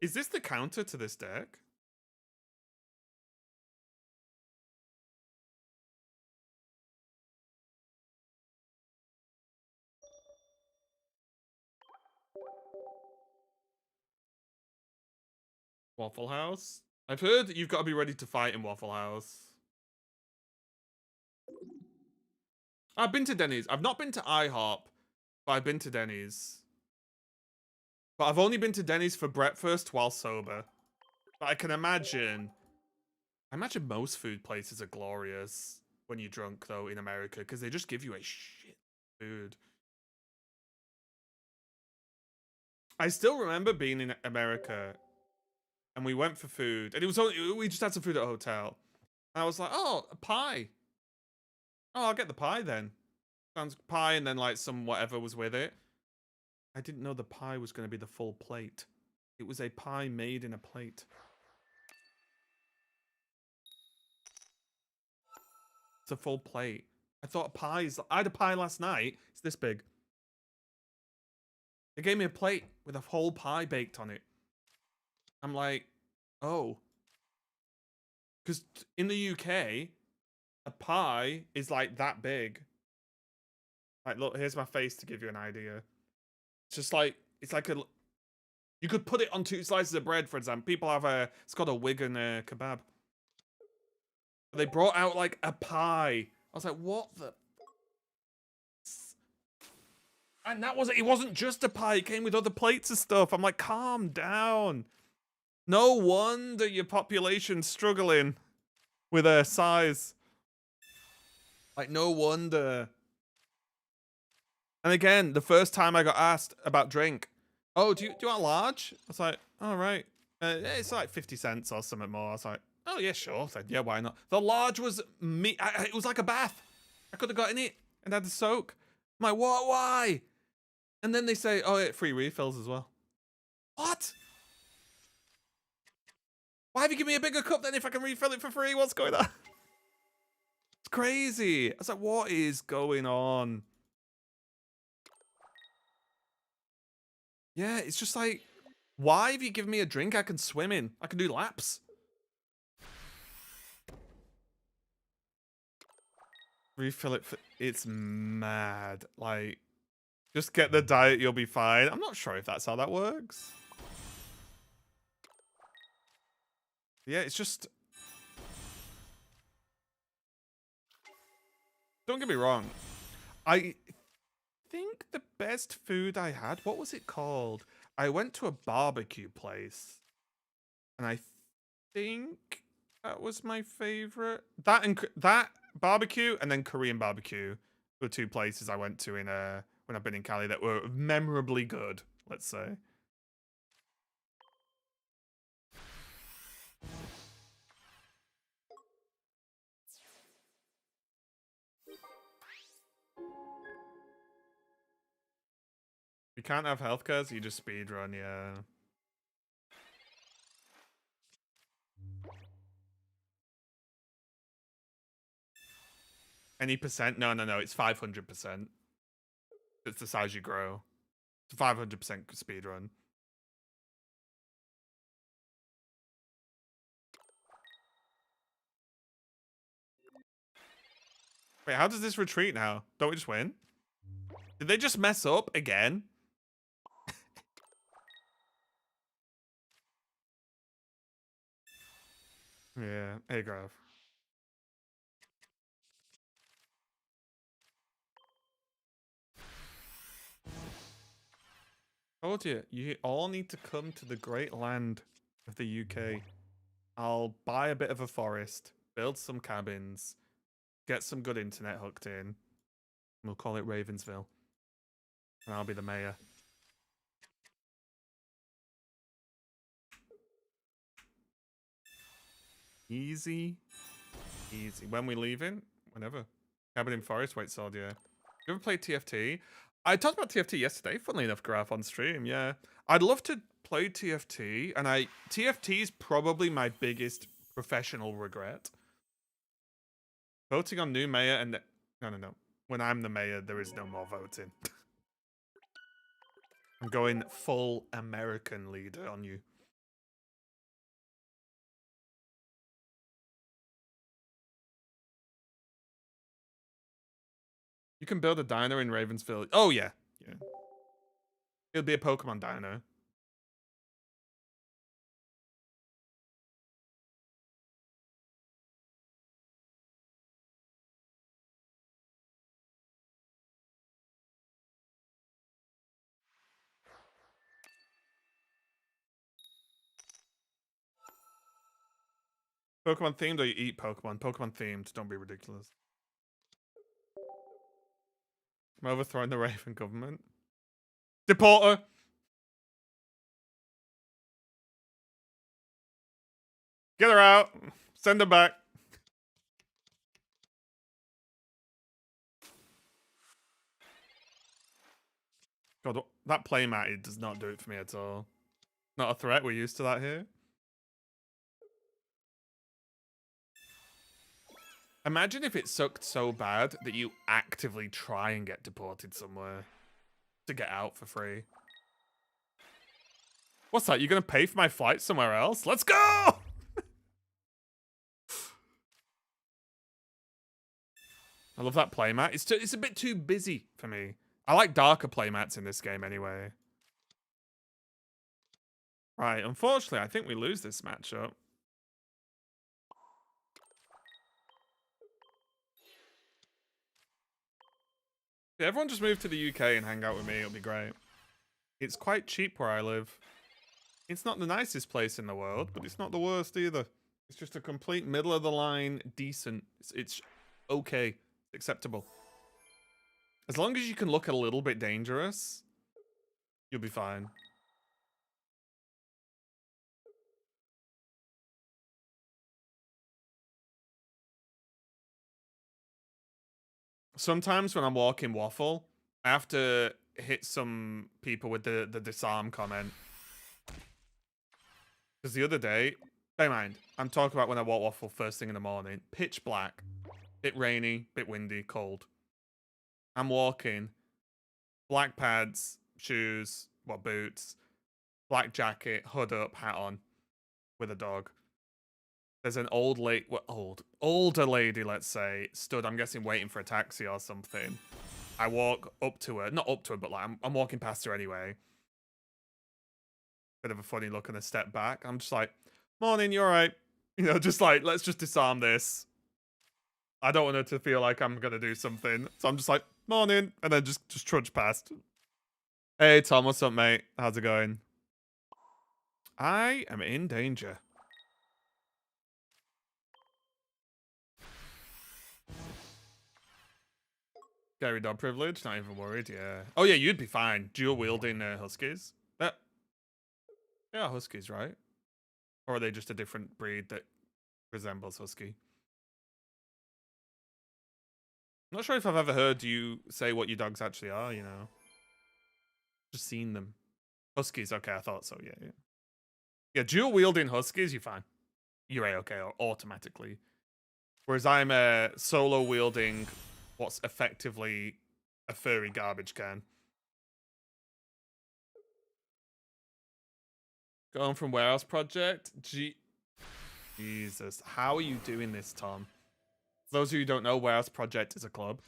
Is this the counter to this deck? Waffle House? I've heard you've got to be ready to fight in Waffle House. I've been to Denny's. I've not been to IHOP, but I've been to Denny's. But I've only been to Denny's for breakfast while sober. But I can imagine... I imagine most food places are glorious when you're drunk, though, in America, because they just give you a shit food. I still remember being in America, and we went for food, and it was only... We just had some food at a hotel. And I was like, oh, a pie. Oh, I'll get the pie then. Sounds pie and then like some whatever was with it. I didn't know the pie was going to be the full plate. It was a pie made in a plate. It's a full plate. I thought pies... I had a pie last night. It's this big. They gave me a plate with a whole pie baked on it. I'm like, oh. Because in the UK, a pie is like that big. Like, look, here's my face to give you an idea. It's just like, it's like a... You could put it on 2 slices of bread, for example. People have a... It's called a Wigan kebab. They brought out like a pie. I was like, what the... And that was... It wasn't just a pie. It came with other plates of stuff. I'm like, calm down. No wonder your population's struggling with their size. Like, no wonder. And again, the first time I got asked about drink, oh, do you want large? I was like, all right. It's like 50 cents or something more. I was like, oh yeah, sure. I said, yeah, why not? The large was me. It was like a bath. I could have got in it and had the soak. I'm like, what? Why? And then they say, oh, yeah, free refills as well. What? Why have you given me a bigger cup then if I can refill it for free? What's going on? It's crazy. I was like, what is going on? Yeah, it's just like, why have you given me a drink I can swim in? I can do laps. Refill it for... It's mad. Like, just get the diet, you'll be fine. I'm not sure if that's how that works. Yeah, it's just... Don't get me wrong. I think the best food I had... What was it called? I went to a barbecue place. And I think that was my favorite. That barbecue and then Korean barbecue were 2 places I went to in when I've been in Cali that were memorably good, let's say. You can't have healthcare, so you just speedrun, yeah. Any percent? No, it's 500%. It's the size you grow. It's a 500% speedrun. Wait, how does this retreat now? Don't we just win? Did they just mess up again? Yeah, hey, Grove. Told you, you all need to come to the great land of the UK. I'll buy a bit of a forest, build some cabins, get some good internet hooked in. We'll call it Ravensville. And I'll be the mayor. Easy. Easy. When we leaving? Whenever. Cabin in Forest, White Sword, yeah. You ever played TFT? I talked about TFT yesterday, funnily enough, Graph, on stream, yeah. I'd love to play TFT, and TFT is probably my biggest professional regret. Voting on new mayor and... No. When I'm the mayor, there is no more voting. I'm going full American leader on you. You can build a diner in Ravensville. Oh, yeah. Yeah. It'll be a Pokemon diner. Pokemon themed or you eat Pokemon? Pokemon themed. Don't be ridiculous. I'm overthrowing the Raven government. Deport her! Get her out! Send her back. God, that playmat, it does not do it for me at all. Not a threat, we're used to that here. Imagine if it sucked so bad that you actively try and get deported somewhere to get out for free. What's that? You're gonna pay for my flight somewhere else? Let's go! I love that playmat. It's a bit too busy for me. I like darker playmats in this game anyway. Right, unfortunately, I think we lose this matchup. Yeah, everyone just move to the UK and hang out with me. It'll be great. It's quite cheap where I live. It's not the nicest place in the world, but it's not the worst either. It's just a complete middle of the line, decent. It's okay, acceptable. As long as you can look a little bit dangerous, you'll be fine. Sometimes when I'm walking waffle, I have to hit some people with the disarm comment. Because the other day, bear in mind, I'm talking about when I walk waffle first thing in the morning. Pitch black, bit rainy, bit windy, cold. I'm walking, black pads, shoes, boots, black jacket, hood up, hat on, with a dog. There's an old lady, older lady, let's say, stood, I'm guessing, waiting for a taxi or something. I walk up to her, not up to her, but like, I'm walking past her anyway. Bit of a funny look and a step back. I'm just like, morning, you alright? You know, just like, let's just disarm this. I don't want her to feel like I'm gonna do something. So I'm just like, morning, and then just trudge past. Hey, Tom, what's up, mate? How's it going? I am in danger. Gary dog privilege, not even worried, yeah. Oh yeah, you'd be fine. Dual wielding huskies. They are huskies, right? Or are they just a different breed that resembles husky? I'm not sure if I've ever heard you say what your dogs actually are, you know. Just seen them. Huskies, okay, I thought so, yeah. Yeah, dual wielding huskies, you're fine. You're A-okay automatically. Whereas I'm solo wielding what's effectively a furry garbage can. Going from Warehouse Project? Jesus. How are you doing this, Tom? Those of you who don't know, Warehouse Project is a club.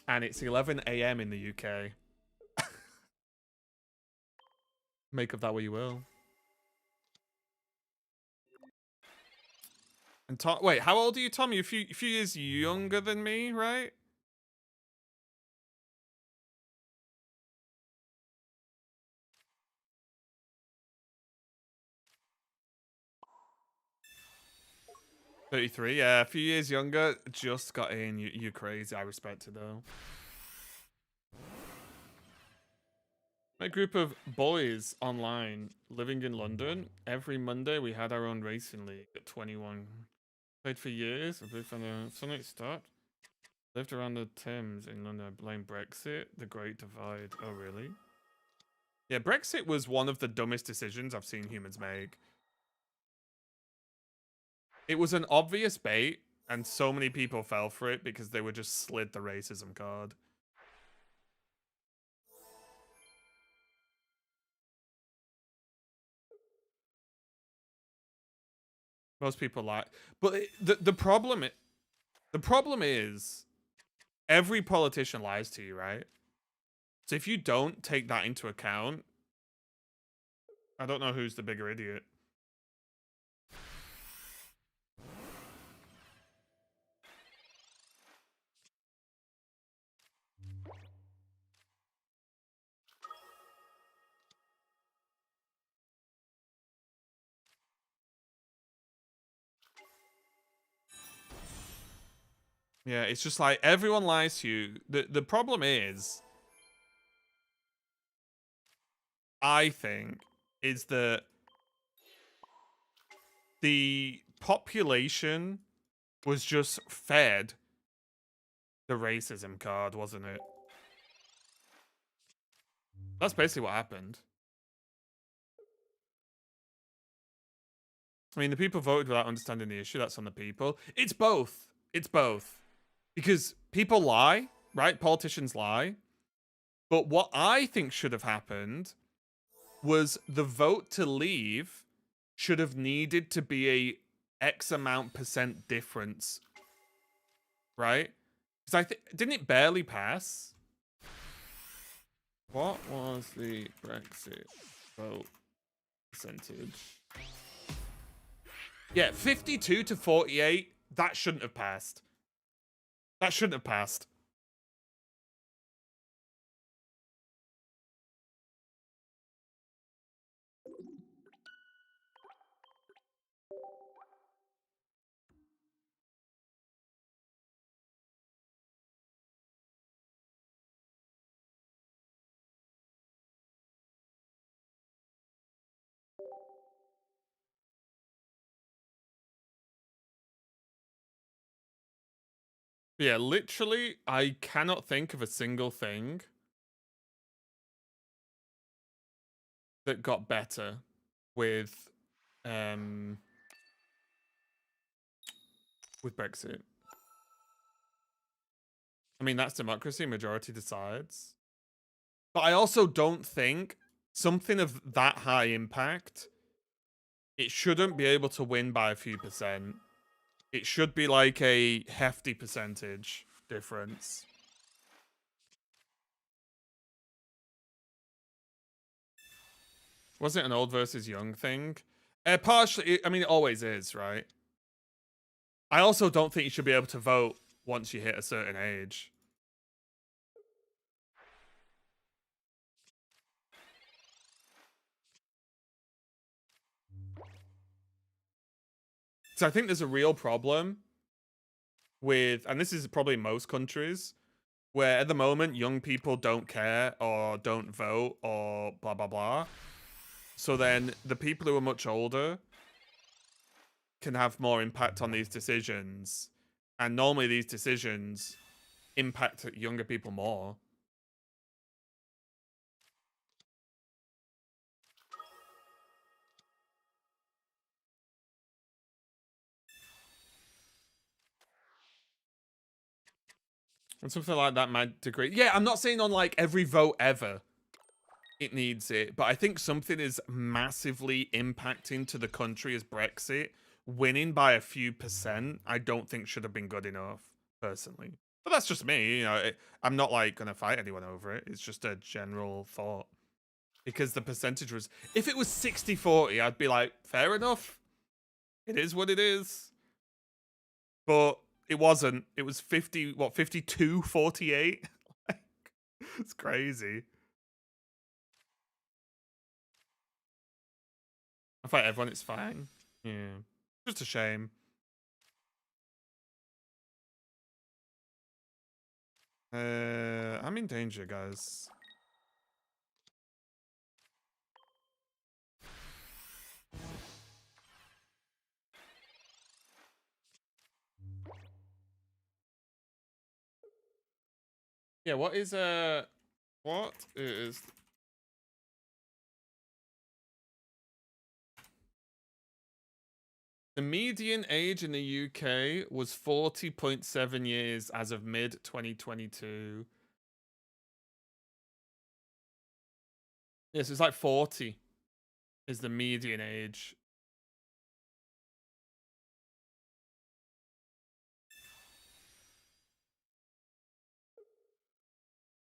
And it's 11 a.m. in the UK. Make of that what you will. And Tom, wait, how old are you, Tom? You're a few years younger than me, right? $33, yeah, a few years younger. Just got in. You're crazy. I respect it though. My group of boys online living in London. Every Monday we had our own racing league at 21. Played for years. I played from the Sunday start. Lived around the Thames in London. I blame Brexit, the Great Divide. Oh really? Yeah, Brexit was one of the dumbest decisions I've seen humans make. It was an obvious bait, and so many people fell for it because they were just slid the racism card. Most people lie, but the problem is every politician lies to you, right? So if you don't take that into account, I don't know who's the bigger idiot. Yeah, it's just like everyone lies to you. The problem is, I think, is that the population was just fed the racism card, wasn't it? That's basically what happened. I mean, the people voted without understanding the issue. That's on the people. It's both. It's both. Because people lie, right? Politicians lie. But what I think should have happened was the vote to leave should have needed to be a X amount % difference. Right? Because I think, didn't it barely pass? What was the Brexit vote percentage? Yeah, 52 to 48. That shouldn't have passed. That shouldn't have passed. Yeah, literally, I cannot think of a single thing that got better with Brexit. I mean, that's democracy, majority decides. But I also don't think something of that high impact, it shouldn't be able to win by a few %. It should be like a hefty percentage difference. Was it an old versus young thing? Partially, I mean, it always is, right? I also don't think you should be able to vote once you hit a certain age. So I think there's a real problem with, and this is probably most countries, where at the moment young people don't care or don't vote or blah, blah, blah. So then the people who are much older can have more impact on these decisions. And normally these decisions impact younger people more. And something like that might degrade. Yeah, I'm not saying on like every vote ever it needs it, but I think something is massively impacting to the country as Brexit winning by a few percent, I don't think should have been good enough, personally. But that's just me, you know. I'm not like gonna fight anyone over it. It's just a general thought. Because the percentage was, if it was 60-40, I'd be like, fair enough. It is what it is. But it wasn't. It was 52-48? Like, it's crazy. I fight everyone, it's fine. Yeah. Just a shame. I'm in danger, guys. Yeah, what is the median age in the UK was 40.7 years as of mid 2022. Yes, it's like 40 is the median age.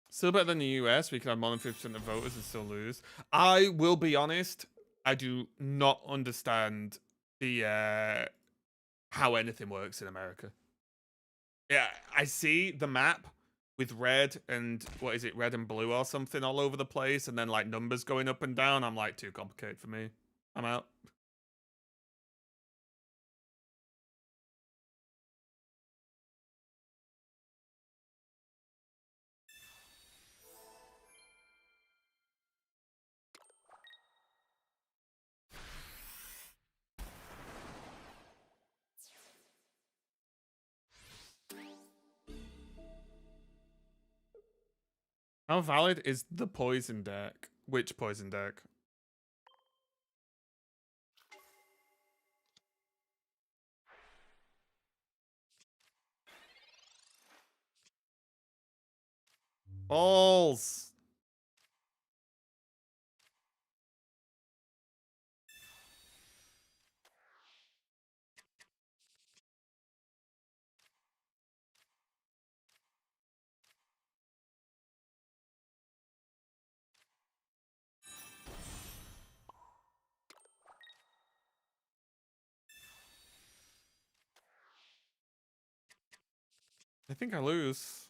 Still better than the US. We can have more than 50% of voters and still lose. I will be honest. I do not understand the how anything works in America. Yeah, I see the map with red and what is it, red and blue or something all over the place, and then like numbers going up and down. I'm like, too complicated for me. I'm out. How valid is the poison deck? Which poison deck? Balls. I think I lose.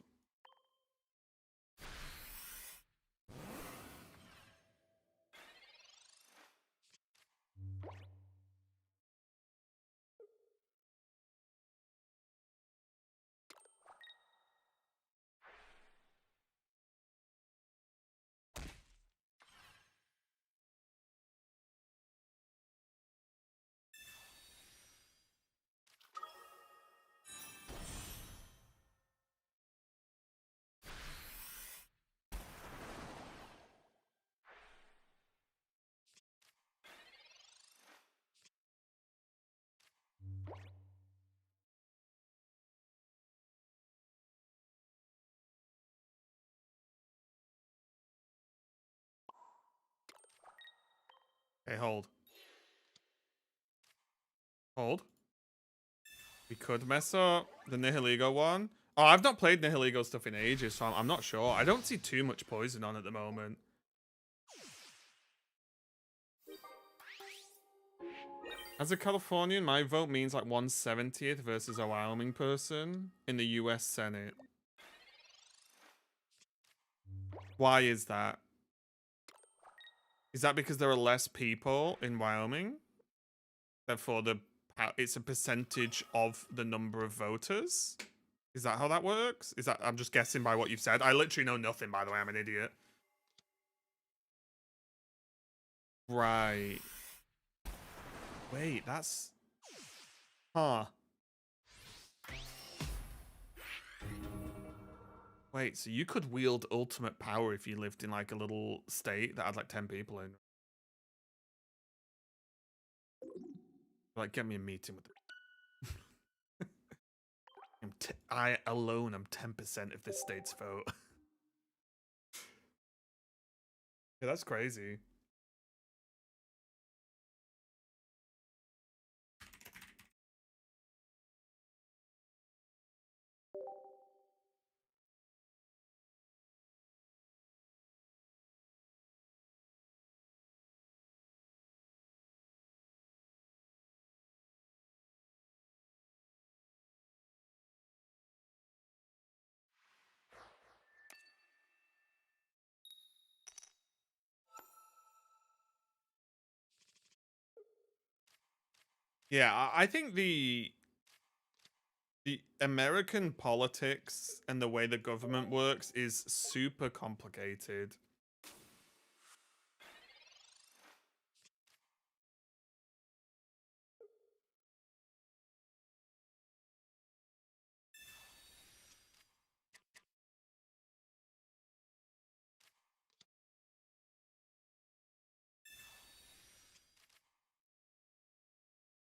Okay, hold. Hold. We could mess up the Nihiligo one. Oh, I've not played Nihiligo stuff in ages, so I'm not sure. I don't see too much poison on at the moment. As a Californian, my vote means like 1/70th versus a Wyoming person in the US Senate. Why is that? Is that because there are less people in Wyoming? Therefore, it's a percentage of the number of voters? Is that how that works? Is that, I'm just guessing by what you've said. I literally know nothing, by the way. I'm an idiot. Right. Wait, that's... Huh. Wait, so you could wield ultimate power if you lived in like a little state that had like 10 people in. Like, get me a meeting with it. I alone am 10% of this state's vote. Yeah, that's crazy. Yeah, I think the American politics and the way the government works is super complicated.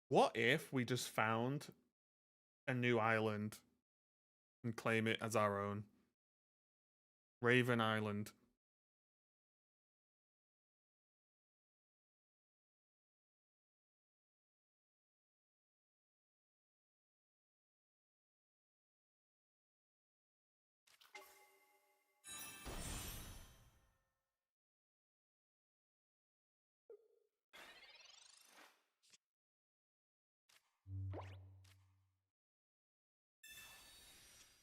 What if we just found a new island and claim it as our own? Raven Island.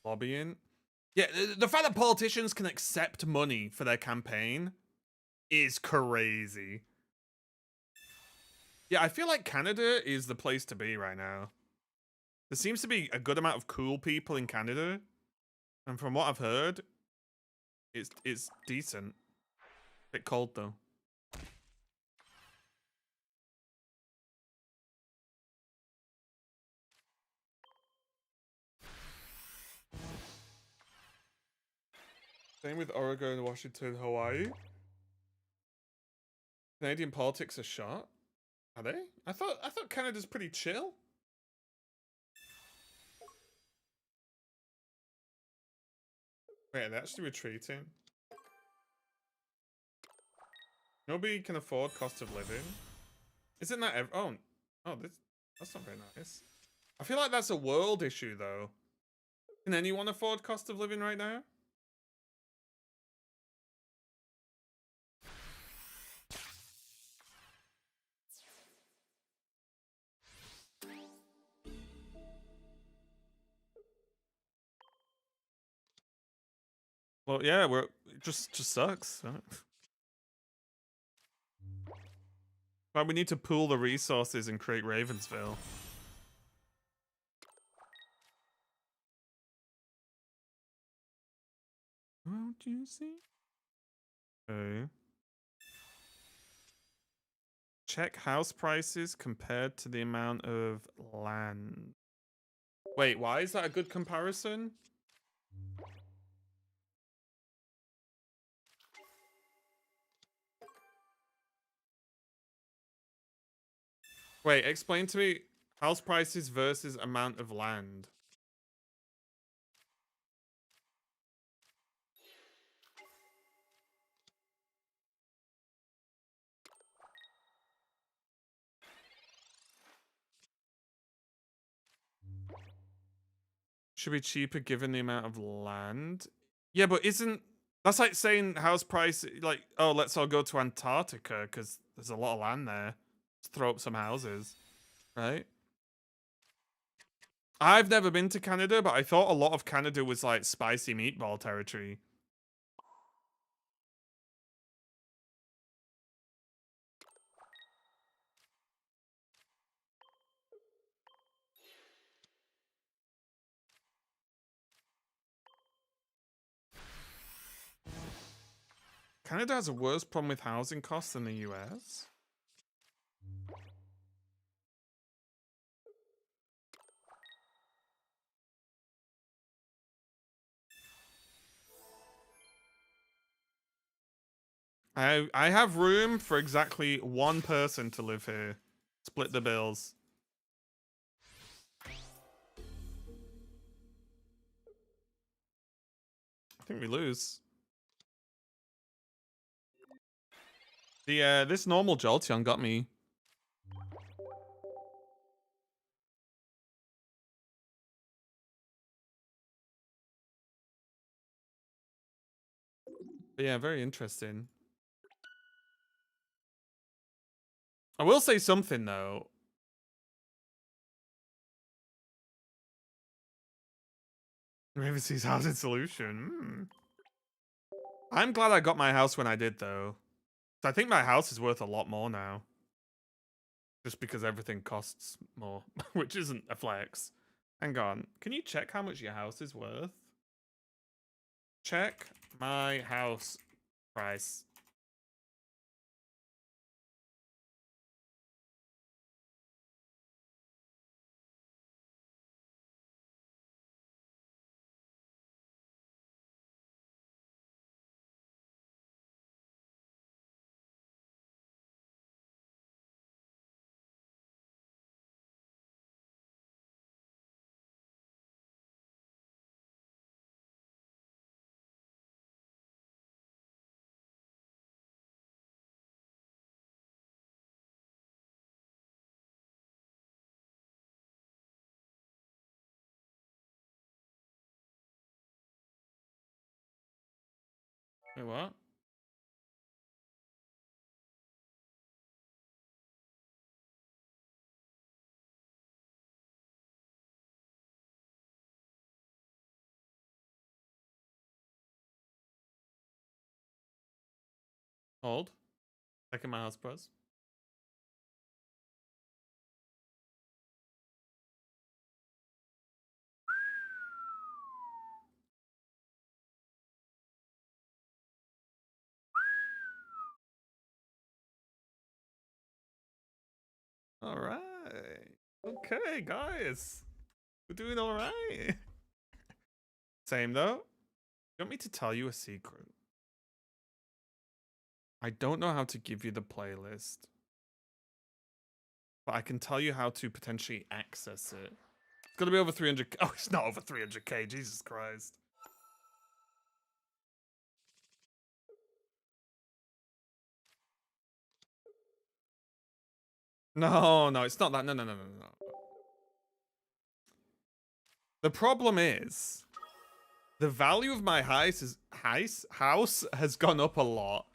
Lobbying. Yeah, the fact that politicians can accept money for their campaign is crazy. Yeah, I feel like Canada is the place to be right now. There seems to be a good amount of cool people in Canada, and from what I've heard, it's decent. Bit cold though. Same with Oregon, Washington, Hawaii. Canadian politics are shot. Are they? I thought Canada's pretty chill. Wait, they're actually retreating. Nobody can afford cost of living. Isn't that that's not very nice. I feel like that's a world issue though. Can anyone afford cost of living right now? Well, yeah, it just sucks. But we need to pool the resources and create Ravensville. Won't you see? Okay. Check house prices compared to the amount of land. Wait, why is that a good comparison? Wait, explain to me house prices versus amount of land. Should be cheaper given the amount of land. Yeah, but that's like saying house price like, oh, let's all go to Antarctica because there's a lot of land there. Let's throw up some houses, right? I've never been to Canada, but I thought a lot of Canada was like spicy meatball territory. Canada has a worse problem with housing costs than the US. I have room for exactly one person to live here. Split the bills. I think we lose. This normal Jolteon got me. But yeah, very interesting. I will say something though. Ravensea's housing solution. I'm glad I got my house when I did though. I think my house is worth a lot more now. Just because everything costs more, which isn't a flex. Hang on. Can you check how much your house is worth? Check my house price. Wait, what? Hold. Checking my house price. All right. Okay, guys. We're doing all right. Same though. You want me to tell you a secret? I don't know how to give you the playlist, but I can tell you how to potentially access it. It's gonna be over 300. Oh, it's not over 300k. Jesus Christ. No, no, it's not that. No, no, no, no, no. The problem is, the value of my house has gone up a lot,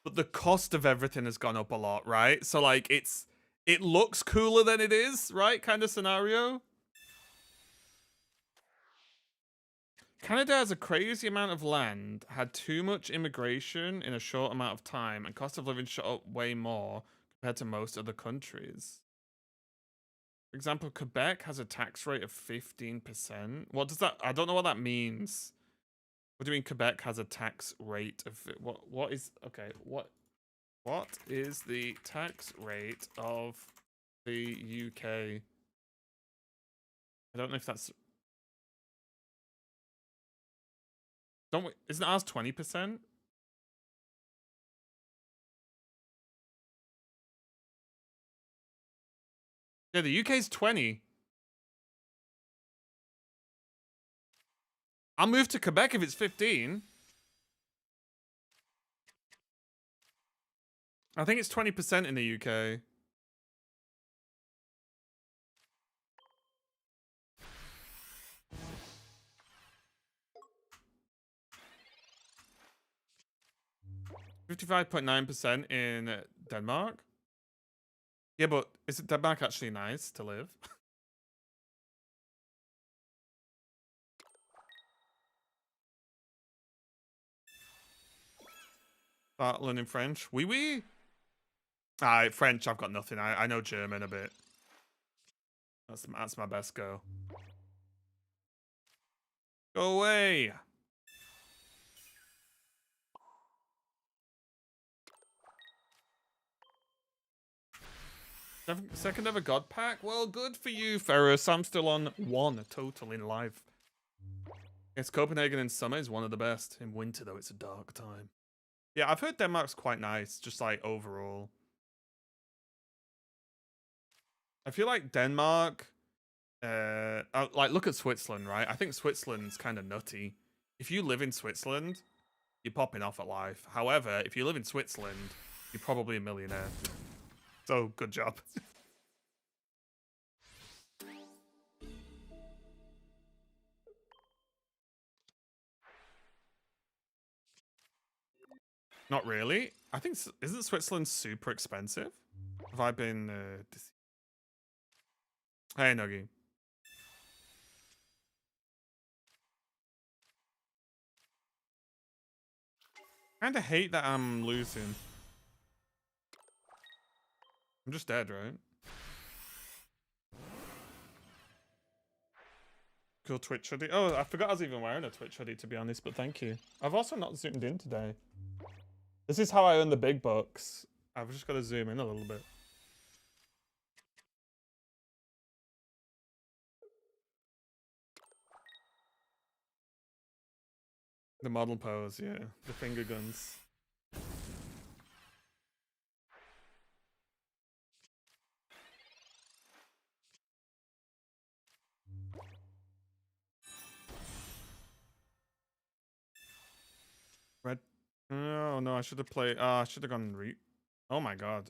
but the cost of everything has gone up a lot, right? So like, it looks cooler than it is, right? Kind of scenario. Canada has a crazy amount of land, had too much immigration in a short amount of time, and cost of living shot up way more compared to most other countries. For example, Quebec has a tax rate of 15%. What does that? I don't know what that means. What do you mean Quebec has a tax rate of what is okay, what is the tax rate of the UK? I don't know if that's don't we, isn't ours 20%? Yeah, the UK's 20. I'll move to Quebec if it's 15. I think it's 20% in the UK. $55.9% in Denmark. Yeah, but is Denmark actually nice to live? Start learning French. Oui, oui. French, I've got nothing. I know German a bit. That's my best go. Go away. Second ever God pack? Well, good for you, Ferris. I'm still on 1 total in life. Yes, Copenhagen in summer is one of the best. In winter, though, it's a dark time. Yeah, I've heard Denmark's quite nice, just like overall. I feel like Denmark, like look at Switzerland, right? I think Switzerland's kind of nutty. If you live in Switzerland, you're popping off at life. However, if you live in Switzerland, you're probably a millionaire. So, good job. Not really. I think, isn't Switzerland super expensive? Have I been, Hey, Nuggy. Kinda hate that I'm losing. I'm just dead, right? Cool Twitch hoodie. Oh, I forgot I was even wearing a Twitch hoodie, to be honest, but thank you. I've also not zoomed in today. This is how I earn the big bucks. I've just got to zoom in a little bit. The model pose, yeah. The finger guns. Red. Oh, no, I should have played. I should have gone re. Oh my god.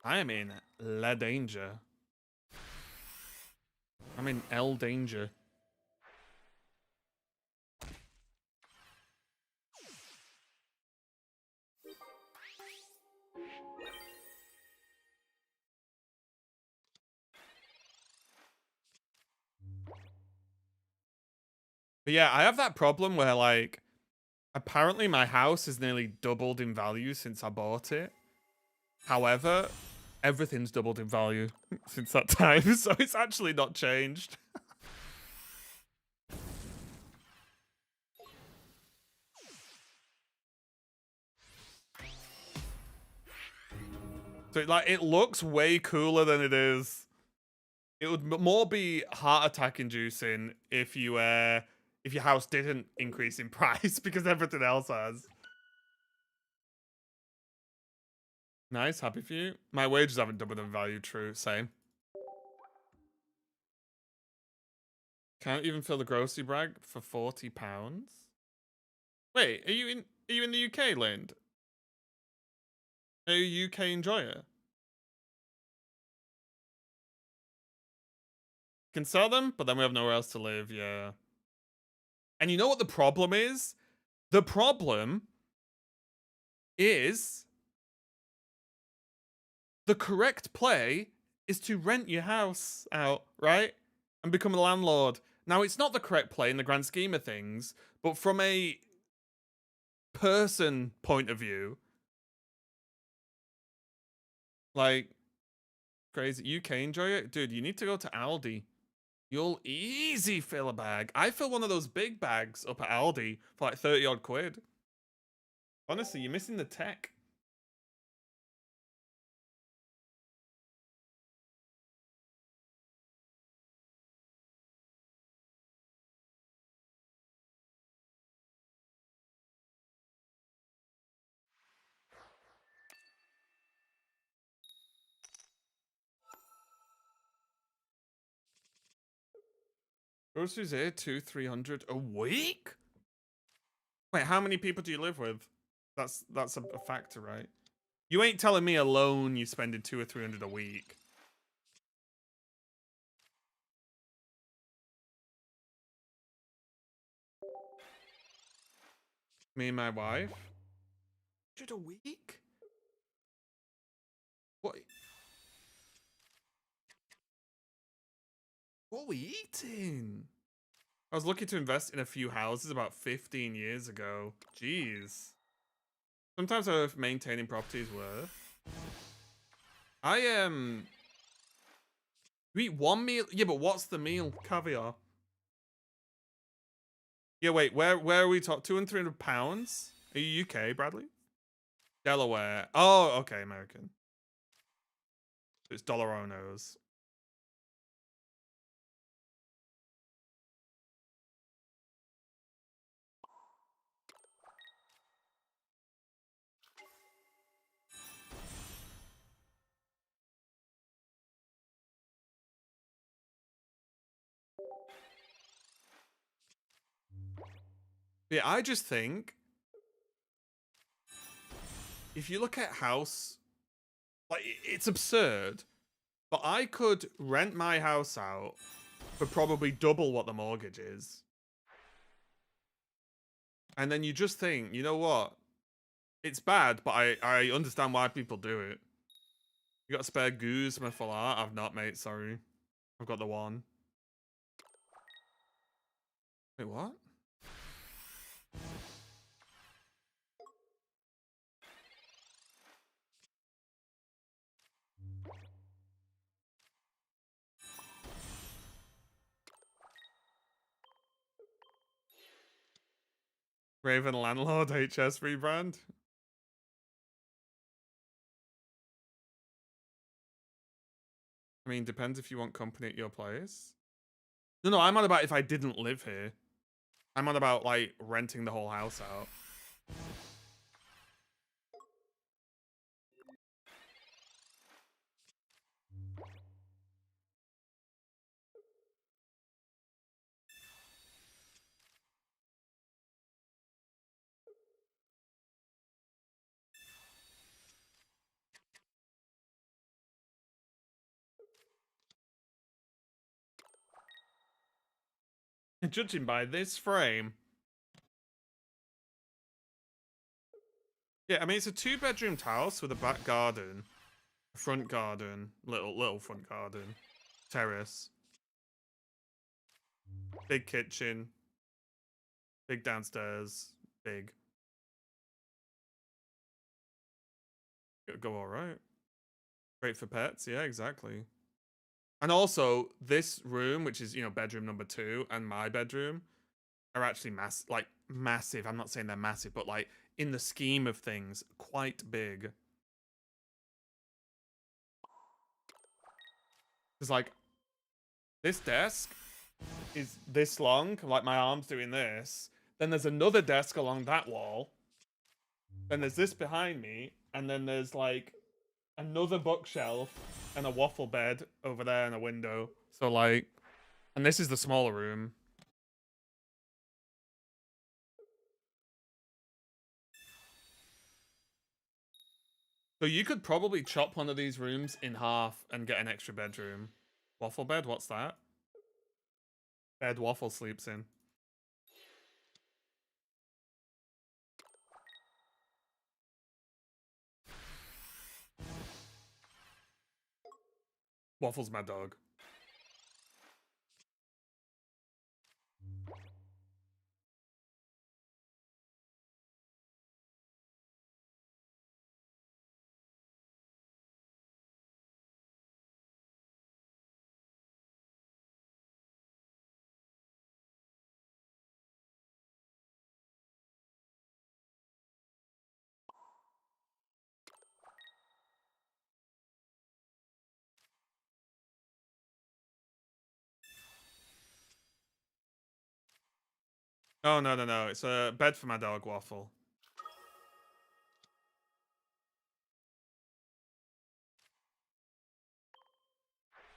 I am in la danger. I'm in L danger. But yeah, I have that problem where, like, apparently my house has nearly doubled in value since I bought it. However, everything's doubled in value since that time, so it's actually not changed. So, like, it looks way cooler than it is. It would more be heart attack inducing if your house didn't increase in price because everything else has. Nice, happy for you. My wages haven't doubled in value, true, same. Can't even fill the grocery bag for £40. Wait, are you in the UK, Lind? Are you a UK enjoyer? Can sell them, but then we have nowhere else to live, yeah. And you know what the problem is? The problem is the correct play is to rent your house out, right? And become a landlord. Now, it's not the correct play in the grand scheme of things, but from a person point of view, like, crazy. UK enjoy it? Dude, you need to go to Aldi. You'll easy fill a bag. I fill one of those big bags up at Aldi for like 30 odd quid. Honestly, you're missing the tech. Groceries here, 200-300 a week? Wait, how many people do you live with? That's a factor, right? You ain't telling me alone you're spending 200 or 300 a week. Me and my wife? 100 a week? What? What are we eating? I was looking to invest in a few houses about 15 years ago. Jeez. Sometimes maintaining property is worth. I am. You eat one meal? Yeah, but what's the meal? Caviar. Yeah, wait. Where are we talking? £200 and £300? Are you UK, Bradley? Delaware. Oh, okay, American. It's Dollaronos. Yeah, I just think if you look at house, like, it's absurd, but I could rent my house out for probably double what the mortgage is. And then you just think, you know what? It's bad, but I understand why people do it. You got a spare goose, my full art? I've not, mate, sorry. I've got the one. Wait, what? Raven Landlord HS rebrand. I mean, depends if you want company at your place. No, I'm on about if I didn't live here. I'm on about, like, renting the whole house out. Judging by this frame. Yeah, I mean, it's a 2-bedroom house with a back garden, a front garden, little front garden, terrace, big kitchen, big downstairs, big. Go all right. Great for pets. Yeah, exactly. And also, this room, which is, you know, bedroom number 2, and my bedroom, are actually massive. I'm not saying they're massive, but like in the scheme of things, quite big. It's like this desk is this long, like my arm's doing this. Then there's another desk along that wall. Then there's this behind me, and then there's like another bookshelf and a waffle bed over there and a window. So like, and this is the smaller room. So you could probably chop one of these rooms in half and get an extra bedroom. Waffle bed? What's that? Bed Waffle sleeps in. Waffle's my dog. Oh, no. It's a bed for my dog, Waffle.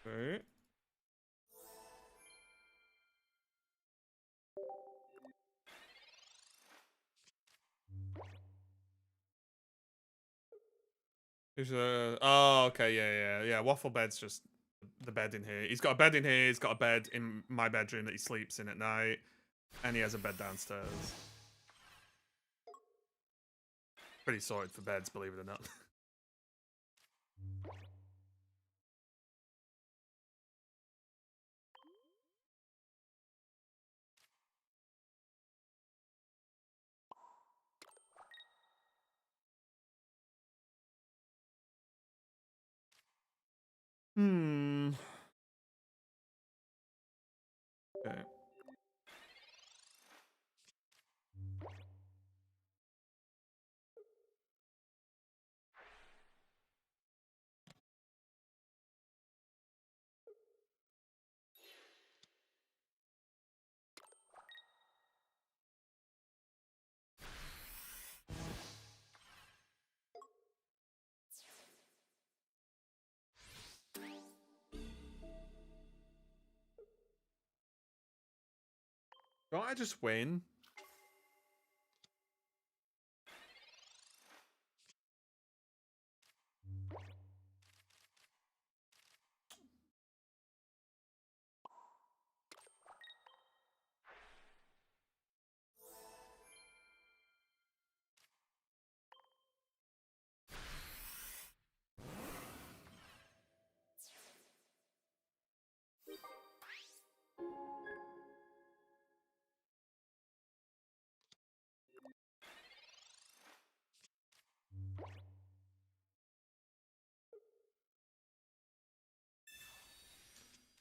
Right. There's a... Oh, okay, yeah. Waffle bed's just the bed in here. He's got a bed in here, he's got a bed in my bedroom that he sleeps in at night, and he has a bed downstairs. Pretty sorted for beds, believe it or not. Hmm. Okay. Don't I just win?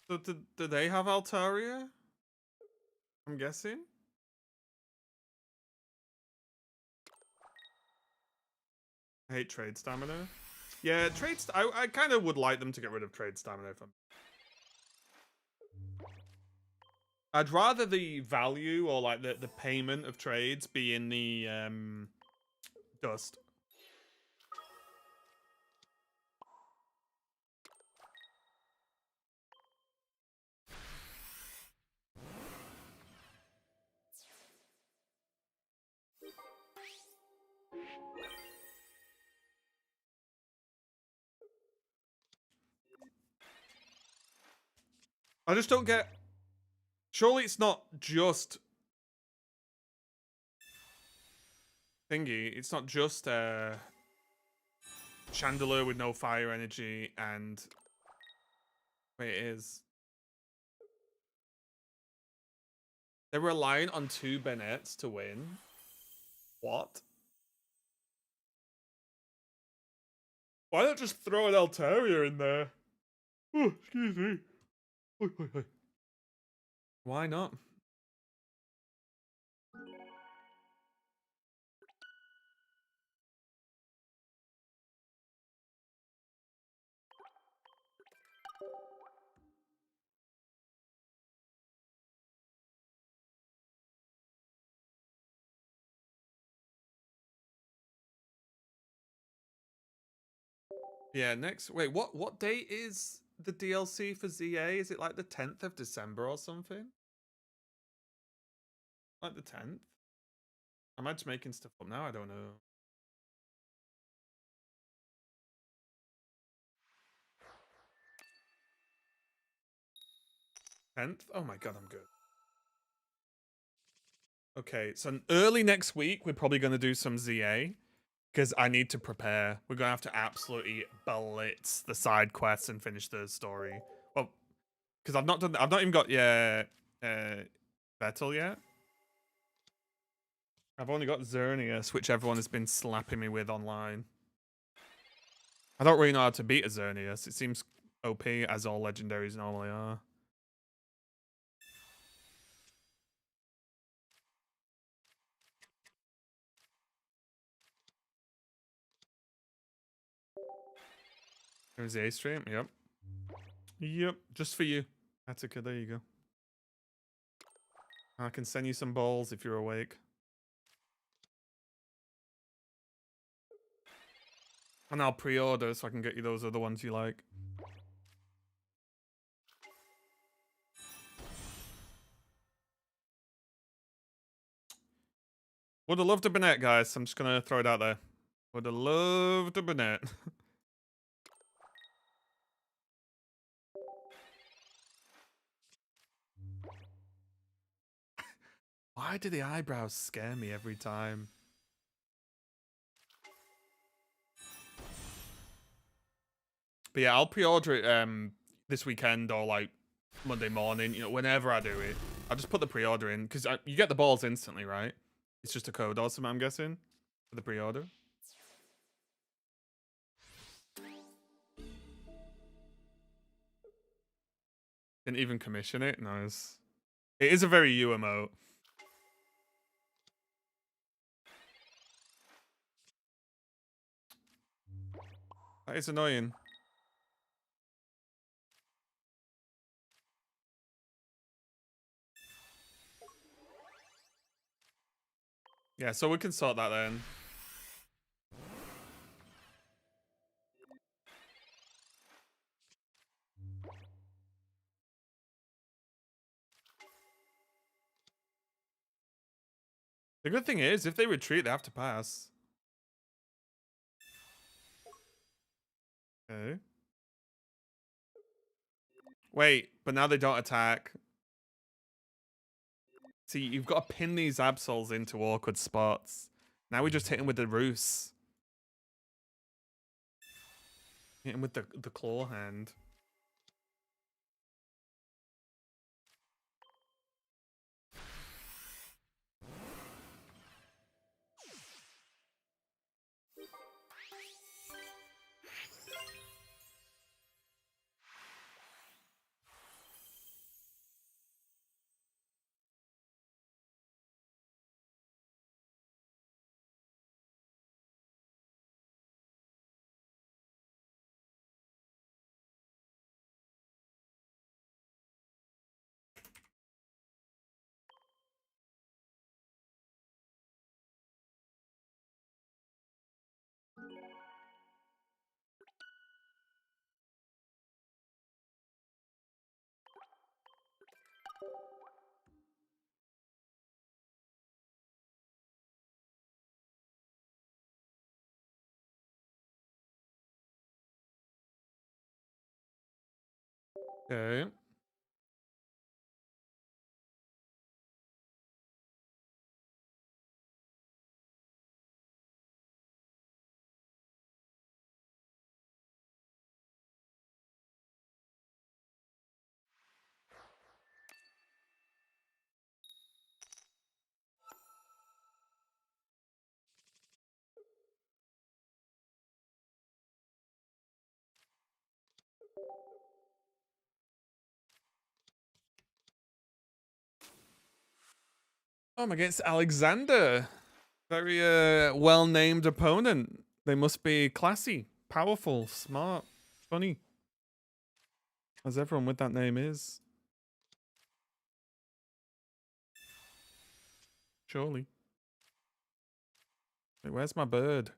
So do they have Altaria? I'm guessing? I hate trade stamina. Yeah, I kind of would like them to get rid of trade stamina. I'd rather the value or like the payment of trades be in the dust. I just don't get. Surely it's not just thingy. It's not just Chandelier with no fire energy and wait, it is. They're relying on 2 Bennett's to win. What? Why not just throw an Altaria in there? Oh, excuse me. Why not? Yeah, next. Wait, what date is the DLC for ZA? Is it like the 10th of December or something? Like the 10th? Am I just making stuff up now? I don't know. Tenth? Oh my god, I'm good. Okay, so early next week we're probably gonna do some ZA because I need to prepare. We're gonna have to absolutely blitz the side quests and finish the story. Well, because I've not even got Vettel yet. I've only got Xerneas, which everyone has been slapping me with online. I don't really know how to beat a Xerneas. It seems OP, as all legendaries normally are. There's the A stream. Yep. Yep. Just for you. Attica, there you go. I can send you some balls if you're awake. And I'll pre-order so I can get you those other ones you like. Would have loved a Bennett, guys. I'm just gonna throw it out there. Would have loved a Bennett. Why do the eyebrows scare me every time? But yeah, I'll pre-order it this weekend or like Monday morning. You know, whenever I do it, I'll just put the pre-order in because you get the balls instantly, right? It's just a code or something, I'm guessing, for the pre-order. Didn't even commission it. Nice. It is a very you emote. That is annoying. Yeah, so we can sort that then. The good thing is, if they retreat, they have to pass. Okay. Wait, but now they don't attack. See, you've got to pin these Absols into awkward spots. Now we just hit him with the Roost. Hit him with the claw hand. Okay. I'm against Alexander. Very well-named opponent. They must be classy, powerful, smart, funny. As everyone with that name is. Surely. Wait, where's my bird?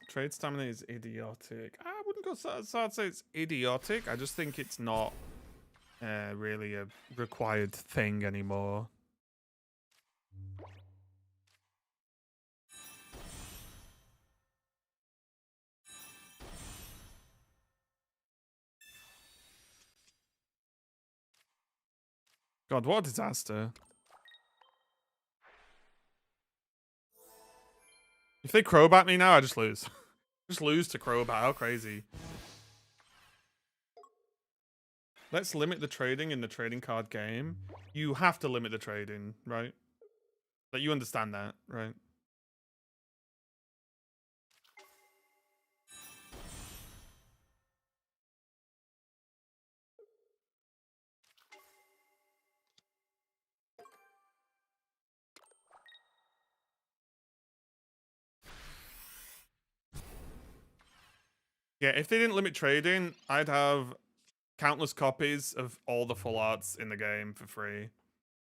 Trade stamina is idiotic. I wouldn't go so far to say it's idiotic. I just think it's not really a required thing anymore. God, what a disaster. If they crowbat me now, I just lose. Just lose to crowbat. How crazy. Let's limit the trading in the trading card game. You have to limit the trading, right? Like, you understand that, right? Yeah, if they didn't limit trading, I'd have countless copies of all the full arts in the game for free.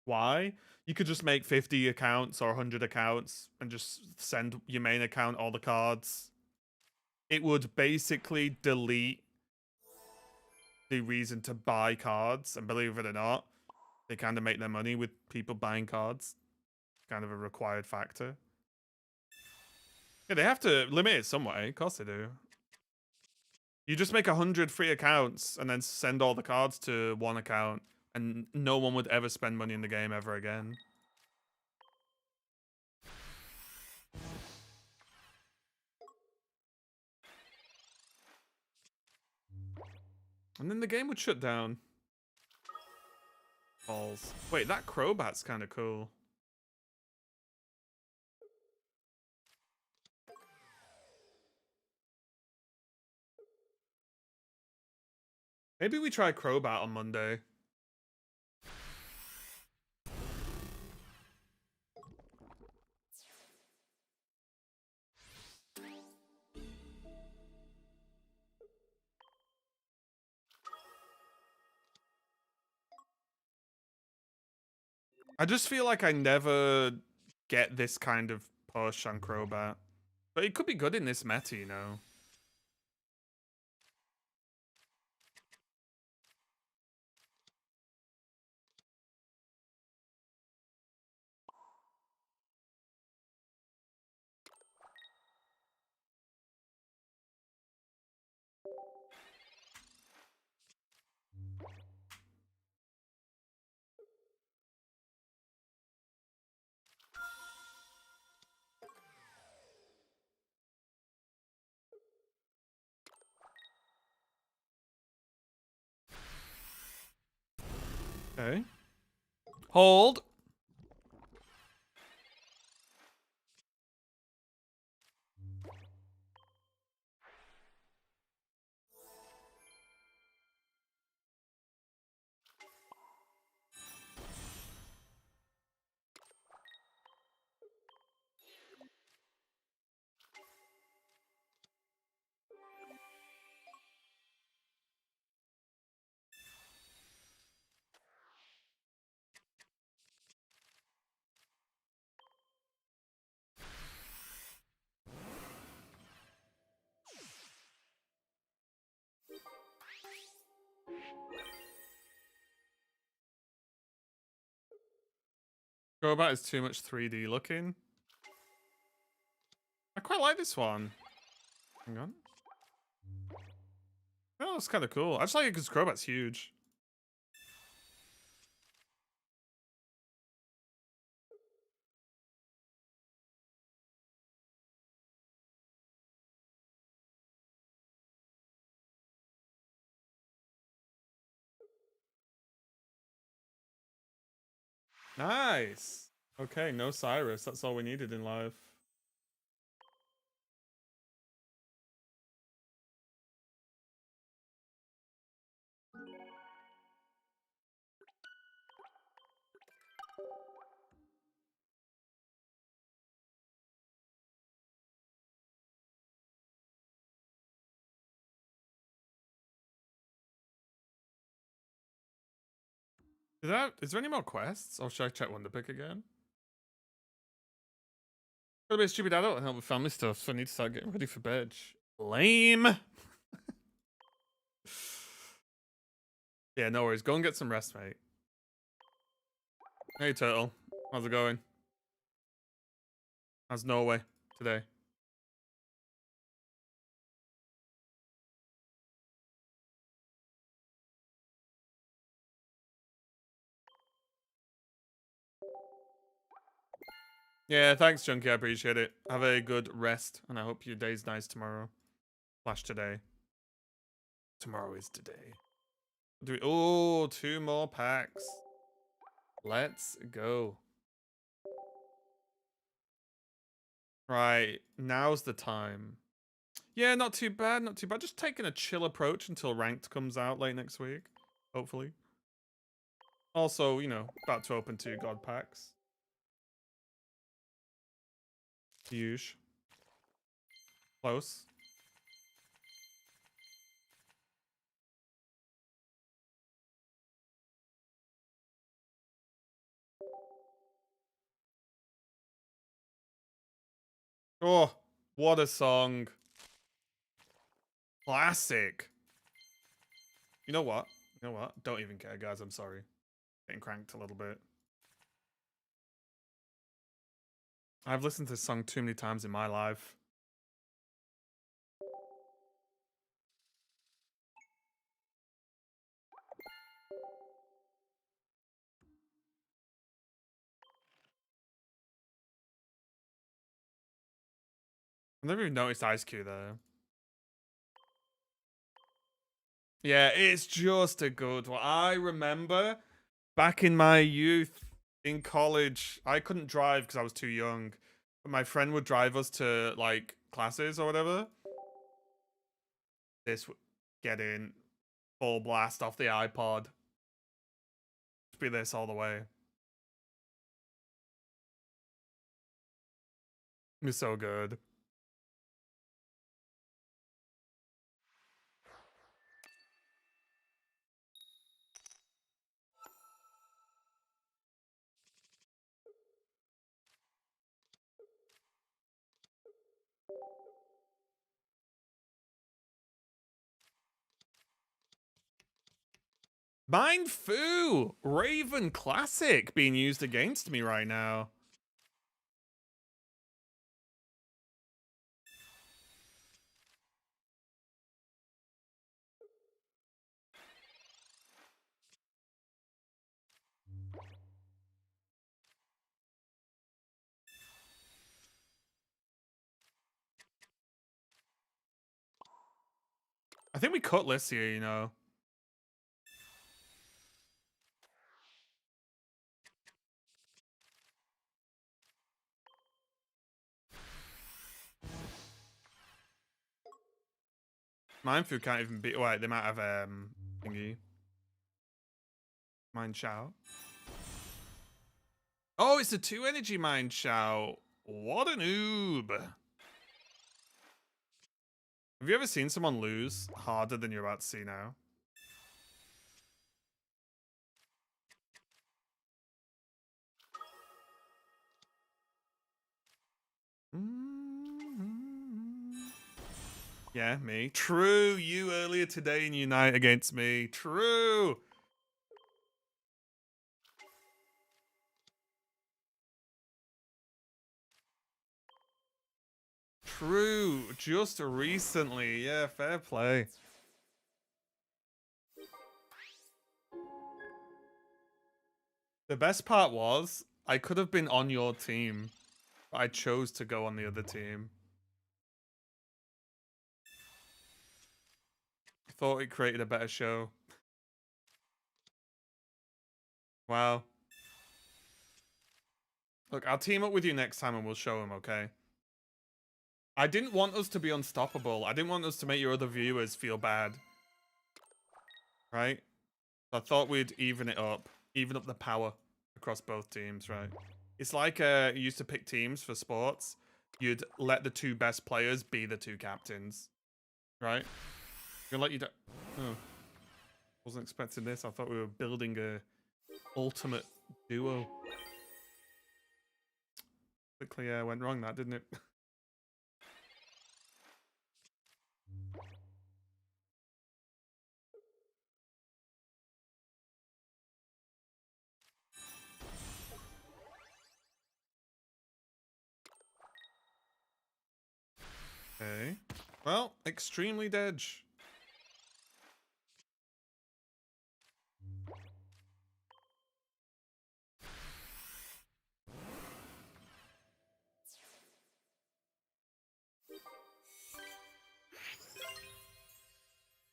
Why? You could just make 50 accounts or 100 accounts and just send your main account all the cards. It would basically delete the reason to buy cards, and believe it or not, they kind of make their money with people buying cards. Kind of a required factor. Yeah, they have to limit it some way. Of course they do. You just make 100 free accounts and then send all the cards to one account, and no one would ever spend money in the game ever again. And then the game would shut down. Balls. Wait, that Crobat's kind of cool. Maybe we try Crobat on Monday. I just feel like I never get this kind of push on Crobat. But it could be good in this meta, you know? Okay. Hold. Crobat is too much 3D looking. quite like this one. Hang on. Oh, that's kind of cool. I just like it because Crobat's huge. Nice. Okay, no Cyrus. That's all we needed in life. Is there any more quests? Or should I check Wonder Pick again? Gotta be a stupid adult and help with family stuff, so I need to start getting ready for bed. Lame. Yeah, no worries. Go and get some rest, mate. Hey, Turtle. How's it going? How's Norway today? Yeah, thanks, Junkie. I appreciate it. Have a good rest, and I hope your day's nice tomorrow. Slash today. Tomorrow is today. Oh, 2 more packs. Let's go. Right, now's the time. Yeah, not too bad, not too bad. Just taking a chill approach until Ranked comes out late next week. Hopefully. Also, you know, about to open 2 God packs. Huge. Close. Oh, what a song. Classic. You know what? You know what? Don't even care, guys. I'm sorry. Getting cranked a little bit. I've listened to this song too many times in my life. I've never even noticed Ice Cube there. Yeah, it's just a good one. I remember back in my youth in college, I couldn't drive because I was too young. But my friend would drive us to like classes or whatever. This would get in full blast off the iPod. Just be this all the way. It's so good. Mind Fu! Raven Classic being used against me right now. I think we cut Lissia, you know. Mind Fu can't even beat. Wait, they might have thingy. Mind Shao. Oh, it's a 2 energy Mind Shao. What a noob. Have you ever seen someone lose harder than you're about to see now? Yeah, me. True, you earlier today in Unite against me. True. True. Just recently. Yeah, fair play. The best part was, I could have been on your team, but I chose to go on the other team. I thought it created a better show. Wow. Look, I'll team up with you next time and we'll show him, okay? I didn't want us to be unstoppable. I didn't want us to make your other viewers feel bad. Right? I thought we'd even it up. Even up the power across both teams, right? It's like you used to pick teams for sports. You'd let the two best players be the two captains. Right? You're gonna let you do. Oh. Wasn't expecting this. I thought we were building a ultimate duo. Quickly went wrong that, didn't it? Okay. Well, extremely Dedge.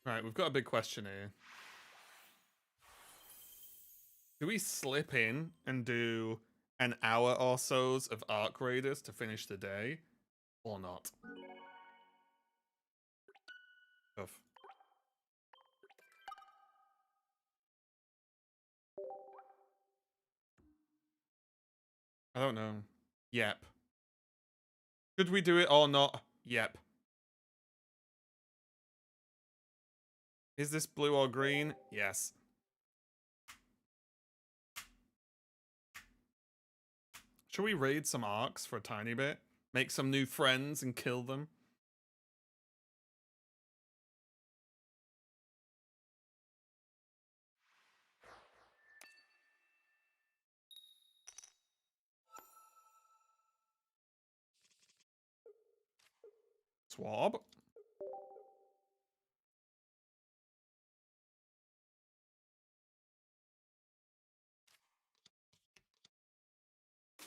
Right, we've got a big question here. Do we slip in and do an hour or so's of Arc Raiders to finish the day? Or not? Tough. I don't know. Yep. Should we do it or not? Yep. Is this blue or green? Yes. Should we raid some arcs for a tiny bit? Make some new friends and kill them? Swab.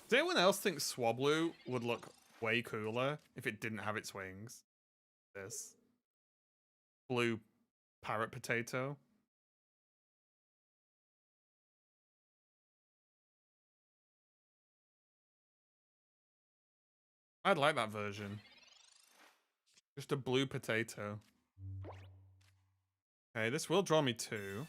Does anyone else think Swablu would look way cooler if it didn't have its wings? This. Blue parrot potato. I'd like that version. Just a blue potato. Okay, this will draw me 2.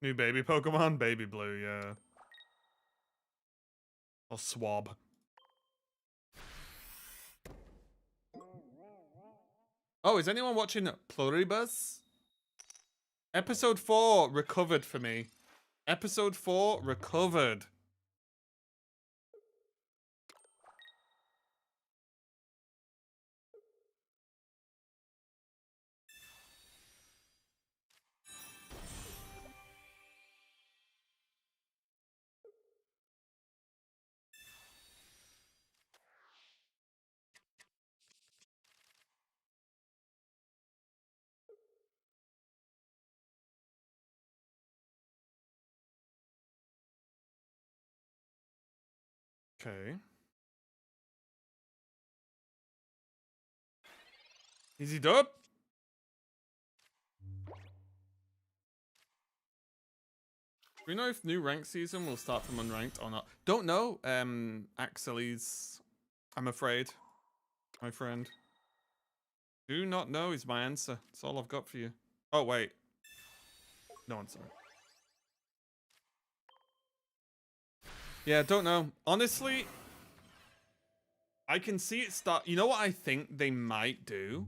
New baby Pokemon? Baby Blue, yeah. Or Swab. Oh, is anyone watching Pluribus? Episode 4 recovered for me. Episode 4 recovered. Okay. Easy dub. Do we know if new rank season will start from unranked or not? Don't know. Axeles, I'm afraid, my friend. Do not know is my answer. That's all I've got for you. Oh, wait. No, I'm sorry. Yeah, don't know. Honestly, I can see it start. You know what I think they might do?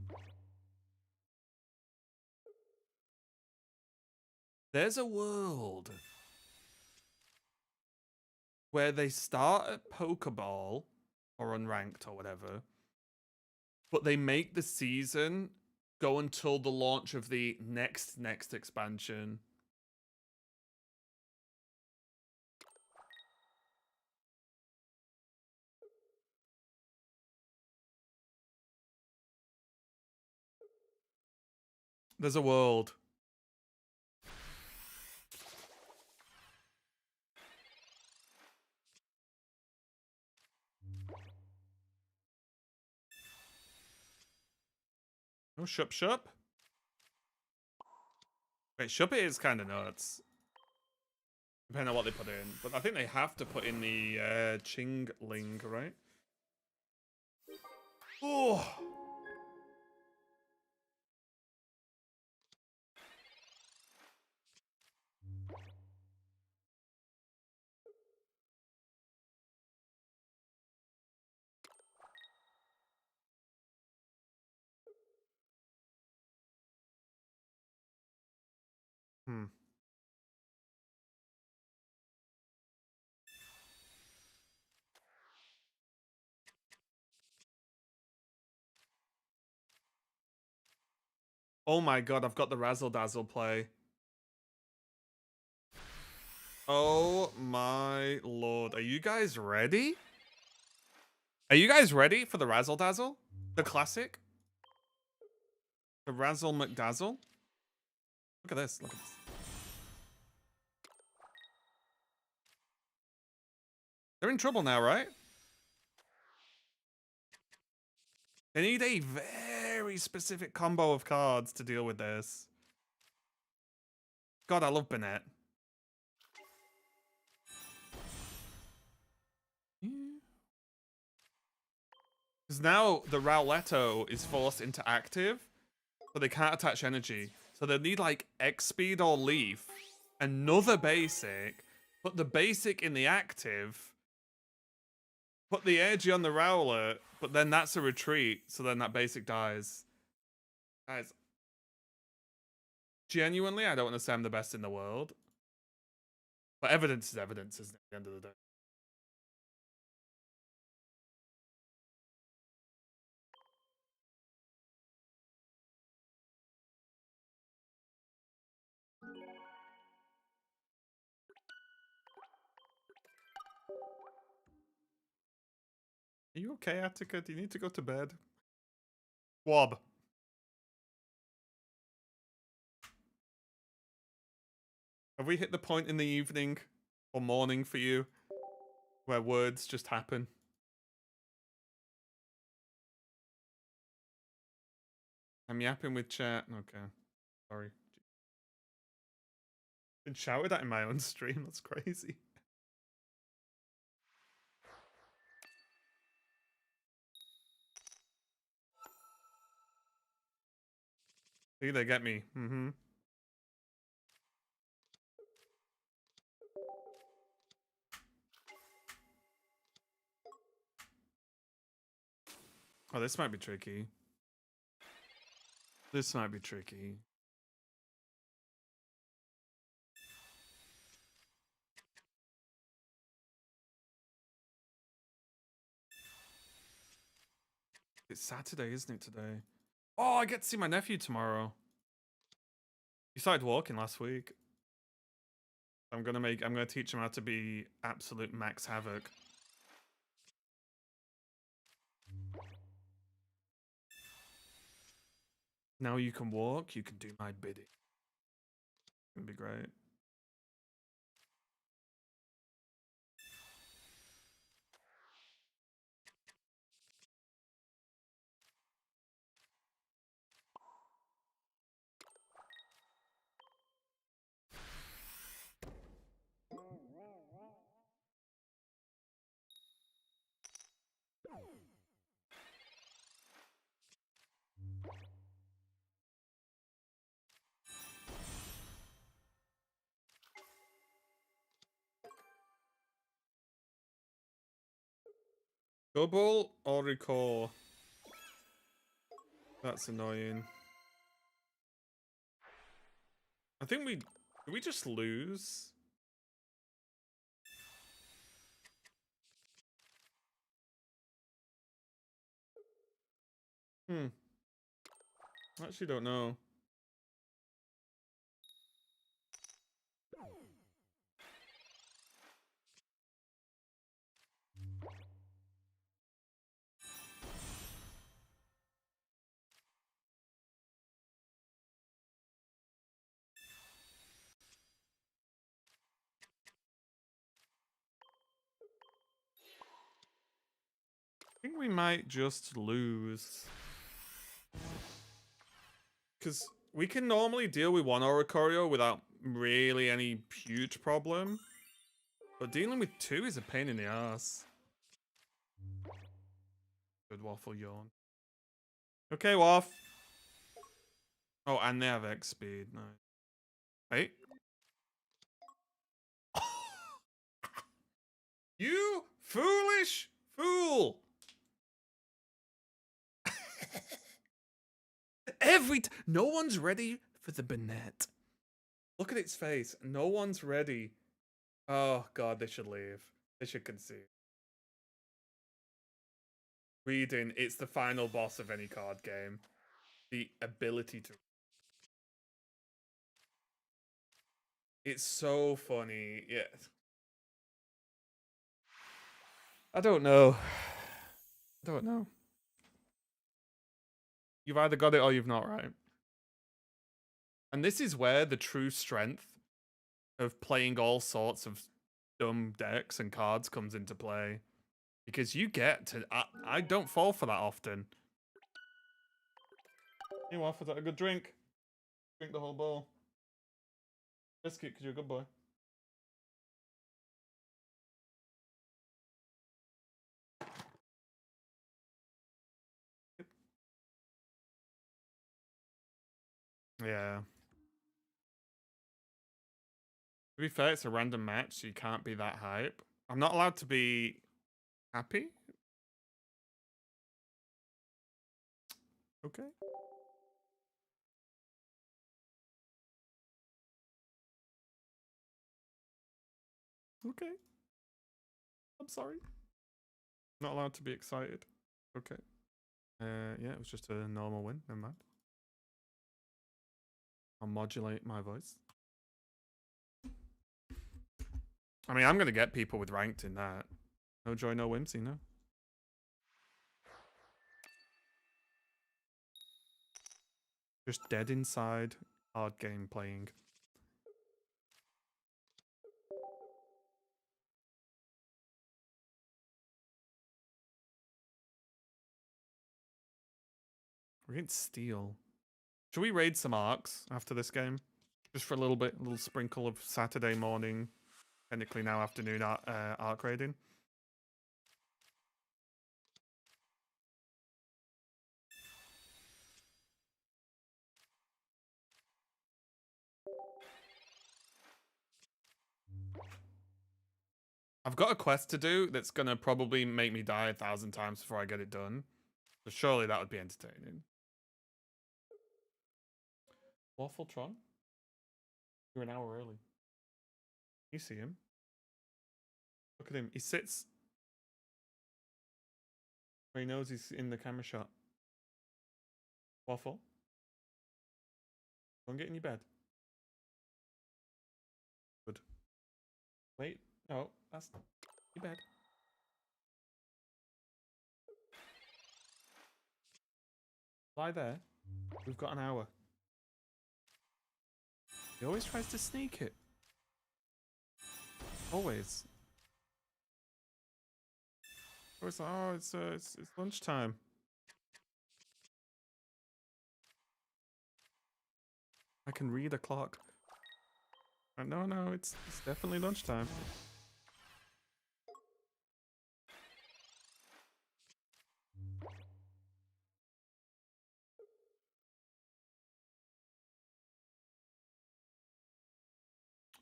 There's a world where they start at Pokeball or unranked or whatever, but they make the season go until the launch of the next expansion. There's a world. Oh, Shup. Wait, Shup is kind of nuts. Depending on what they put in. But I think they have to put in the Chingling, right? Oh! Hmm. Oh my god, I've got the Razzle Dazzle play. Oh my lord. Are you guys ready? Are you guys ready for the Razzle Dazzle? The classic? The Razzle McDazzle? Look at this, look at this. They're in trouble now, right? They need a very specific combo of cards to deal with this. God, I love Bennett. Because now the Rowletto is forced into active, but they can't attach energy. So they need like X-Speed or Leaf, another basic, put the basic in the active, put the edgy on the Rowlet, but then that's a retreat, so then that basic dies. Guys, genuinely, I don't want to say I'm the best in the world, but evidence is evidence, isn't it, at the end of the day? Are you okay, Attica? Do you need to go to bed? Wob. Have we hit the point in the evening or morning for you where words just happen? I'm yapping with chat. Okay. Sorry. Been shouted at in my own stream. That's crazy. See, they get me. Mm-hmm. Oh, this might be tricky. This might be tricky. It's Saturday, isn't it, today? Oh, I get to see my nephew tomorrow. He started walking last week. I'm gonna teach him how to be absolute max havoc. Now you can walk, you can do my bidding. It'd be great. Double or recall? That's annoying. I think did we just lose? I actually don't know. think we might just lose. Because we can normally deal with one Oricorio without really any huge problem. But dealing with two is a pain in the ass. Good waffle yawn. Okay, Waff. Oh, and they have X speed. Nice. Wait. You foolish fool! No one's ready for the Bennett. Look at its face. No one's ready. Oh god, they should leave. They should concede. Reading, it's the final boss of any card game. The ability to... It's so funny. Yeah. I don't know. I don't know. You've either got it or you've not, right? And this is where the true strength of playing all sorts of dumb decks and cards comes into play. Because you get to... I don't fall for that often. You Waff, was that a good drink? Drink the whole bowl. Biscuit, because you're a good boy. Yeah. To be fair, it's a random match, so you can't be that hype. I'm not allowed to be happy? Okay. Okay. I'm sorry. Not allowed to be excited. Okay. Yeah, it was just a normal win. Never mind. I'll modulate my voice. I mean, I'm going to get people with ranked in that. No joy, no whimsy, no. Just dead inside. Hard game playing. We're getting steel. Should we raid some arcs after this game? Just for a little bit, a little sprinkle of Saturday morning, technically now afternoon arc raiding. I've got a quest to do that's gonna probably make me die 1,000 times before I get it done. So surely that would be entertaining. Waffletron? You're an hour early. You see him? Look at him. He sits where he knows he's in the camera shot. Waffle? Go and get in your bed. Good. Wait. No, that's your bed. Lie there. We've got an hour. He always tries to sneak it. Always. Always like, oh, it's lunchtime. I can read a clock. No, it's definitely lunchtime.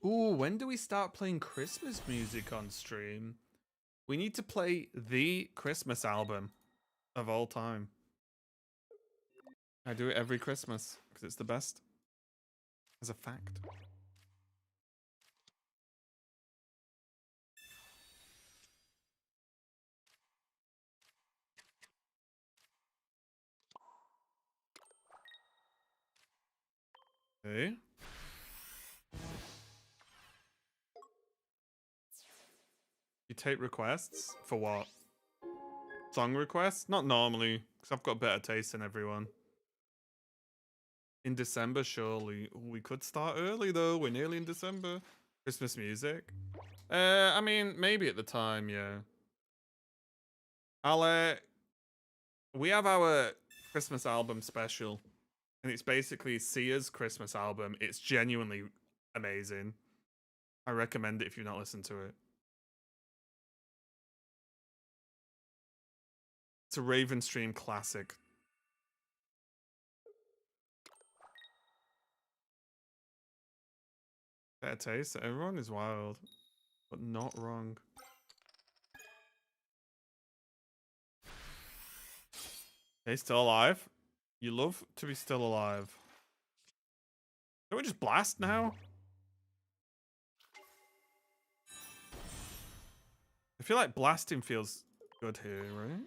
Ooh, when do we start playing Christmas music on stream? We need to play the Christmas album of all time. I do it every Christmas because it's the best. As a fact. Okay. You take requests? For what? Song requests? Not normally, because I've got better taste than everyone. In December, surely. We could start early, though. We're nearly in December. Christmas music? I mean, maybe at the time, yeah. I'll We have our Christmas album special, and it's basically Sia's Christmas album. It's genuinely amazing. I recommend it if you've not listened to it. It's a Ravenstream classic. Better taste. Everyone is wild, but not wrong. Okay, still alive. You love to be still alive. Don't we just blast now? I feel like blasting feels good here, right?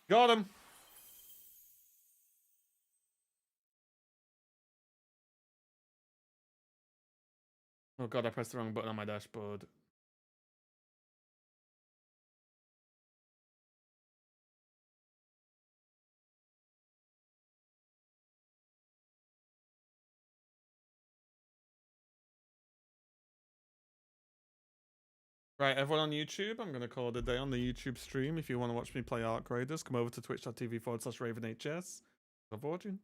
Got him. Oh god, I pressed the wrong button on my dashboard. Right, everyone on YouTube, I'm going to call it a day on the YouTube stream. If you want to watch me play Arc Raiders, come over to twitch.tv/RavenHS. Love watching.